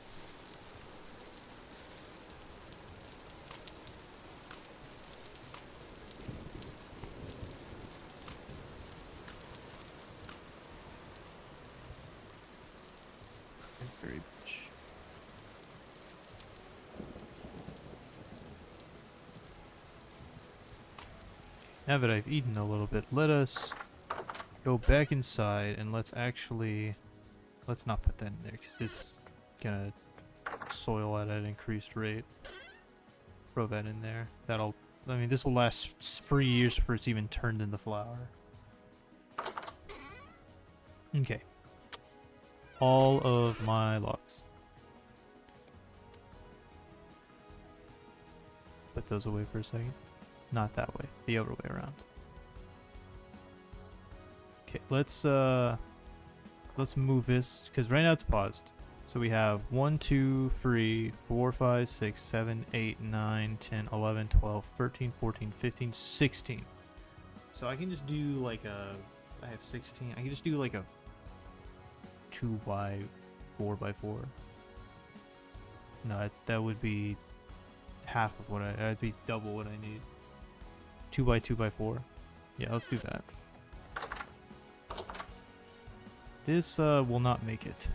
now that I've eaten a little bit, let us go back inside and let's not put that in there because this is gonna soil at an increased rate. Throw that in there. I mean, this will last 3 years before it's even turned into flour. Okay. All of my logs. Put those away for a second. Not that way. The other way around. Okay, let's move this, because right now it's paused. So we have 1, 2, 3, 4, 5, 6, 7, 8, 9, 10, 11, 12, 13, 14, 15, 16. So I can just do like I have 16. I can just do like a 2 by 4 by 4. No, that would be half of what that'd be double what I need. 2 by 2 by 4. Yeah, let's do that. This will not make it.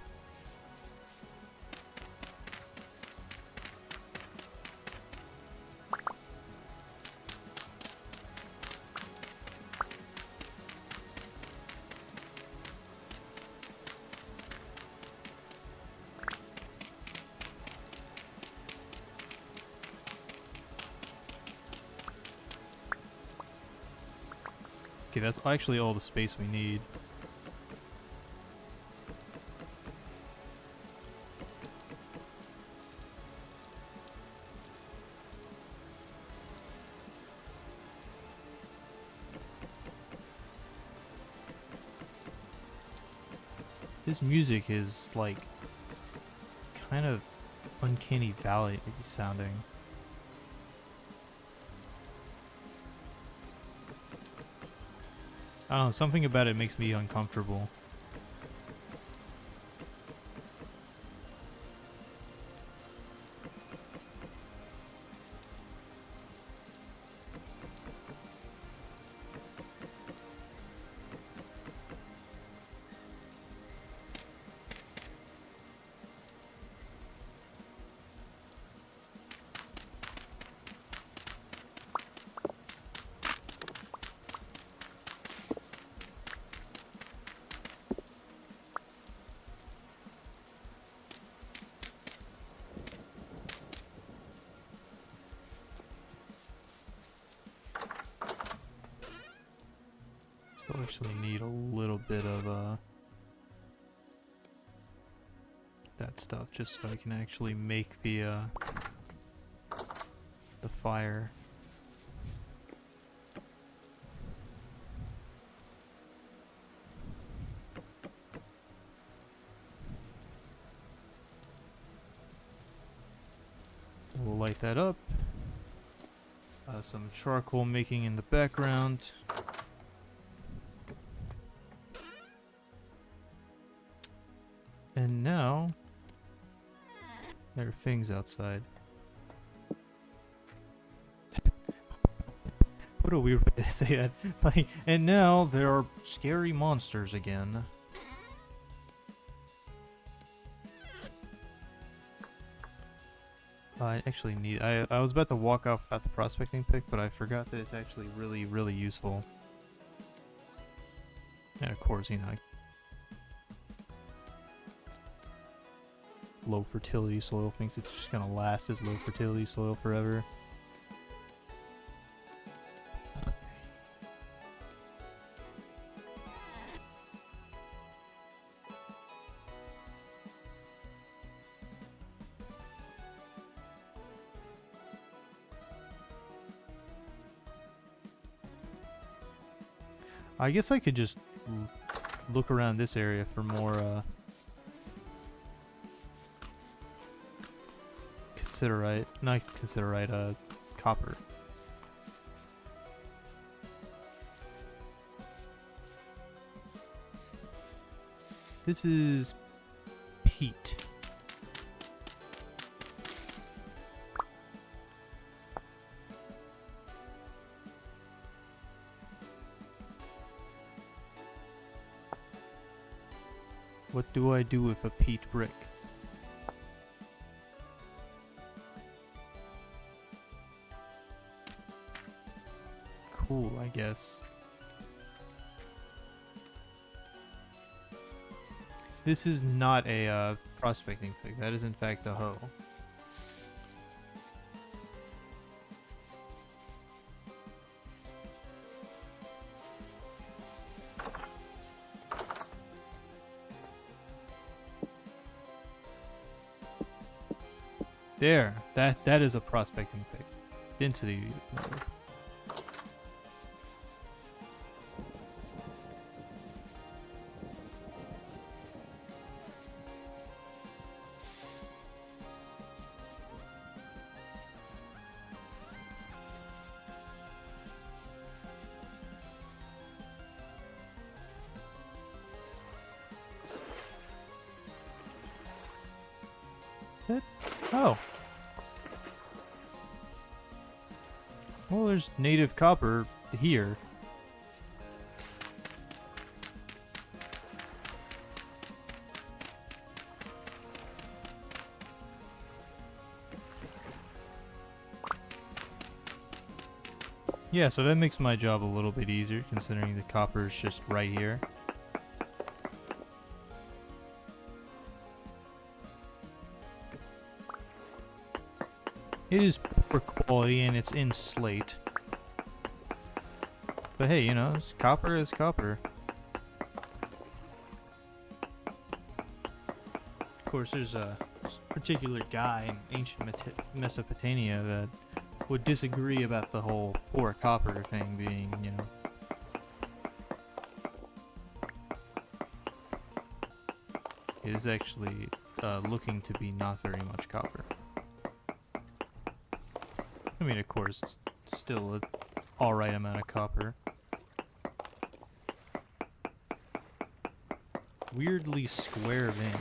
Okay, that's actually all the space we need. This music is like kind of uncanny valley sounding. I don't know, something about it makes me uncomfortable. Still actually need a little bit of that stuff just so I can actually make the fire. We'll light that up. Some charcoal making in the background. And now, there are things outside. What a weird way to say that. Like, and now there are scary monsters again. I actually need... I was about to walk off at the prospecting pick, but I forgot that it's actually really, really useful. And of course, you know, low fertility soil thinks it's just gonna last as low fertility soil forever. I guess I could just look around this area for more copper. This is peat. What do I do with a peat brick? Cool, I I guess. This is not a prospecting pig. That is in fact a hoe. There, that is a prospecting pig. Density mode. Oh. Well, there's native copper here. Yeah, so that makes my job a little bit easier, considering the copper is just right here. It is poor quality and it's in slate. But hey, you know, it's copper is copper. Of course, there's a particular guy in ancient Mesopotamia that would disagree about the whole poor copper thing being, you know. It is actually looking to be not very much copper. I mean, of course, it's still an alright amount of copper. Weirdly square vein.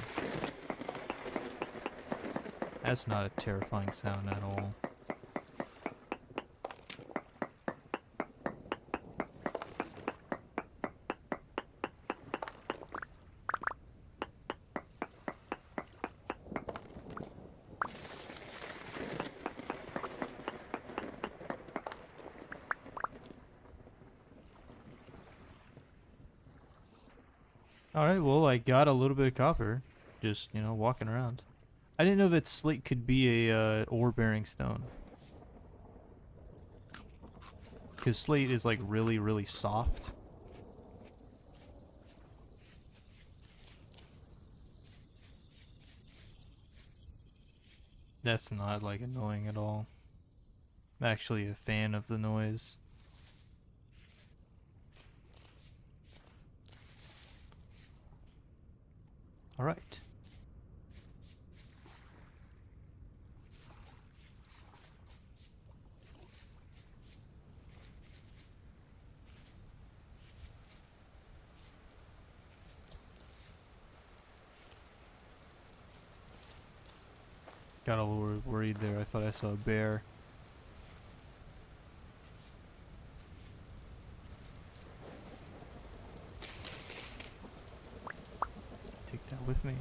That's not a terrifying sound at all. Alright, well, I got a little bit of copper. Just, you know, walking around. I didn't know that slate could be a ore-bearing stone. Because slate is, like, really, really soft. That's not, like, annoying at all. I'm actually a fan of the noise. Alright. Got a little worried there. I thought I saw a bear. Take that with me.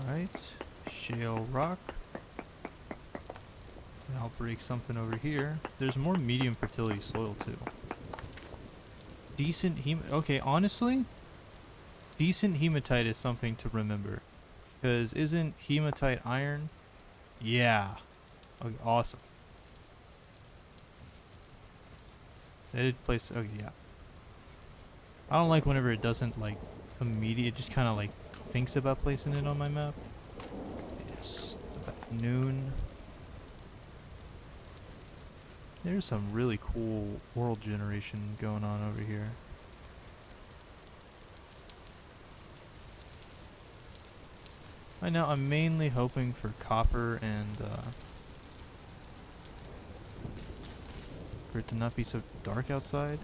Alright. Shale rock. I'll break something over here. There's more medium fertility soil too. Decent okay, honestly, decent hematite is something to remember. Because isn't hematite iron? Yeah. Okay, awesome. That did place, okay, yeah. I don't like whenever it doesn't like immediate, just kind of like thinks about placing it on my map. It's about noon. There's some really cool world generation going on over here. Right now I'm mainly hoping for copper and for it to not be so dark outside.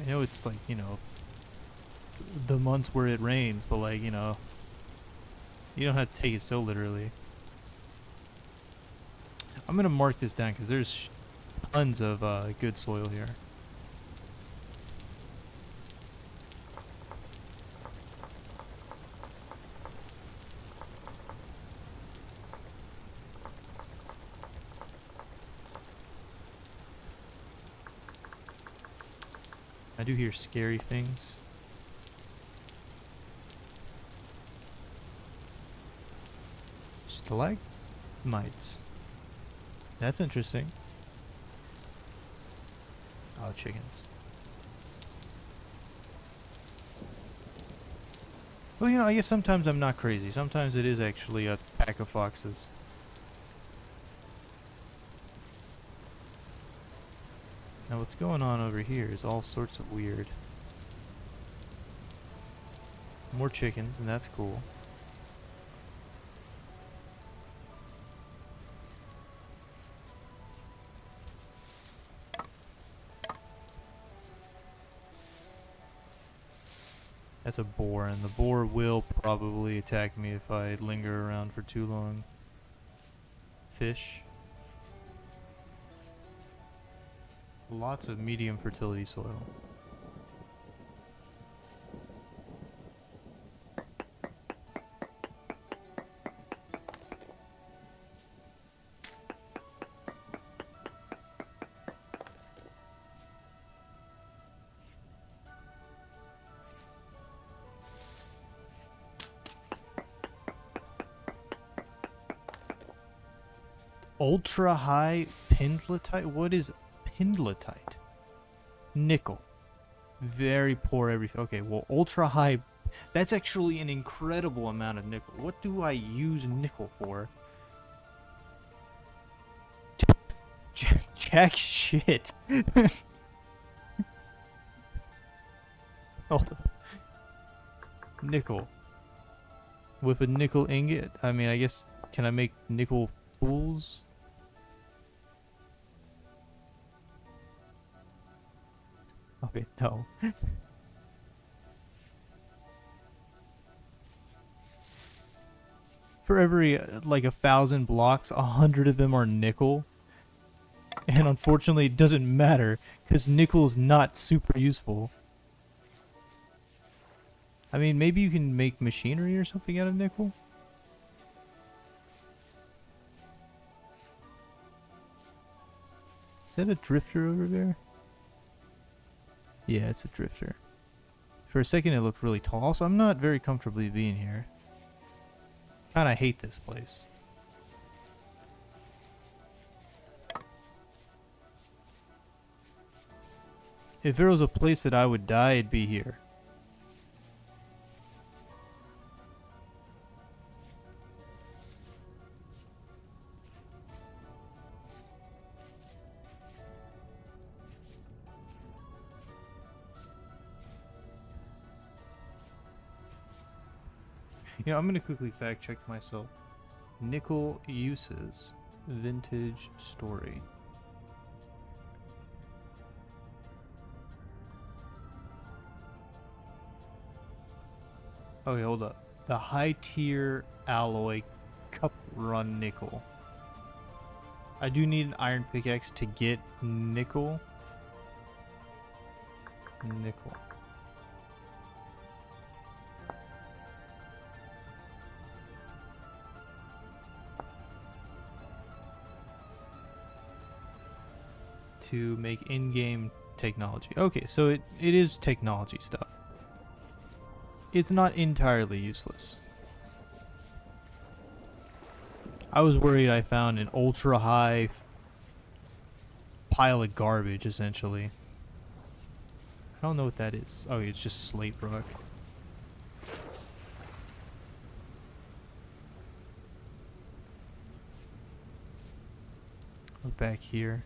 I know it's like, you know, the months where it rains, but like, you know, you don't have to take it so literally. I'm gonna mark this down because there's tons of good soil here. I do hear scary things. Stalagmites. That's interesting. Oh, chickens. Well, you know, I guess sometimes I'm not crazy. Sometimes it is actually a pack of foxes. Now what's going on over here is all sorts of weird. More chickens, and that's cool. That's a boar, and the boar will probably attack me if I linger around for too long. Fish. Lots of medium fertility soil. Ultra high pindletite? What is pindletite? Nickel. Very poor everything. Okay, well, ultra high. That's actually an incredible amount of nickel. What do I use nickel for? Jack shit. Hold up. Nickel. With a nickel ingot? I mean, I guess, can I make nickel tools? Okay, no. For every, like, 1,000 blocks, 100 of them are nickel. And unfortunately, it doesn't matter, because nickel is not super useful. I mean, maybe you can make machinery or something out of nickel? Is that a drifter over there? Yeah, it's a drifter. For a second it looked really tall. Also, I'm not very comfortably being here. Kinda hate this place. If there was a place that I would die, it'd be here. You know, I'm gonna quickly fact check myself. Nickel uses. Vintage story. Okay, hold up. The high tier alloy cup run nickel. I do need an iron pickaxe to get nickel. Nickel. To make in-game technology. Okay, so it is technology stuff. It's not entirely useless. I was worried I found an ultra high pile of garbage, essentially. I don't know what that is. Oh, it's just slate rock. Look back here.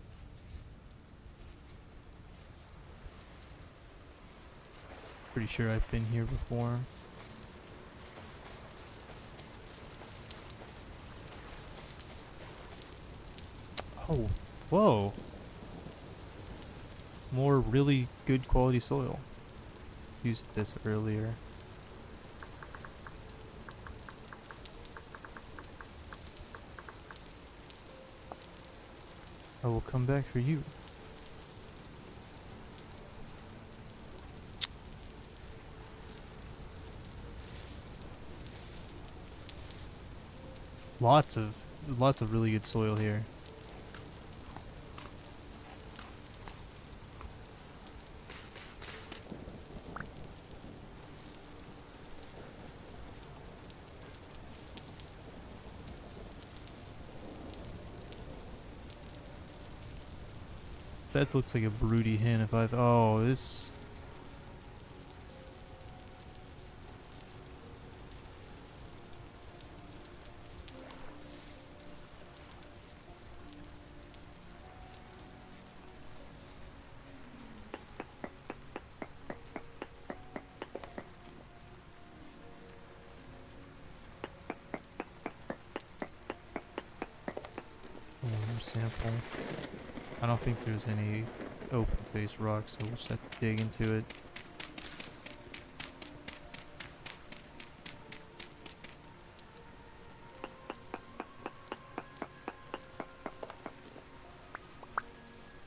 Pretty sure I've been here before. Oh, whoa. More really good quality soil. Used this earlier. I will come back for you. Lots of really good soil here. That looks like a broody hen if I've... Oh, this... Water sample. I don't think there's any open face rocks, so we'll just have to dig into it.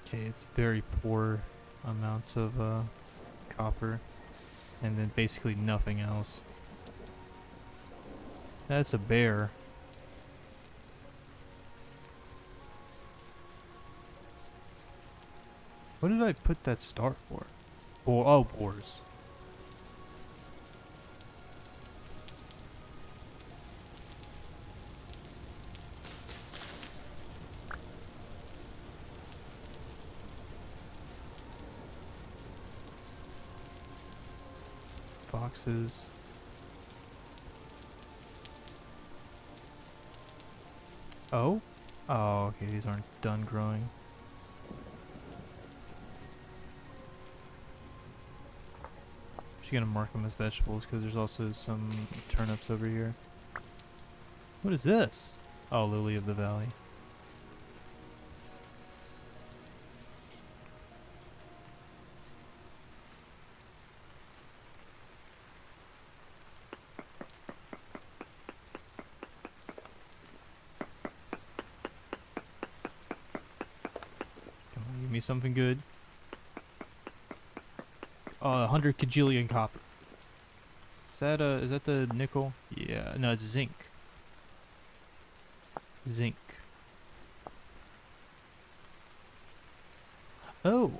Okay, it's very poor amounts of copper, and then basically nothing else. That's a bear. What did I put that star for? Oh, boars. Foxes. Oh? Oh, okay, these aren't done growing. I'm just gonna mark them as vegetables because there's also some turnips over here. What is this? Oh, lily of the valley. Come on, give me something good. 100 kajillion copper. Is that the nickel? Yeah, no, it's zinc. Zinc. Oh.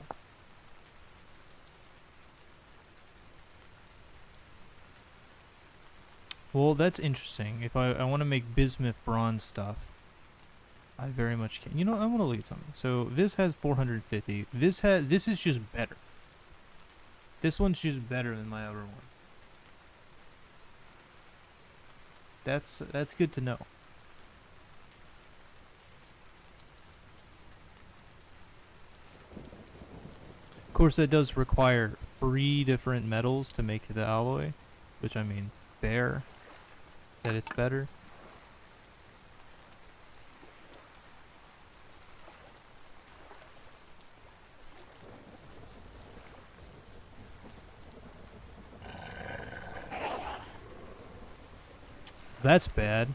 Well, that's interesting. If I want to make bismuth bronze stuff, I very much can. You know, I want to look at something. So this has 450. This is just better. This one's just better than my other one. That's good to know. Of course, that does require 3 different metals to make the alloy, which I mean, fair that it's better. That's bad.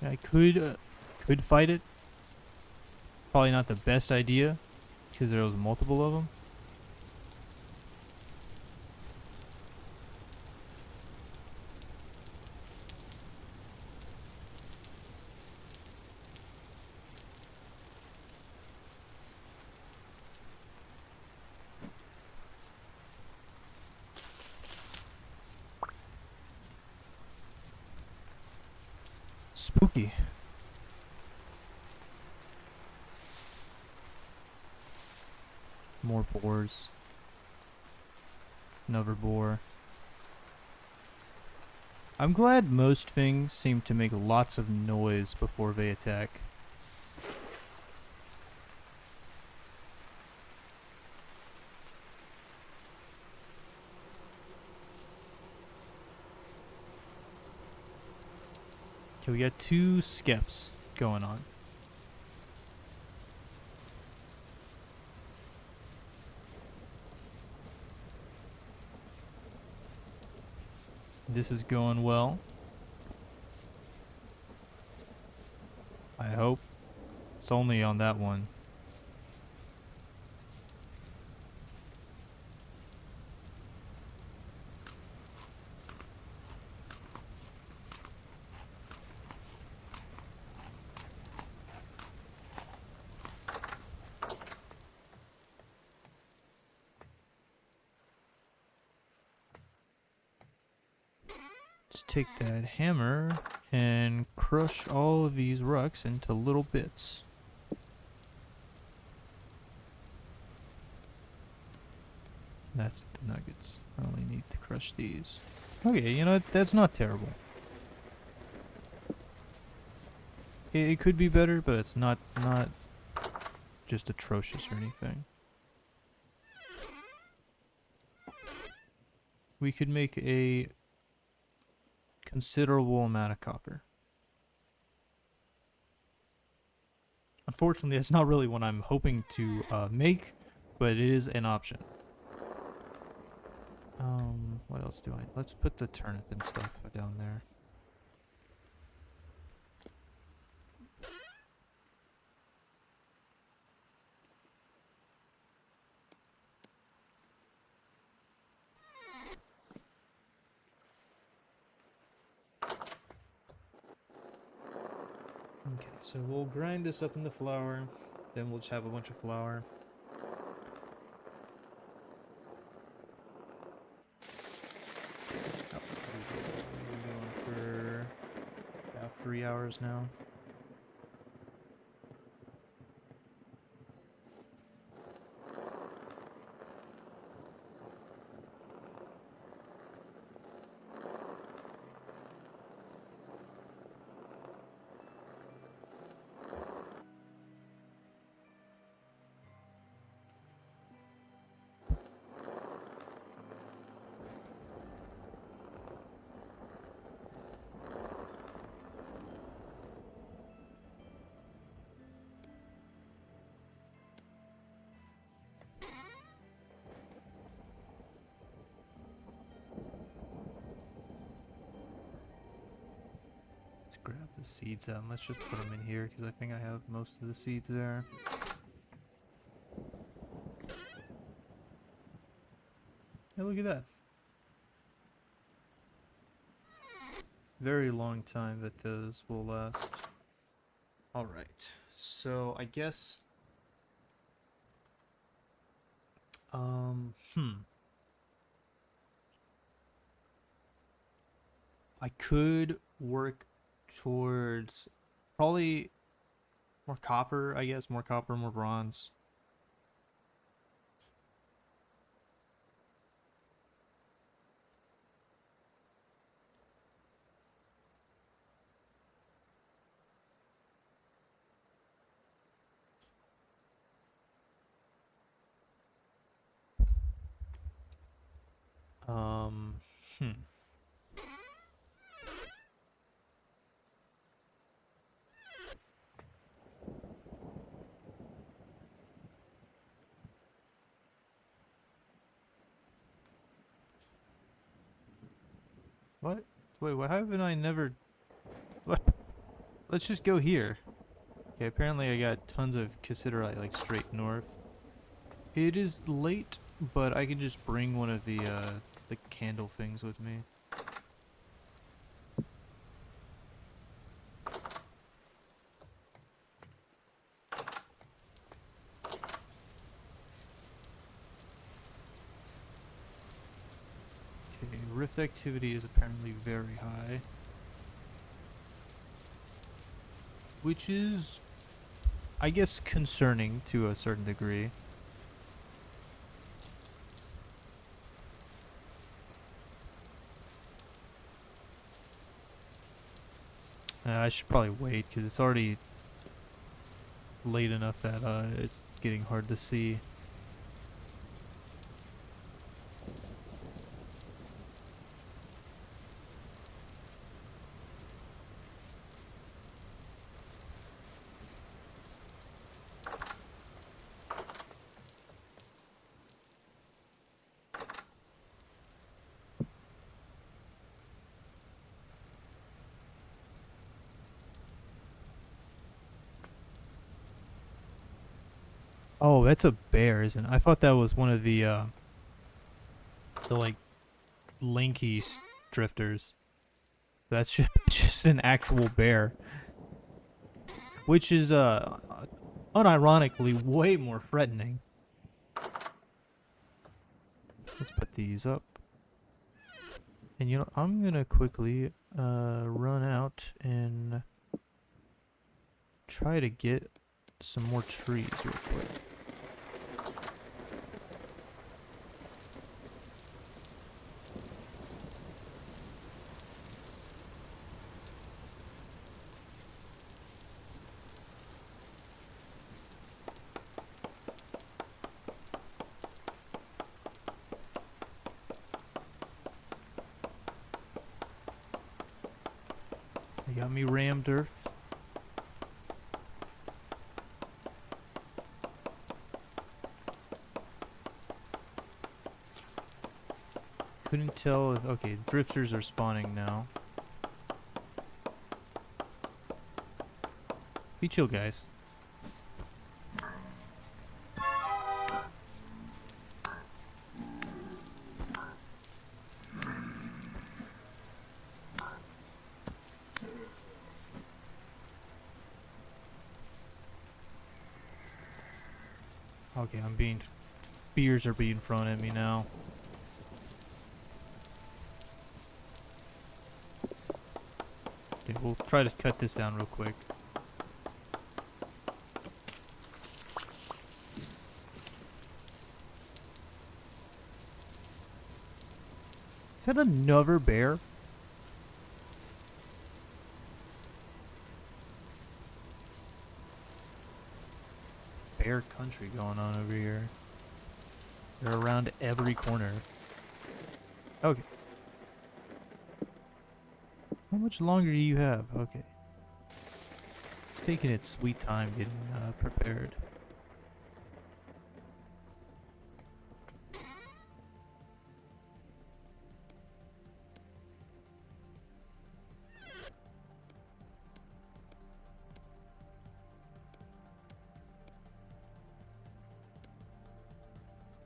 I could fight it. Probably not the best idea because there was multiple of them. Spooky. More boars. Another boar. I'm glad most things seem to make lots of noise before they attack. Okay, we got 2 skeps going on. This is going well. I hope. It's only on that one. let's take that hammer and crush all of these rocks into little bits. That's the nuggets. I only need to crush these. Okay, you know, that's not terrible. It could be better, but it's not just atrocious or anything. We could make a considerable amount of copper. Unfortunately, that's not really what I'm hoping to make, but it is an option. What else do I... Let's put the turnip and stuff down there. Okay, so we'll grind this up in the flour, then we'll just have a bunch of flour. Oh, we've been going for about 3 hours now. Let's grab the seeds out and let's just put them in here because I think I have most of the seeds there. Hey, look at that. Very long time that those will last. Alright, so I guess... I could work towards probably more copper, I guess. More copper, more bronze. Hmm. What? Wait, why haven't I never... What? Let's just go here. Okay, apparently I got tons of cassiterite, like, straight north. It is late, but I can just bring one of the candle things with me. Okay, rift activity is apparently very high. Which is, I guess, concerning to a certain degree. I should probably wait because it's already late enough that it's getting hard to see. Oh, that's a bear, isn't it? I thought that was one of the like lanky drifters. That's just an actual bear, which is unironically way more threatening. Let's put these up, And you know, I'm gonna quickly run out and try to get some more trees real quick. They got me rammed earth. Couldn't tell if, okay, drifters are spawning now. Be chill, guys. Okay, I'm being... Spears are being thrown at me now. Okay, we'll try to cut this down real quick. Is that another bear? Bear country going on over here. They're around every corner. Okay. How much longer do you have? Okay. It's taking its sweet time getting prepared.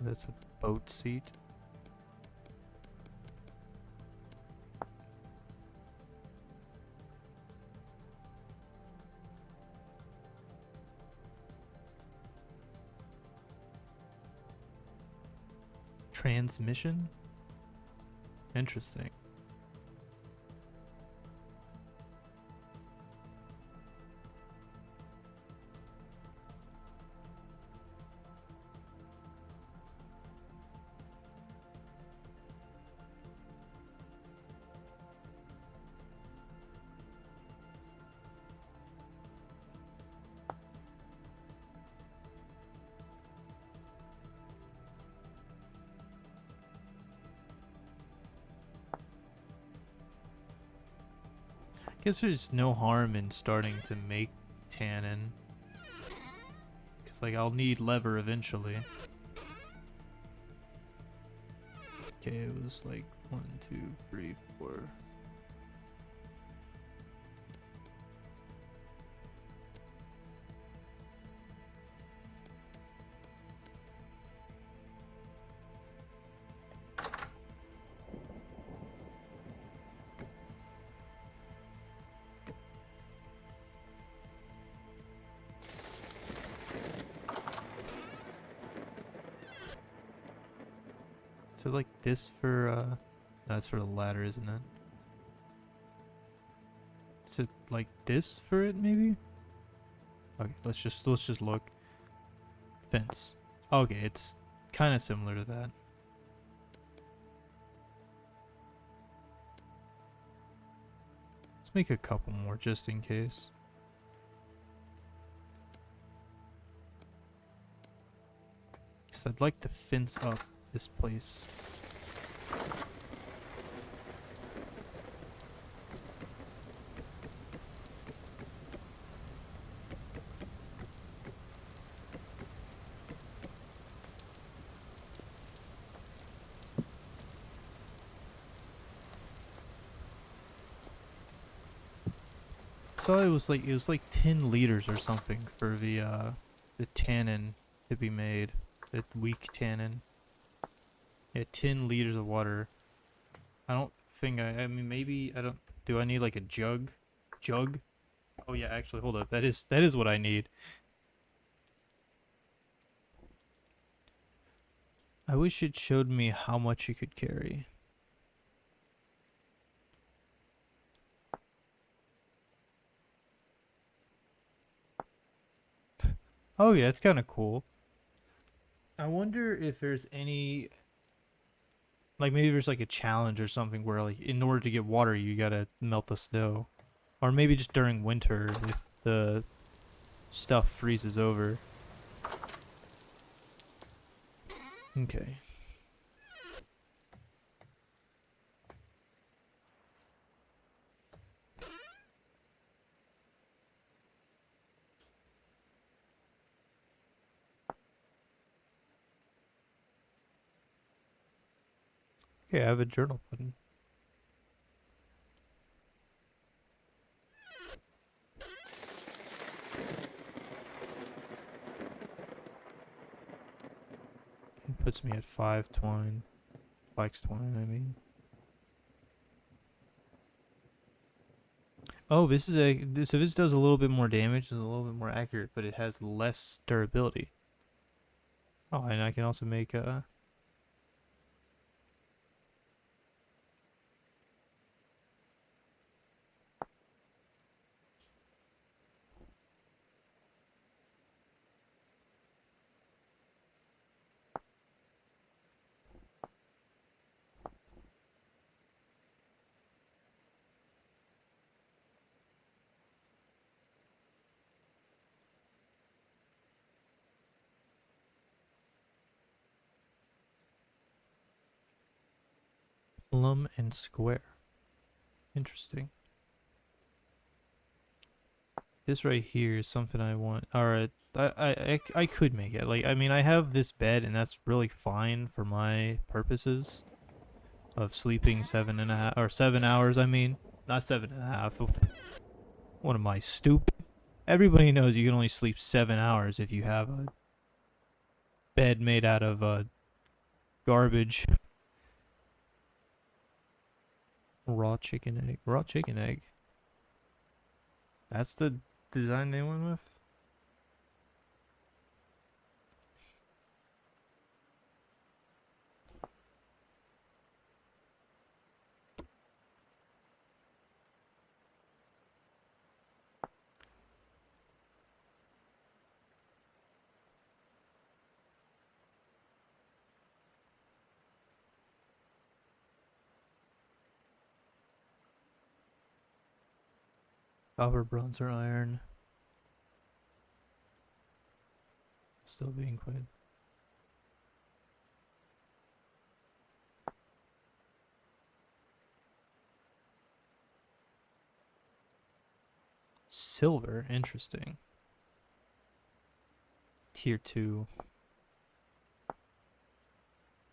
That's a boat seat. Transmission? Interesting. Guess there's no harm in starting to make tannin. Cause like I'll need leather eventually. Okay, it was like 1, 2, 3, 4. Is it like this for no, that's for the ladder, isn't it? Is it like this for it maybe? Okay, let's just look. Fence. Okay, it's kind of similar to that. Let's make a couple more just in case. Cause I'd like to fence up this place. So it was like 10 liters or something for the tannin to be made. The weak tannin. Yeah, 10 liters of water. I don't think I mean maybe I don't do I need like a jug? Jug? Oh yeah, actually hold up. That is what I need. I wish it showed me how much you could carry. Oh yeah, it's kind of cool. I wonder if there's any, like maybe there's like a challenge or something where like in order to get water you gotta melt the snow, or maybe just during winter if the stuff freezes over. Okay. Okay, I have a journal button. It puts me at 5 twine. Flex twine, I mean. Oh, this is so this does a little bit more damage and a little bit more accurate, but it has less durability. Oh, and I can also make plum and square. Interesting. This right here is something I want. Alright, I could make it. Like, I mean, I have this bed, and that's really fine for my purposes of sleeping 7.5 or 7 hours. I mean, not 7.5. What am I, stupid? Everybody knows you can only sleep 7 hours if you have a bed made out of garbage. Raw chicken egg. Raw chicken egg. That's the design they went with? Copper, bronze, or iron. Still being quite. Silver, interesting. Tier 2.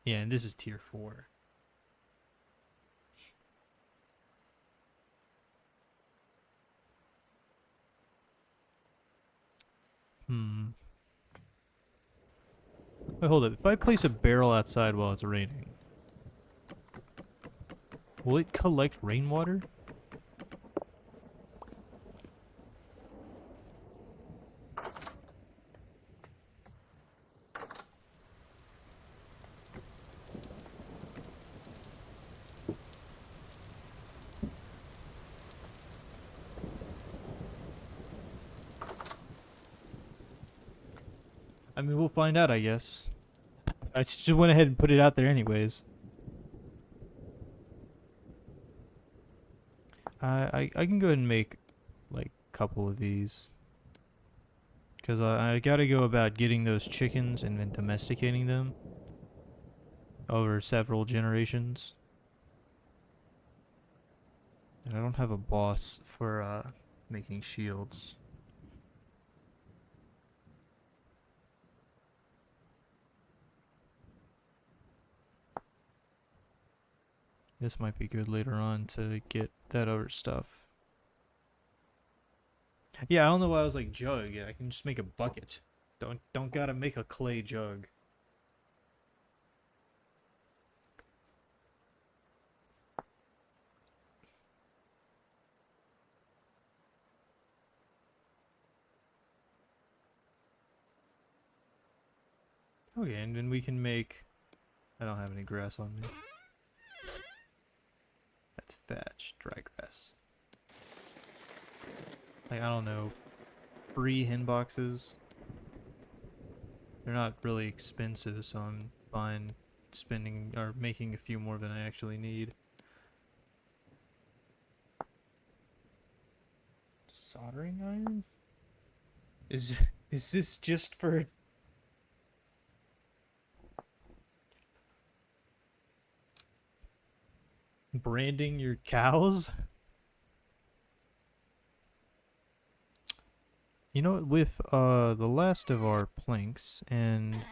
Yeah, and this is tier 4. Hmm. Wait, hold up. If I place a barrel outside while it's raining, will it collect rainwater? I mean, we'll find out, I guess. I just went ahead and put it out there anyways. I can go ahead and make, like, a couple of these. Because I gotta go about getting those chickens and then domesticating them over several generations. And I don't have a boss for making shields. This might be good later on to get that other stuff. Yeah, I don't know why I was like jug. I can just make a bucket. Don't gotta make a clay jug. Okay, and then we can make. I don't have any grass on me. That's thatch, dry grass. Like, I don't know, 3 hen boxes. They're not really expensive, so I'm fine spending or making a few more than I actually need. Soldering iron? Is is this just for branding your cows? You know, with the last of our planks and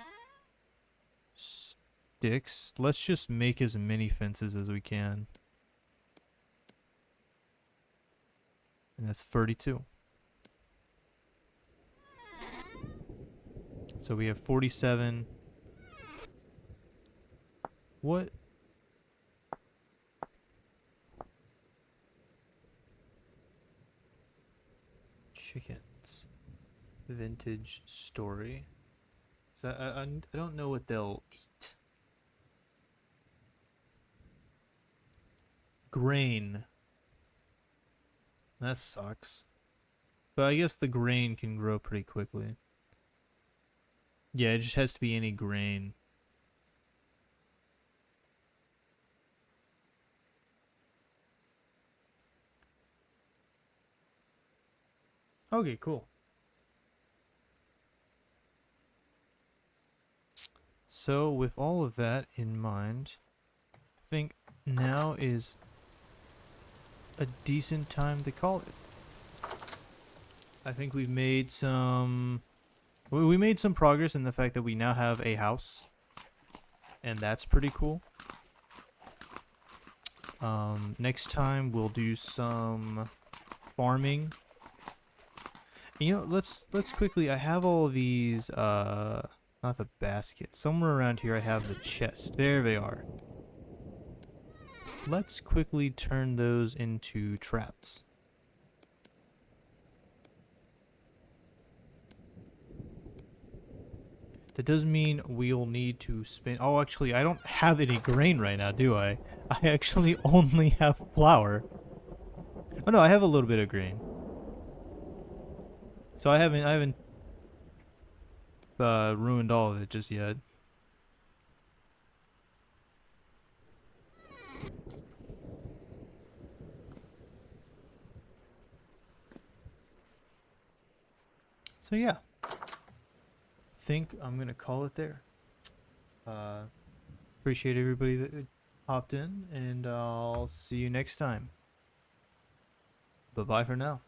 sticks, let's just make as many fences as we can. And that's 32. So we have 47. What? Chickens. Vintage story. So I don't know what they'll eat. Grain. That sucks. But I guess the grain can grow pretty quickly. Yeah, it just has to be any grain. Okay, cool. So with all of that in mind, I think now is a decent time to call it. I think we've made some... We made some progress in the fact that we now have a house. And that's pretty cool. Next time we'll do some farming. You know, let's quickly, I have all of these, not the basket. Somewhere around here I have the chest. There they are. Let's quickly turn those into traps. That does mean we'll need to spin. Oh, actually, I don't have any grain right now, do I? I actually only have flour. Oh no, I have a little bit of grain. So I haven't ruined all of it just yet. So yeah, think I'm gonna call it there. Appreciate everybody that hopped in, and I'll see you next time. Bye bye for now.